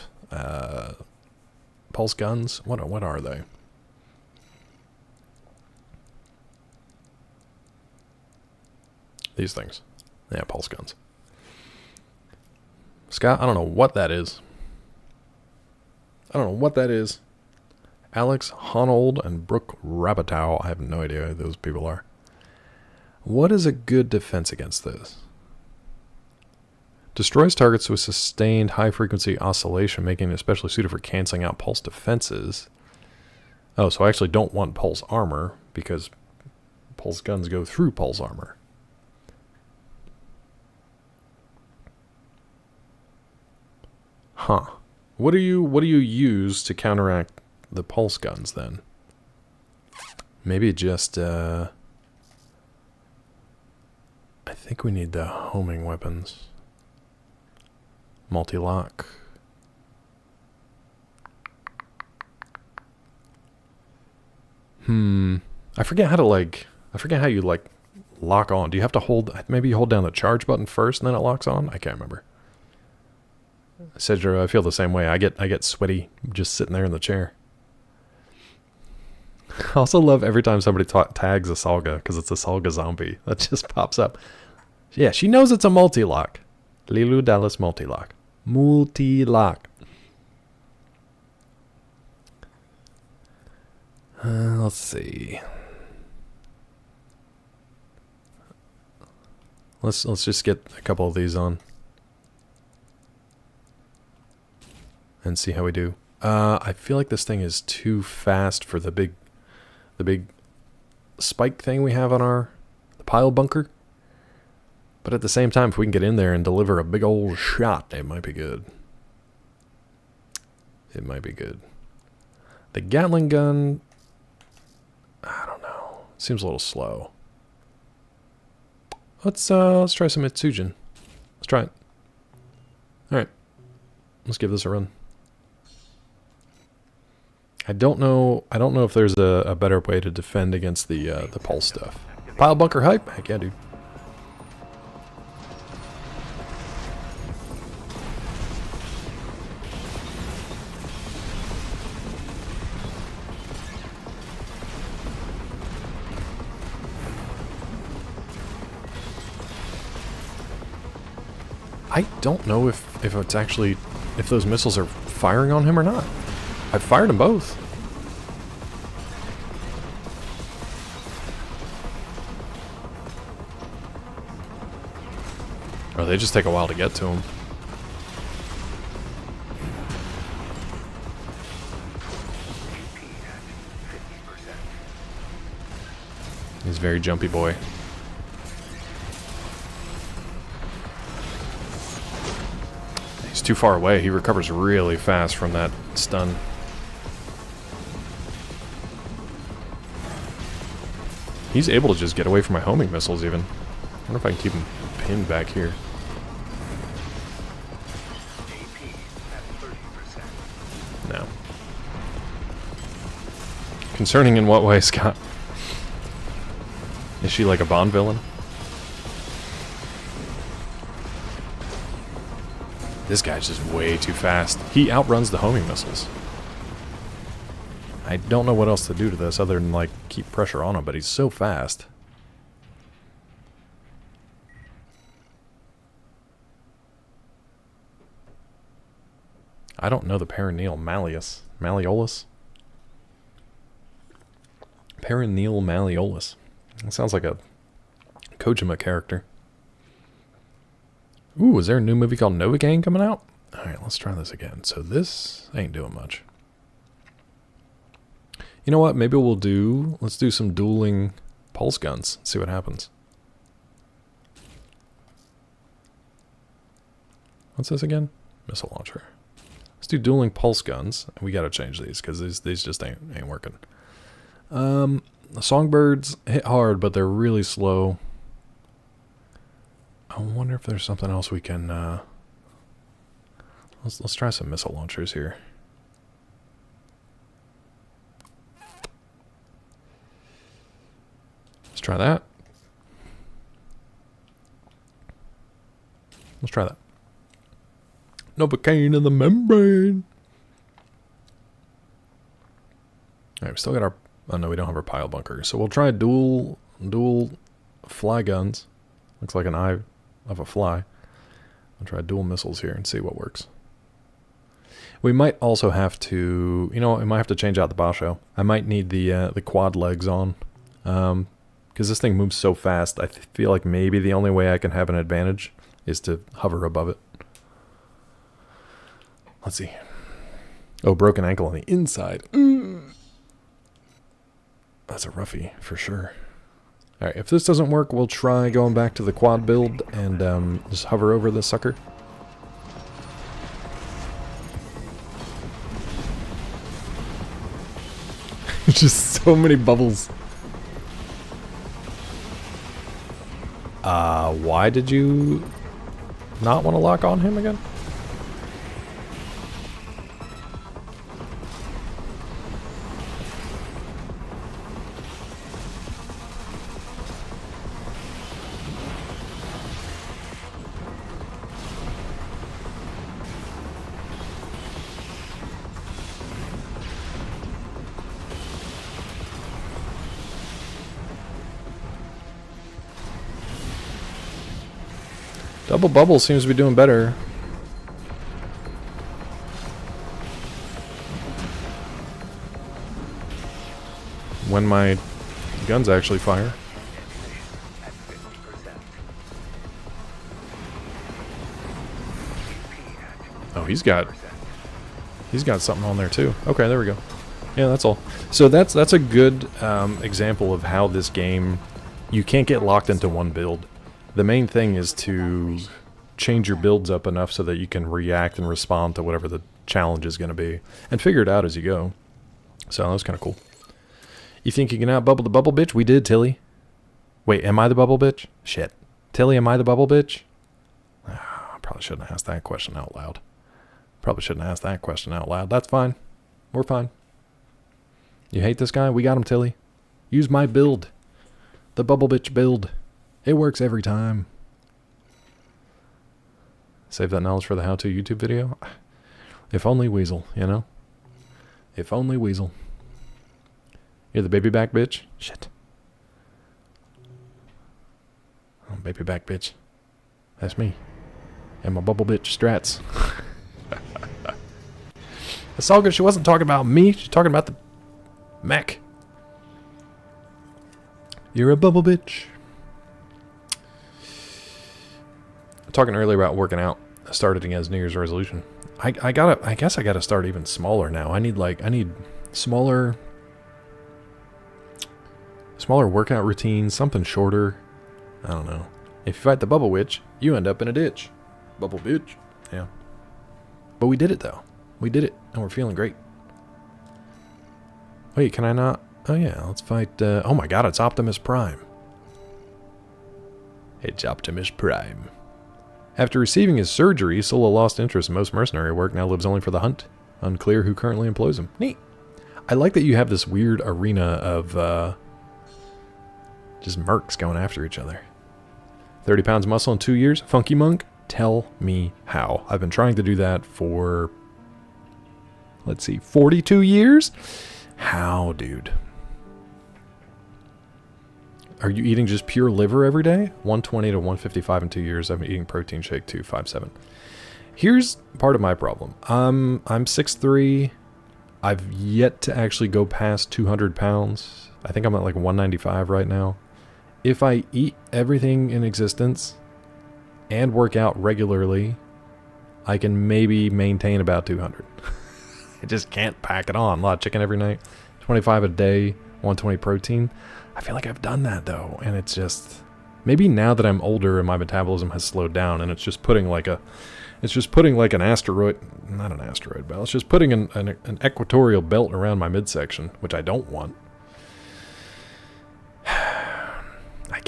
Pulse guns? What are they? These things. Yeah, pulse guns. Scott, I don't know what that is. I don't know what that is. Alex Honold and Brooke Rabatow. I have no idea who those people are. What is a good defense against this? Destroys targets with sustained high-frequency oscillation, making it especially suited for canceling out pulse defenses. Oh, so I actually don't want pulse armor, because pulse guns go through pulse armor. Huh. What do you use to counteract the pulse guns, then? Maybe just, I think we need the homing weapons. Multi-lock. I forget how to, like, I forget how you, like, lock on. Do you have to hold... Maybe you hold down the charge button first and then it locks on? I can't remember. Cedro, I feel the same way. I get sweaty just sitting there in the chair. I also love every time somebody tags a Salga, because it's a Salga zombie. That just pops up. Yeah, she knows it's a multi-lock. Lilu Dallas multi-lock. Multi-lock. Let's see. Let's just get a couple of these on. And see how we do. I feel like this thing is too fast for the big spike thing we have on the pile bunker. But at the same time, if we can get in there and deliver a big old shot, it might be good. It might be good. The Gatling gun, I don't know. Seems a little slow. Let's try some Itsujin. Let's try it. All right. Let's give this a run. I don't know if there's a better way to defend against the pulse stuff. Pile bunker hype? Heck yeah, dude. I don't know if it's actually, if those missiles are firing on him or not. I've fired them both. Or they just take a while to get to him. He's a very jumpy boy. He's too far away. He recovers really fast from that stun. He's able to just get away from my homing missiles even. I wonder if I can keep him pinned back here. No. Concerning in what way, Scott? Is she like a Bond villain? This guy's just way too fast. He outruns the homing missiles. I don't know what else to do to this other than, like, keep pressure on him, but he's so fast. I don't know the perineal malleus. Malleolus? Perineal malleolus. That sounds like a Kojima character. Ooh, is there a new movie called Nova Gang coming out? Alright, let's try this again. So this ain't doing much. You know what? Maybe let's do some dueling pulse guns. See what happens. What's this again? Missile launcher. Let's do dueling pulse guns. We gotta change these because these just ain't working. The songbirds hit hard, but they're really slow. I wonder if there's something else we can. Let's try some missile launchers here. Let's try that. Let's try that. Novocaine in the membrane. Alright, we still got our... Oh no, we don't have our pile bunker. So we'll try dual fly guns. Looks like an eye of a fly. I'll try dual missiles here and see what works. We might also have to... You know what, we might have to change out the Basho. I might need the quad legs on. Because this thing moves so fast, I feel like maybe the only way I can have an advantage is to hover above it. Let's see. Oh, broken ankle on the inside. That's a roughie, for sure. Alright, if this doesn't work, we'll try going back to the quad build and just hover over this sucker. Just so many bubbles. Why did you not want to lock on him again? Double Bubble seems to be doing better. When my guns actually fire. Oh, he's got something on there too. Okay, there we go. Yeah, that's all. So that's a good example of how this game, you can't get locked into one build. The main thing is to change your builds up enough so that you can react and respond to whatever the challenge is going to be, and figure it out as you go. So that was kind of cool. You think you can out-bubble the bubble bitch? We did, Tilly. Wait, am I the bubble bitch? Shit. Tilly, am I the bubble bitch? I probably shouldn't have asked that question out loud. Probably shouldn't have asked that question out loud. That's fine. We're fine. You hate this guy? We got him, Tilly. Use my build. The bubble bitch build. It works every time. Save that knowledge for the how-to YouTube video. If only Weasel, you know? If only Weasel. You're the baby back bitch? Shit. Oh, baby back bitch. That's me. And my bubble bitch strats. It's all good. She wasn't talking about me. She's talking about the mech. You're a bubble bitch. Talking earlier about working out. I started again as New Year's resolution. I guess I gotta start even smaller now. I need smaller workout routines, something shorter. I don't know. If you fight the bubble witch, you end up in a ditch. Bubble bitch. Yeah. But we did it though. We did it, and we're feeling great. Wait, can I not? Oh yeah, let's fight. Oh my god, it's Optimus Prime. It's Optimus Prime. After receiving his surgery, Solo lost interest in most mercenary work, now lives only for the hunt. Unclear who currently employs him. Neat. I like that you have this weird arena of just mercs going after each other. 30 pounds of muscle in 2 years? Funky Monk? Tell me how. I've been trying to do that for, let's see, 42 years? How, dude? Are you eating just pure liver every day? 120 to 155 in 2 years. I've been eating protein shake too, 5'7". Here's part of my problem. I'm 6'3". I've yet to actually go past 200 pounds. I think I'm at like 195 right now. If I eat everything in existence and work out regularly, I can maybe maintain about 200. I just can't pack it on. A lot of chicken every night. 25 a day, 120 protein. I feel like I've done that though, and it's just, maybe now that I'm older and my metabolism has slowed down, and it's just putting like an asteroid, not an asteroid belt, it's just putting an equatorial belt around my midsection, which I don't want.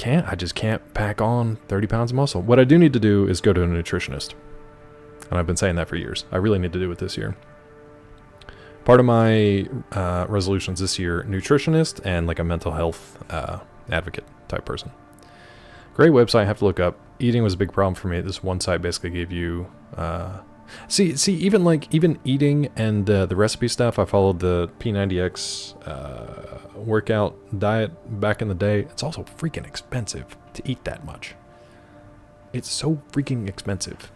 I just can't pack on 30 pounds of muscle. What I do need to do is go to a nutritionist. And I've been saying that for years. I really need to do it this year. Part of my resolutions this year, nutritionist and like a mental health advocate type person. Great website, I have to look up. Eating was a big problem for me. This one site basically gave you... See, even eating and the recipe stuff, I followed the P90X workout diet back in the day. It's also freaking expensive to eat that much. It's so freaking expensive.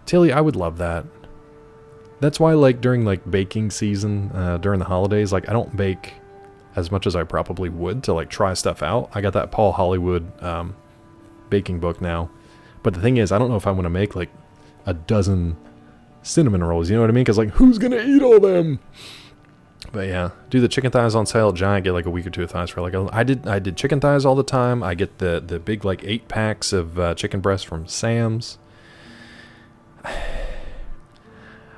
Tilly, I would love that. That's why, like, during, like, baking season, during the holidays, like, I don't bake as much as I probably would to, like, try stuff out. I got that Paul Hollywood baking book now. But the thing is, I don't know if I want to make, like, a dozen cinnamon rolls, you know what I mean? Because, like, who's going to eat all them? But, yeah. Do the chicken thighs on sale at Giant, get, like, a week or two of thighs for, like, I did chicken thighs all the time. I get the big, like, 8 packs of chicken breasts from Sam's.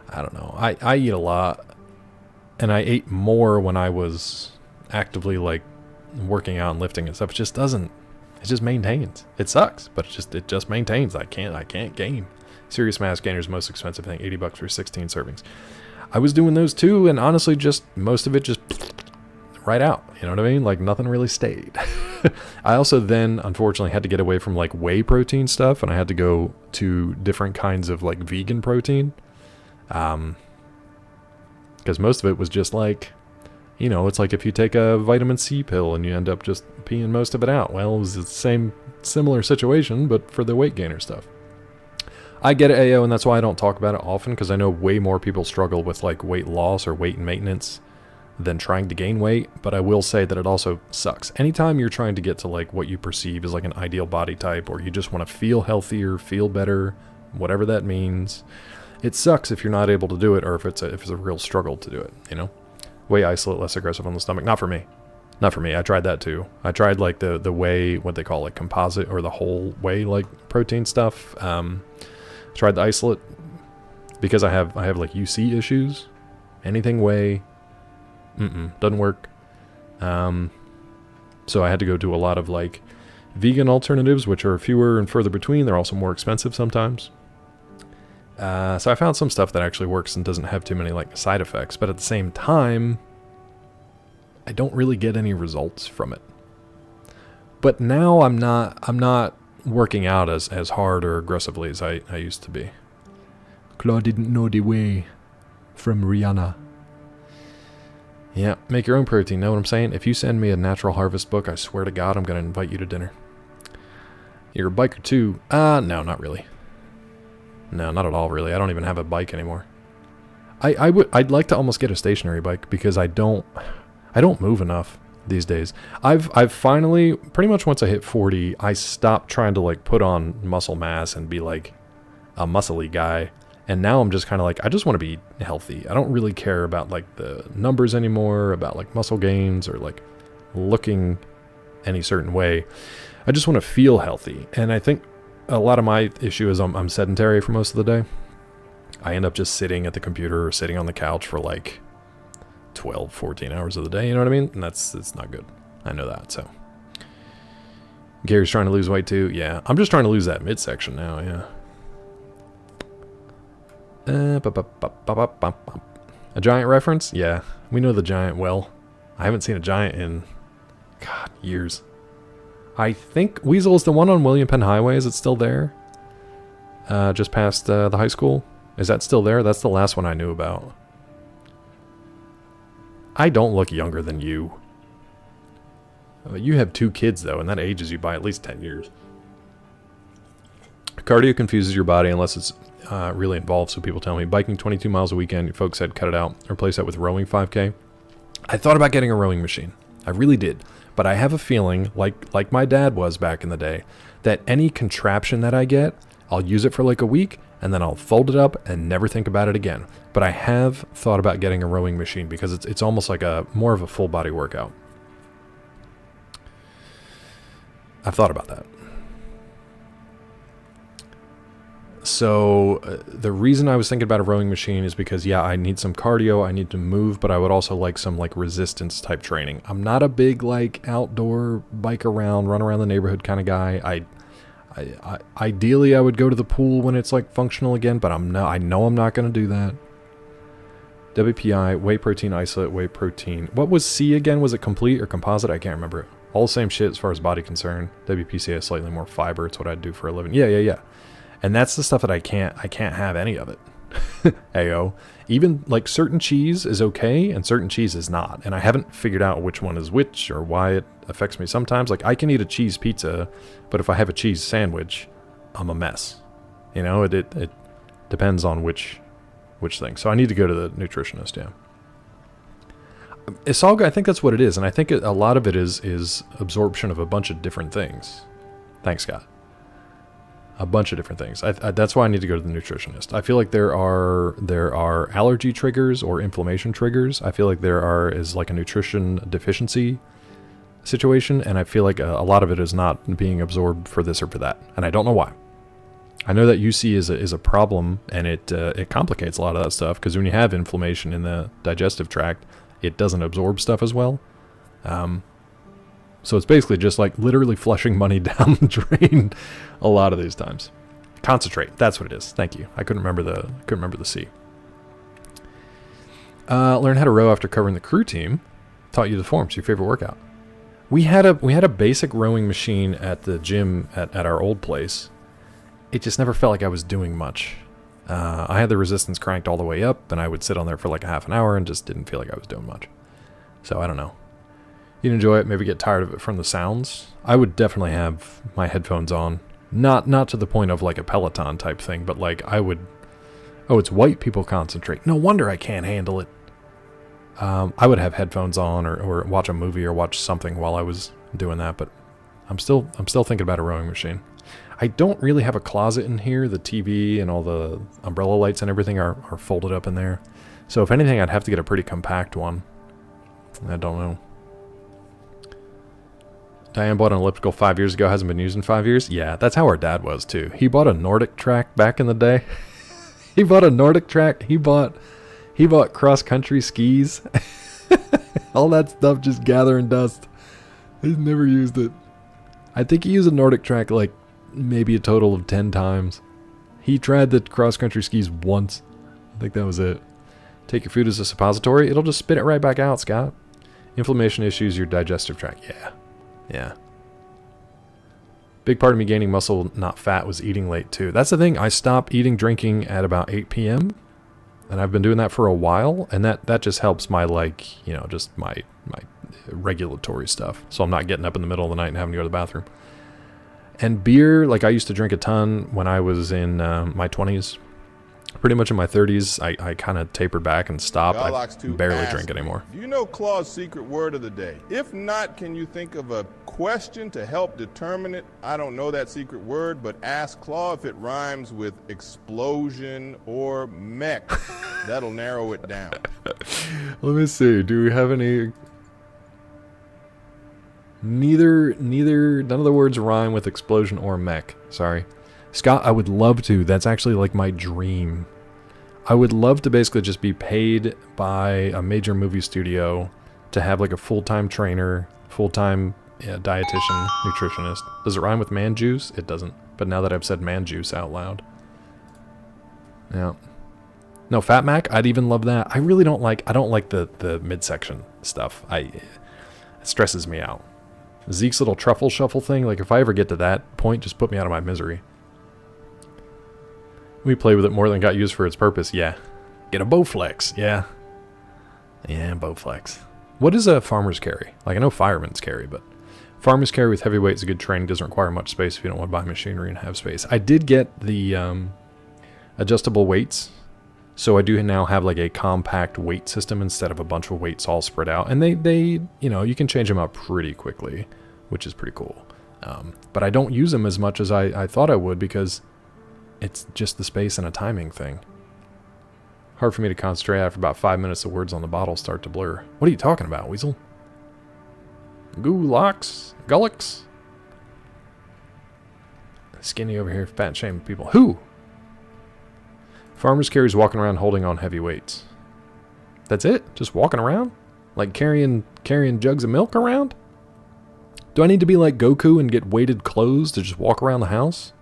I don't know. I eat a lot, and I ate more when I was actively like working out and lifting and stuff. It just maintains. It sucks, but it just maintains. I can't gain. Serious Mass Gainer's most expensive thing, $80 for 16 servings. I was doing those too, and honestly, just most of it just right out. You know what I mean? Like nothing really stayed. I also then unfortunately had to get away from like whey protein stuff, and I had to go to different kinds of like vegan protein. Because most of it was just like, you know, it's like if you take a vitamin C pill and you end up just peeing most of it out. Well, it was the similar situation, but for the weight gainer stuff. I get it, AO, and that's why I don't talk about it often, because I know way more people struggle with like weight loss or weight maintenance than trying to gain weight, but I will say that it also sucks. Anytime you're trying to get to like what you perceive as like an ideal body type, or you just want to feel healthier, feel better, whatever that means, it sucks if you're not able to do it, or if it's a real struggle to do it, you know? Whey isolate, less aggressive on the stomach. Not for me. Not for me. I tried that too. I tried like the whey, what they call like composite, or the whole whey like protein stuff. Tried the isolate because I have like UC issues. Anything whey, doesn't work. So I had to go to a lot of like vegan alternatives, which are fewer and further between. They're also more expensive sometimes. So I found some stuff that actually works and doesn't have too many like side effects, but at the same time, I don't really get any results from it. But now I'm not working out as hard or aggressively as I used to be. Claude didn't know the way from Rihanna. Yeah, make your own protein, know what I'm saying? If you send me a Natural Harvest book, I swear to God, I'm going to invite you to dinner. You're a biker too? No, not really. No, not at all, really. I don't even have a bike anymore. I'd like to almost get a stationary bike because I don't move enough these days. I've finally, pretty much once I hit 40, I stopped trying to like put on muscle mass and be like a muscly guy. And now I'm just kind of like, I just want to be healthy. I don't really care about like the numbers anymore, about like muscle gains or like looking any certain way. I just want to feel healthy. And I think a lot of my issue is I'm sedentary for most of the day. I end up just sitting at the computer or sitting on the couch for like 12, 14 hours of the day, you know what I mean? And it's not good. I know that, so. Gary's trying to lose weight too. Yeah, I'm just trying to lose that midsection now, yeah. A giant reference? Yeah, we know the giant well. I haven't seen a giant in, God, years. I think Weasel is the one on William Penn Highway. Is it still there? Just past the high school? Is that still there? That's the last one I knew about. I don't look younger than you. You have 2 kids, though, and that ages you by at least 10 years. Cardio confuses your body unless it's really involved, so people tell me. Biking 22 miles a weekend, folks said cut it out. Replace that with rowing 5K. I thought about getting a rowing machine. I really did. But I have a feeling, like my dad was back in the day, that any contraption that I get, I'll use it for like a week, and then I'll fold it up and never think about it again. But I have thought about getting a rowing machine because it's almost like more of a full body workout. I've thought about that. So the reason I was thinking about a rowing machine is because, yeah, I need some cardio, I need to move, but I would also like some like resistance type training. I'm not a big like outdoor bike around, run around the neighborhood kind of guy. Ideally I would go to the pool when it's like functional again, but I know I'm not going to do that. WPI, whey protein isolate, whey protein. What was C again? Was it complete or composite? I can't remember. All the same shit as far as body concern. WPC has slightly more fiber. It's what I do for a living. Yeah. And that's the stuff that I can't have any of it. Ayo. Even like certain cheese is okay and certain cheese is not. And I haven't figured out which one is which or why it affects me sometimes. Like I can eat a cheese pizza, but if I have a cheese sandwich, I'm a mess. You know, it depends on which thing. So I need to go to the nutritionist, yeah. It's all good. I think that's what it is. And I think a lot of it is absorption of a bunch of different things. Thanks, Scott. A bunch of different things. That's why I need to go to the nutritionist. I feel like there are allergy triggers or inflammation triggers. I feel like there is like a nutrition deficiency situation, and I feel like a lot of it is not being absorbed for this or for that, and I don't know why. I know that UC is a problem, and it complicates a lot of that stuff because when you have inflammation in the digestive tract, it doesn't absorb stuff as well. So it's basically just like literally flushing money down the drain a lot of these times. Concentrate. That's what it is. Thank you. I couldn't remember the C. Learn how to row after covering the crew team. Taught you the forms. Your favorite workout. We had a basic rowing machine at the gym at our old place. It just never felt like I was doing much. I had the resistance cranked all the way up, and I would sit on there for like a half an hour and just didn't feel like I was doing much. So I don't know. You'd enjoy it, maybe get tired of it from the sounds. I would definitely have my headphones on Not to the point of like a Peloton type thing, but like I would... Oh, it's white people concentrate. No wonder I can't handle it. I would have headphones on or watch a movie or watch something while I was doing that, but I'm still thinking about a rowing machine. I don't really have a closet in here. The TV and all the umbrella lights and everything are folded up in there. So if anything, I'd have to get a pretty compact one. I don't know. Diane bought an elliptical 5 years ago, hasn't been used in 5 years. Yeah, that's how our dad was too. He bought a Nordic track back in the day. He bought a Nordic track. He bought cross-country skis. All that stuff just gathering dust. He's never used it. I think he used a Nordic track like maybe a total of 10 times. He tried the cross-country skis once. I think that was it. Take your food as a suppository. It'll just spit it right back out, Scott. Inflammation issues, your digestive tract. Yeah. Yeah. Big part of me gaining muscle, not fat, was eating late too. That's the thing. I stopped eating, drinking at about 8 p.m. And I've been doing that for a while. And that just helps my, like, you know, just my regulatory stuff. So I'm not getting up in the middle of the night and having to go to the bathroom. And beer, like I used to drink a ton when I was in my 20s. Pretty much in my 30s, I kind of tapered back and stopped. I barely drink anymore. Do you know Claw's secret word of the day? If not, can you think of a question to help determine it? I don't know that secret word, but ask Claw if it rhymes with explosion or mech. That'll narrow it down. Let me see. Do we have any... Neither, none of the words rhyme with explosion or mech. Sorry. Scott, I would love to. That's actually like my dream. I would love to basically just be paid by a major movie studio to have like a full-time trainer, full-time dietitian, nutritionist. Does it rhyme with man juice? It doesn't. But now that I've said man juice out loud. Yeah. No, Fat Mac, I'd even love that. I really don't like, the midsection stuff. It stresses me out. Zeke's little truffle shuffle thing, like if I ever get to that point, just put me out of my misery. We play with it more than got used for its purpose. Yeah. Get a Bowflex. Yeah. Yeah, Bowflex. What is a farmer's carry? Like, I know fireman's carry, but farmer's carry with heavy weights, good training, doesn't require much space if you don't want to buy machinery and have space. I did get the adjustable weights, so I do now have like a compact weight system instead of a bunch of weights all spread out. And they you know, you can change them out pretty quickly, which is pretty cool. But I don't use them as much as I thought I would because it's just the space and a timing thing. Hard for me to concentrate after about 5 minutes. The words on the bottle start to blur. What are you talking about, Weasel? Gulux? Gullux? Skinny over here, fat shaming people. Who? Farmer's carries walking around holding on heavy weights. That's it? Just walking around? Like carrying jugs of milk around? Do I need to be like Goku and get weighted clothes to just walk around the house?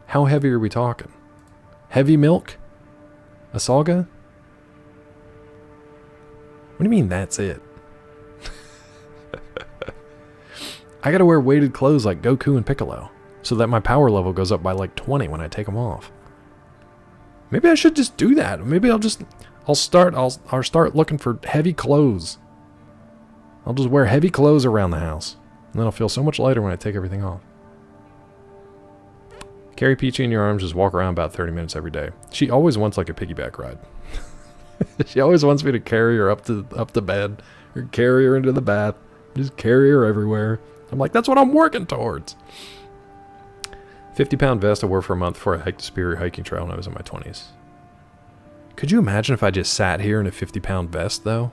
How heavy are we talking? Heavy milk? A saga? What do you mean that's it? I gotta wear weighted clothes like Goku and Piccolo, so that my power level goes up by like 20 when I take them off. Maybe I should just do that. Maybe I'll start looking for heavy clothes. I'll just wear heavy clothes around the house, and then I'll feel so much lighter when I take everything off. Carry Peachy in your arms, just walk around about 30 minutes every day. She always wants like a piggyback ride. She always wants me to carry her up to bed, or carry her into the bath, just carry her everywhere. I'm like, that's what I'm working towards. 50-pound vest I wore for a month before I hiked the Superior hiking trail when I was in my 20s. Could you imagine if I just sat here in a 50-pound vest, though?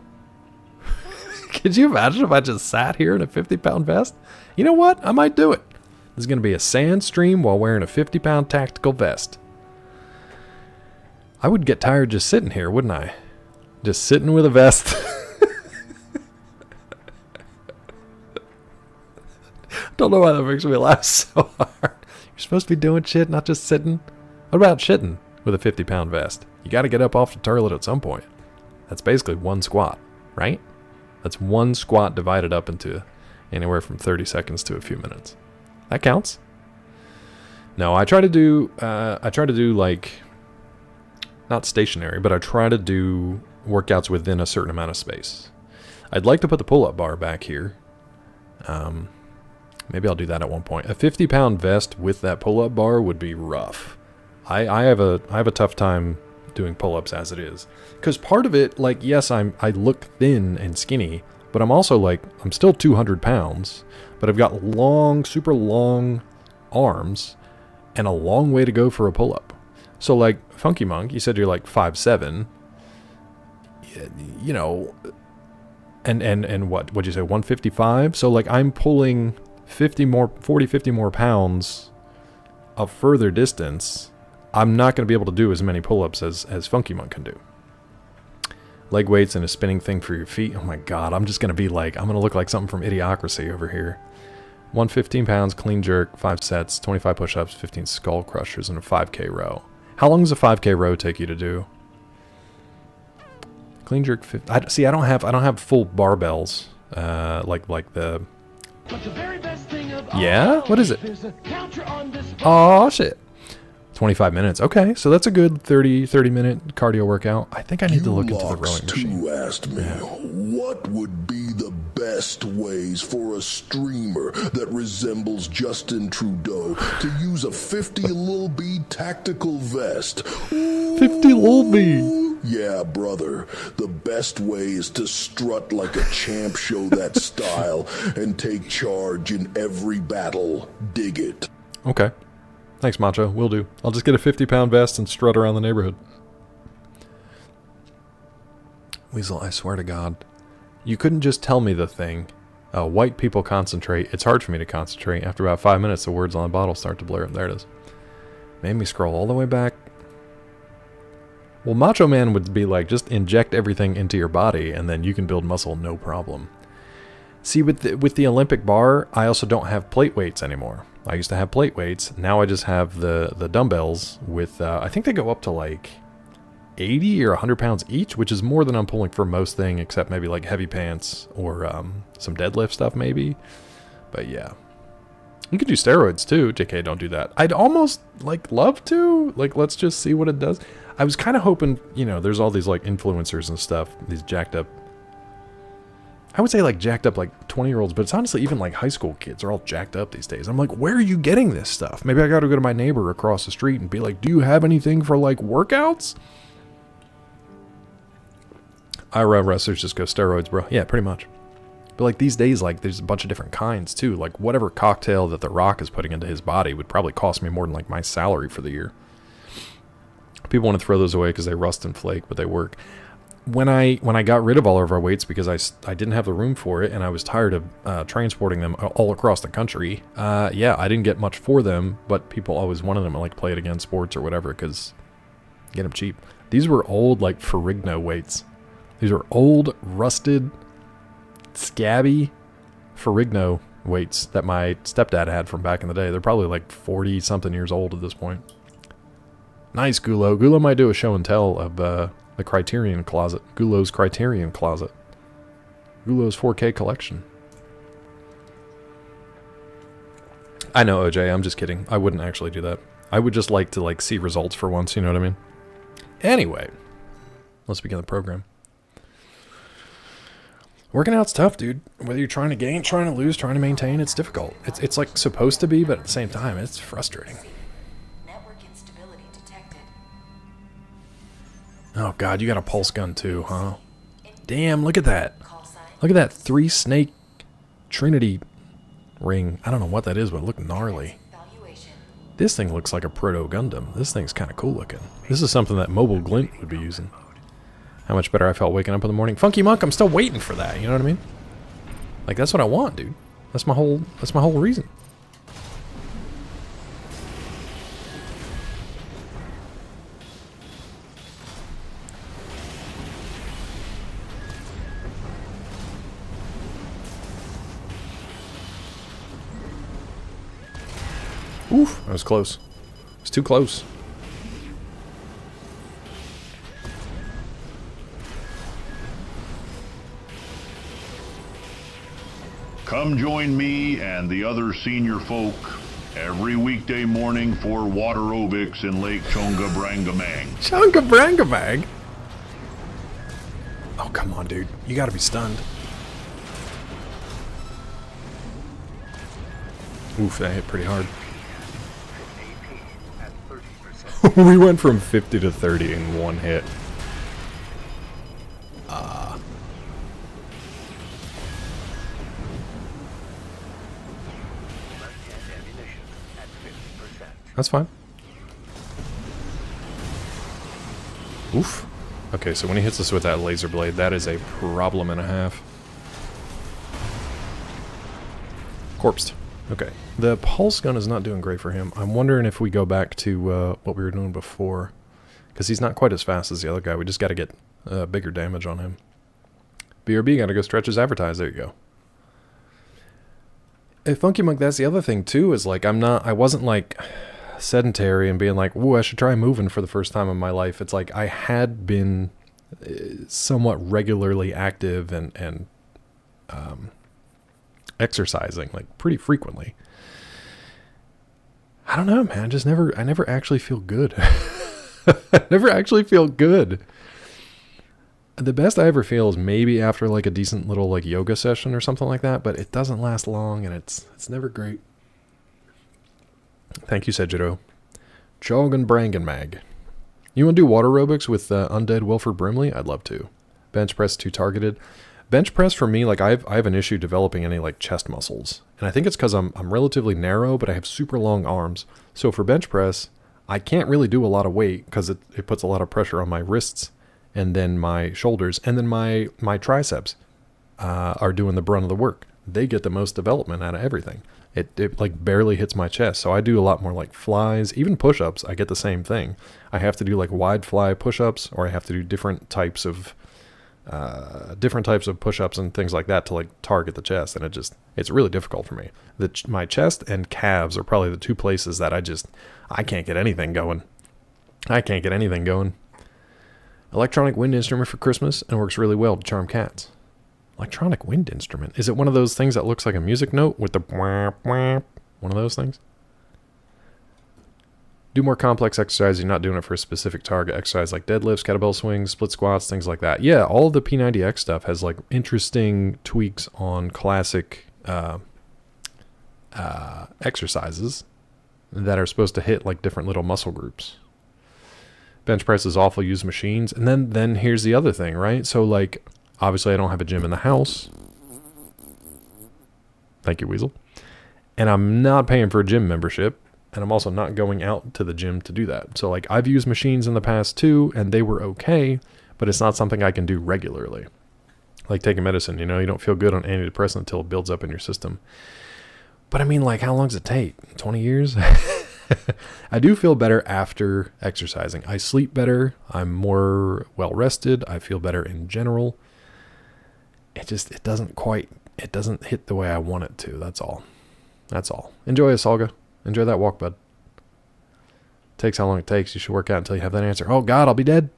Could you imagine if I just sat here in a 50-pound vest? You know what? I might do it. There's going to be a sand stream while wearing a 50-pound tactical vest. I would get tired just sitting here, wouldn't I? Just sitting with a vest. Don't know why that makes me laugh so hard. You're supposed to be doing shit, not just sitting. What about shitting with a 50-pound vest? You got to get up off the toilet at some point. That's basically one squat, right? That's one squat divided up into anywhere from 30 seconds to a few minutes. That counts. No, I try to do like, not stationary, but I try to do workouts within a certain amount of space. I'd like to put the pull-up bar back here. Maybe I'll do that at one point. A 50-pound vest with that pull-up bar would be rough. I have a tough time doing pull-ups as it is. Because part of it, like, yes, I look thin and skinny, but I'm also like, I'm still 200 pounds, but I've got long, super long arms and a long way to go for a pull-up. So like, Funky Monk, you said you're like 5'7", you know, and what'd you say, 155? So like, I'm pulling 50 more pounds of further distance. I'm not going to be able to do as many pull-ups as Funky Monk can do. Leg weights and a spinning thing for your feet. Oh my god, I'm just going to be like, I'm going to look like something from Idiocracy over here. 115 pounds, clean jerk, 5 sets, 25 push-ups, 15 skull crushers, and a 5K row. How long does a 5K row take you to do? Clean jerk, I don't have full barbells, like the... But the very best thing of Yeah? What is it? there's a counter on this Oh shit. 25 minutes. Okay, so that's a good 30-minute cardio workout. I think I need to look into the rowing machine. You asked me, what would be the best ways for a streamer that resembles Justin Trudeau to use a 50 Lil B tactical vest? 50 Lil B. Yeah, brother. The best way is to strut like a champ, show that style, and take charge in every battle. Dig it. Okay. Thanks, Macho. Will do. I'll just get a 50-pound vest and strut around the neighborhood. Weasel, I swear to God. You couldn't just tell me the thing. White people concentrate. It's hard for me to concentrate. After about 5 minutes, the words on the bottle start to blur. There it is. Made me scroll all the way back. Well, Macho Man would be like, just inject everything into your body, and then you can build muscle no problem. See, with the Olympic bar, I also don't have plate weights anymore. I used to have plate weights. Now I just have the dumbbells with, I think they go up to like 80 or 100 pounds each, which is more than I'm pulling for most thing, except maybe like heavy pants or some deadlift stuff maybe. But yeah. You could do steroids too. JK, don't do that. I'd almost like love to. Like, let's just see what it does. I was kind of hoping, you know, there's all these like influencers and stuff, these jacked up, I would say like jacked up like 20-year-olds, but it's honestly even like high school kids are all jacked up these days. I'm like, where are you getting this stuff? Maybe I got to go to my neighbor across the street and be like, do you have anything for like workouts? IRL wrestlers just go steroids, bro. Yeah, pretty much. But like these days, like there's a bunch of different kinds too. Like whatever cocktail that The Rock is putting into his body would probably cost me more than like my salary for the year. People want to throw those away because they rust and flake, but they work. When I got rid of all of our weights because I didn't have the room for it and I was tired of transporting them all across the country, yeah, I didn't get much for them, but people always wanted them to like play it against sports or whatever because get them cheap. These were old like Ferrigno weights. These were old, rusted, scabby Ferrigno weights that my stepdad had from back in the day. They're probably like 40-something years old at this point. Nice, Gulo. Gulo might do a show and tell of the Criterion Closet. Gulo's Criterion Closet. Gulo's 4K collection. I know, OJ. I'm just kidding. I wouldn't actually do that. I would just like to like see results for once. You know what I mean? Anyway, let's begin the program. Working out's tough, dude. Whether you're trying to gain, trying to lose, trying to maintain, it's difficult. It's like supposed to be, but at the same time, it's frustrating. Oh god, you got a pulse gun too, huh? Damn, look at that. Look at that 3-snake Trinity ring. I don't know what that is, but it looked gnarly. This thing looks like a Proto Gundam. This thing's kind of cool looking. This is something that Mobile Glint would be using. How much better I felt waking up in the morning. Funky Monk, I'm still waiting for that, you know what I mean? Like, that's what I want, dude. That's my whole reason. Oof, that was close. It's too close. Come join me and the other senior folk every weekday morning for water aerobics in Lake Chongabrangamang. Chongabrangamang? Oh, come on, dude. You gotta be stunned. Oof, that hit pretty hard. We went from 50 to 30 in one hit. That's fine. Oof. Okay, so when he hits us with that laser blade, that is a problem and a half. Corpsed. Okay. The pulse gun is not doing great for him. I'm wondering if we go back to what we were doing before. Because he's not quite as fast as the other guy. We just got to get bigger damage on him. BRB, got to go stretch his advertise. There you go. Hey, Funky Monk, that's the other thing, too, is like I wasn't like sedentary and being like, ooh, I should try moving for the first time in my life. It's like I had been somewhat regularly active and exercising like pretty frequently. I don't know, man. I never actually feel good. I never actually feel good. The best I ever feel is maybe after like a decent little like yoga session or something like that, but it doesn't last long and it's never great. Thank you, Sejiro. Chogan Brangenmag. You want to do water aerobics with Undead Wilford Brimley? I'd love to. Bench press too targeted. Bench press for me, like I have an issue developing any like chest muscles. And I think it's because I'm relatively narrow, but I have super long arms. So for bench press, I can't really do a lot of weight because it puts a lot of pressure on my wrists and then my shoulders. And then my triceps are doing the brunt of the work. They get the most development out of everything. It like barely hits my chest. So I do a lot more like flies, even push-ups. I get the same thing. I have to do like wide fly push-ups, or I have to do different types of push-ups and things like that to like target the chest. And it's really difficult for me. My chest and calves are probably the two places that I can't get anything going. Electronic wind instrument for Christmas and works really well to charm cats. Electronic wind instrument. Is it one of those things that looks like a music note with the one of those things? Do more complex exercise. You're not doing it for a specific target. Exercise like deadlifts, kettlebell swings, split squats, things like that. Yeah, all of the P90X stuff has like interesting tweaks on classic exercises that are supposed to hit like different little muscle groups. Bench press is awful. Use machines. And then here's the other thing, right? So like, obviously I don't have a gym in the house. Thank you, Weasel. And I'm not paying for a gym membership. And I'm also not going out to the gym to do that. So like I've used machines in the past too, and they were okay, but it's not something I can do regularly. Like taking medicine, you don't feel good on antidepressant until it builds up in your system. But I mean, like, how long does it take? 20 years? I do feel better after exercising. I sleep better. I'm more well rested. I feel better in general. It doesn't hit the way I want it to. That's all. Enjoy it, Salga. Enjoy that walk, bud. Takes how long it takes. You should work out until you have that answer. Oh, God, I'll be dead.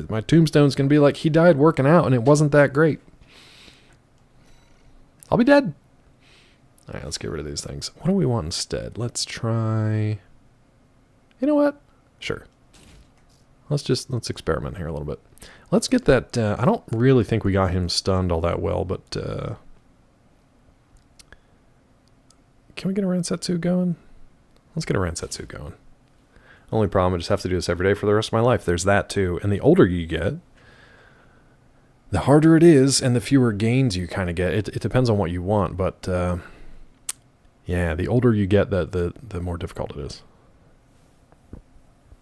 My tombstone's going to be like, he died working out and it wasn't that great. I'll be dead. All right, let's get rid of these things. What do we want instead? Let's try... You know what? Sure. Let's experiment here a little bit. Let's get that... I don't really think we got him stunned all that well, but... Can we get a Ransetsu going? Let's get a Ransetsu going. Only problem, I just have to do this every day for the rest of my life. There's that too. And the older you get, the harder it is and the fewer gains you kind of get. It depends on what you want, but yeah, the older you get, the more difficult it is.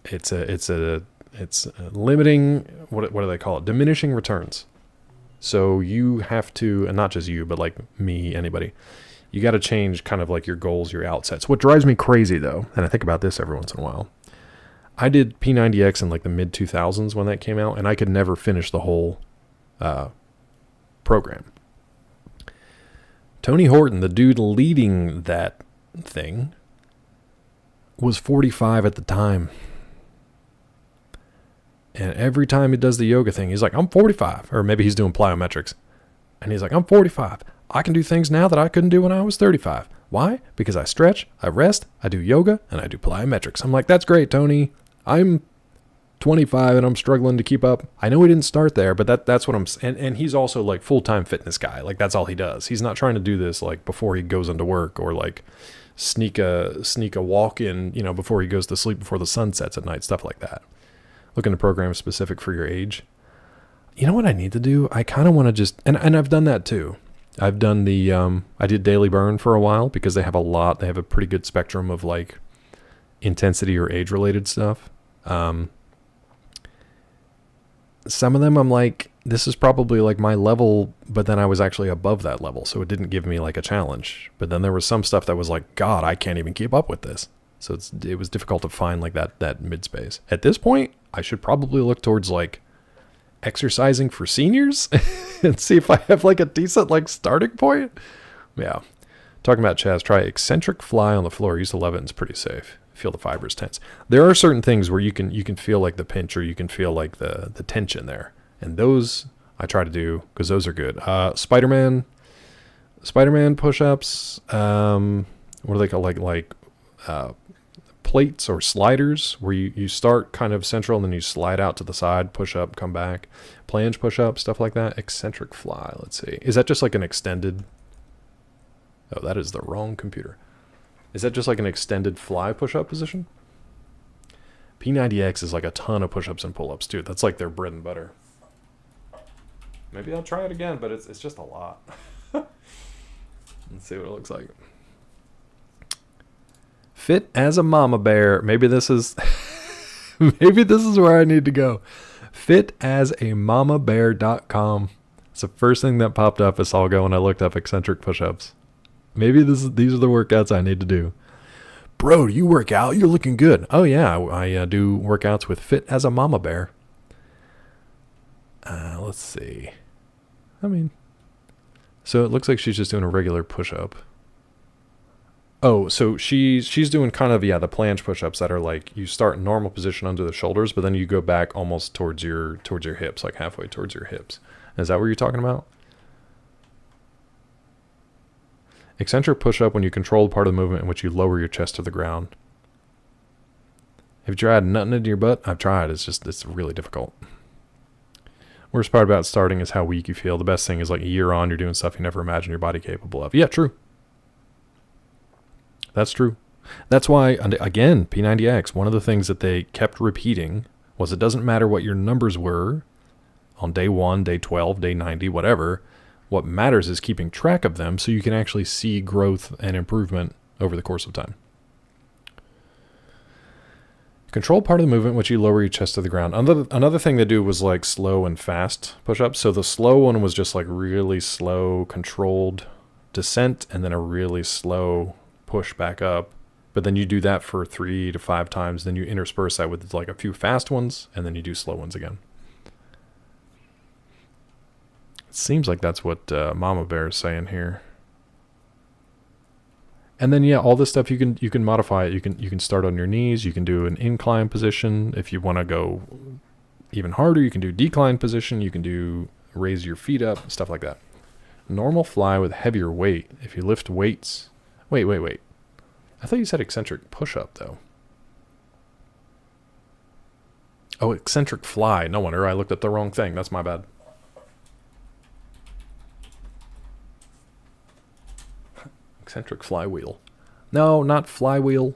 It's limiting, what do they call it? Diminishing returns. So you have to, and not just you, but like me, anybody, you got to change kind of like your goals, your outsets. What drives me crazy though, and I think about this every once in a while, I did P90X in like the mid 2000s when that came out, and I could never finish the whole program. Tony Horton, the dude leading that thing, was 45 at the time. And every time he does the yoga thing, he's like, I'm 45. Or maybe he's doing plyometrics. And he's like, I'm 45. I can do things now that I couldn't do when I was 35. Why? Because I stretch, I rest, I do yoga, and I do plyometrics. I'm like, that's great, Tony. I'm 25 and I'm struggling to keep up. I know he didn't start there, but that's what and he's also like full-time fitness guy. Like that's all he does. He's not trying to do this like before he goes into work or like sneak a walk in, you know, before he goes to sleep before the sun sets at night, stuff like that. Looking to programs specific for your age. You know what I need to do? I kind of want to just, and I've done that too. I've done the, I did Daily Burn for a while because they have a pretty good spectrum of like intensity or age related stuff. Some of them I'm like, this is probably like my level, but then I was actually above that level. So it didn't give me like a challenge, but then there was some stuff that was like, God, I can't even keep up with this. So it was difficult to find like that mid space. At this point, I should probably look towards like exercising for seniors and see if I have like a decent like starting point. Yeah. Talking about Chaz, try eccentric fly on the floor. Used to love it. And it's pretty safe. Feel the fibers tense. There are certain things where you can feel like the pinch or you can feel like the tension there. And those I try to do because those are good. Spider-Man push-ups. What are they called? Like plates or sliders where you start kind of central and then you slide out to the side, push up, come back. Planche push-up, stuff like that. Eccentric fly. Let's see. Is that just like an extended? Oh, that is the wrong computer. Is that just like an extended fly push-up position? P90X is like a ton of push-ups and pull-ups, dude. That's like their bread and butter. Maybe I'll try it again, but it's just a lot. Let's see what it looks like. Fit as a mama bear. Maybe this is where I need to go. Fitasamabear.com. It's the first thing that popped up as I'll go when I looked up eccentric push-ups. Maybe these are the workouts I need to do. Bro, do you work out? You're looking good. Oh yeah, I do workouts with Fit as a Mama Bear. Let's see. I mean, so it looks like she's just doing a regular push-up. Oh, so she's doing kind of, yeah, the planche push-ups that are like you start in normal position under the shoulders, but then you go back almost towards your hips, like halfway towards your hips. Is that what you're talking about? Eccentric push-up when you control part of the movement in which you lower your chest to the ground. Have you tried nutting into your butt? I've tried. It's really difficult. Worst part about starting is how weak you feel. The best thing is like a year on, you're doing stuff you never imagined your body capable of. Yeah, true. That's true. That's why, again, P90X, one of the things that they kept repeating was it doesn't matter what your numbers were on day 1, day 12, day 90, whatever. What matters is keeping track of them so you can actually see growth and improvement over the course of time. Control part of the movement which you lower your chest to the ground. Another thing they do was like slow and fast push-ups. So the slow one was just like really slow, controlled descent and then a really slow push back up. But then you do that for 3 to 5 times. Then you intersperse that with like a few fast ones and then you do slow ones again. Seems like that's what Mama Bear is saying here. And then yeah, all this stuff you can modify it. You can start on your knees. You can do an incline position. If you want to go even harder, you can do decline position. You can do raise your feet up, stuff like that. Normal fly with heavier weight. If you lift weights. Wait. I thought you said eccentric push-up though. Oh, eccentric fly. No wonder I looked at the wrong thing. That's my bad. Eccentric flywheel. No, not flywheel.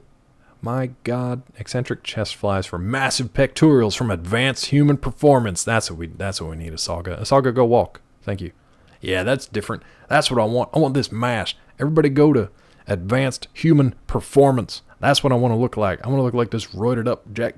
My God, eccentric chest flies for massive pectorals from advanced human performance. That's what we need, Asaga. Asaga, go walk. Thank you. Yeah, that's different. That's what I want. I want this mash. Everybody go to advanced human performance. That's what I want to look like. I want to look like this roided up Jack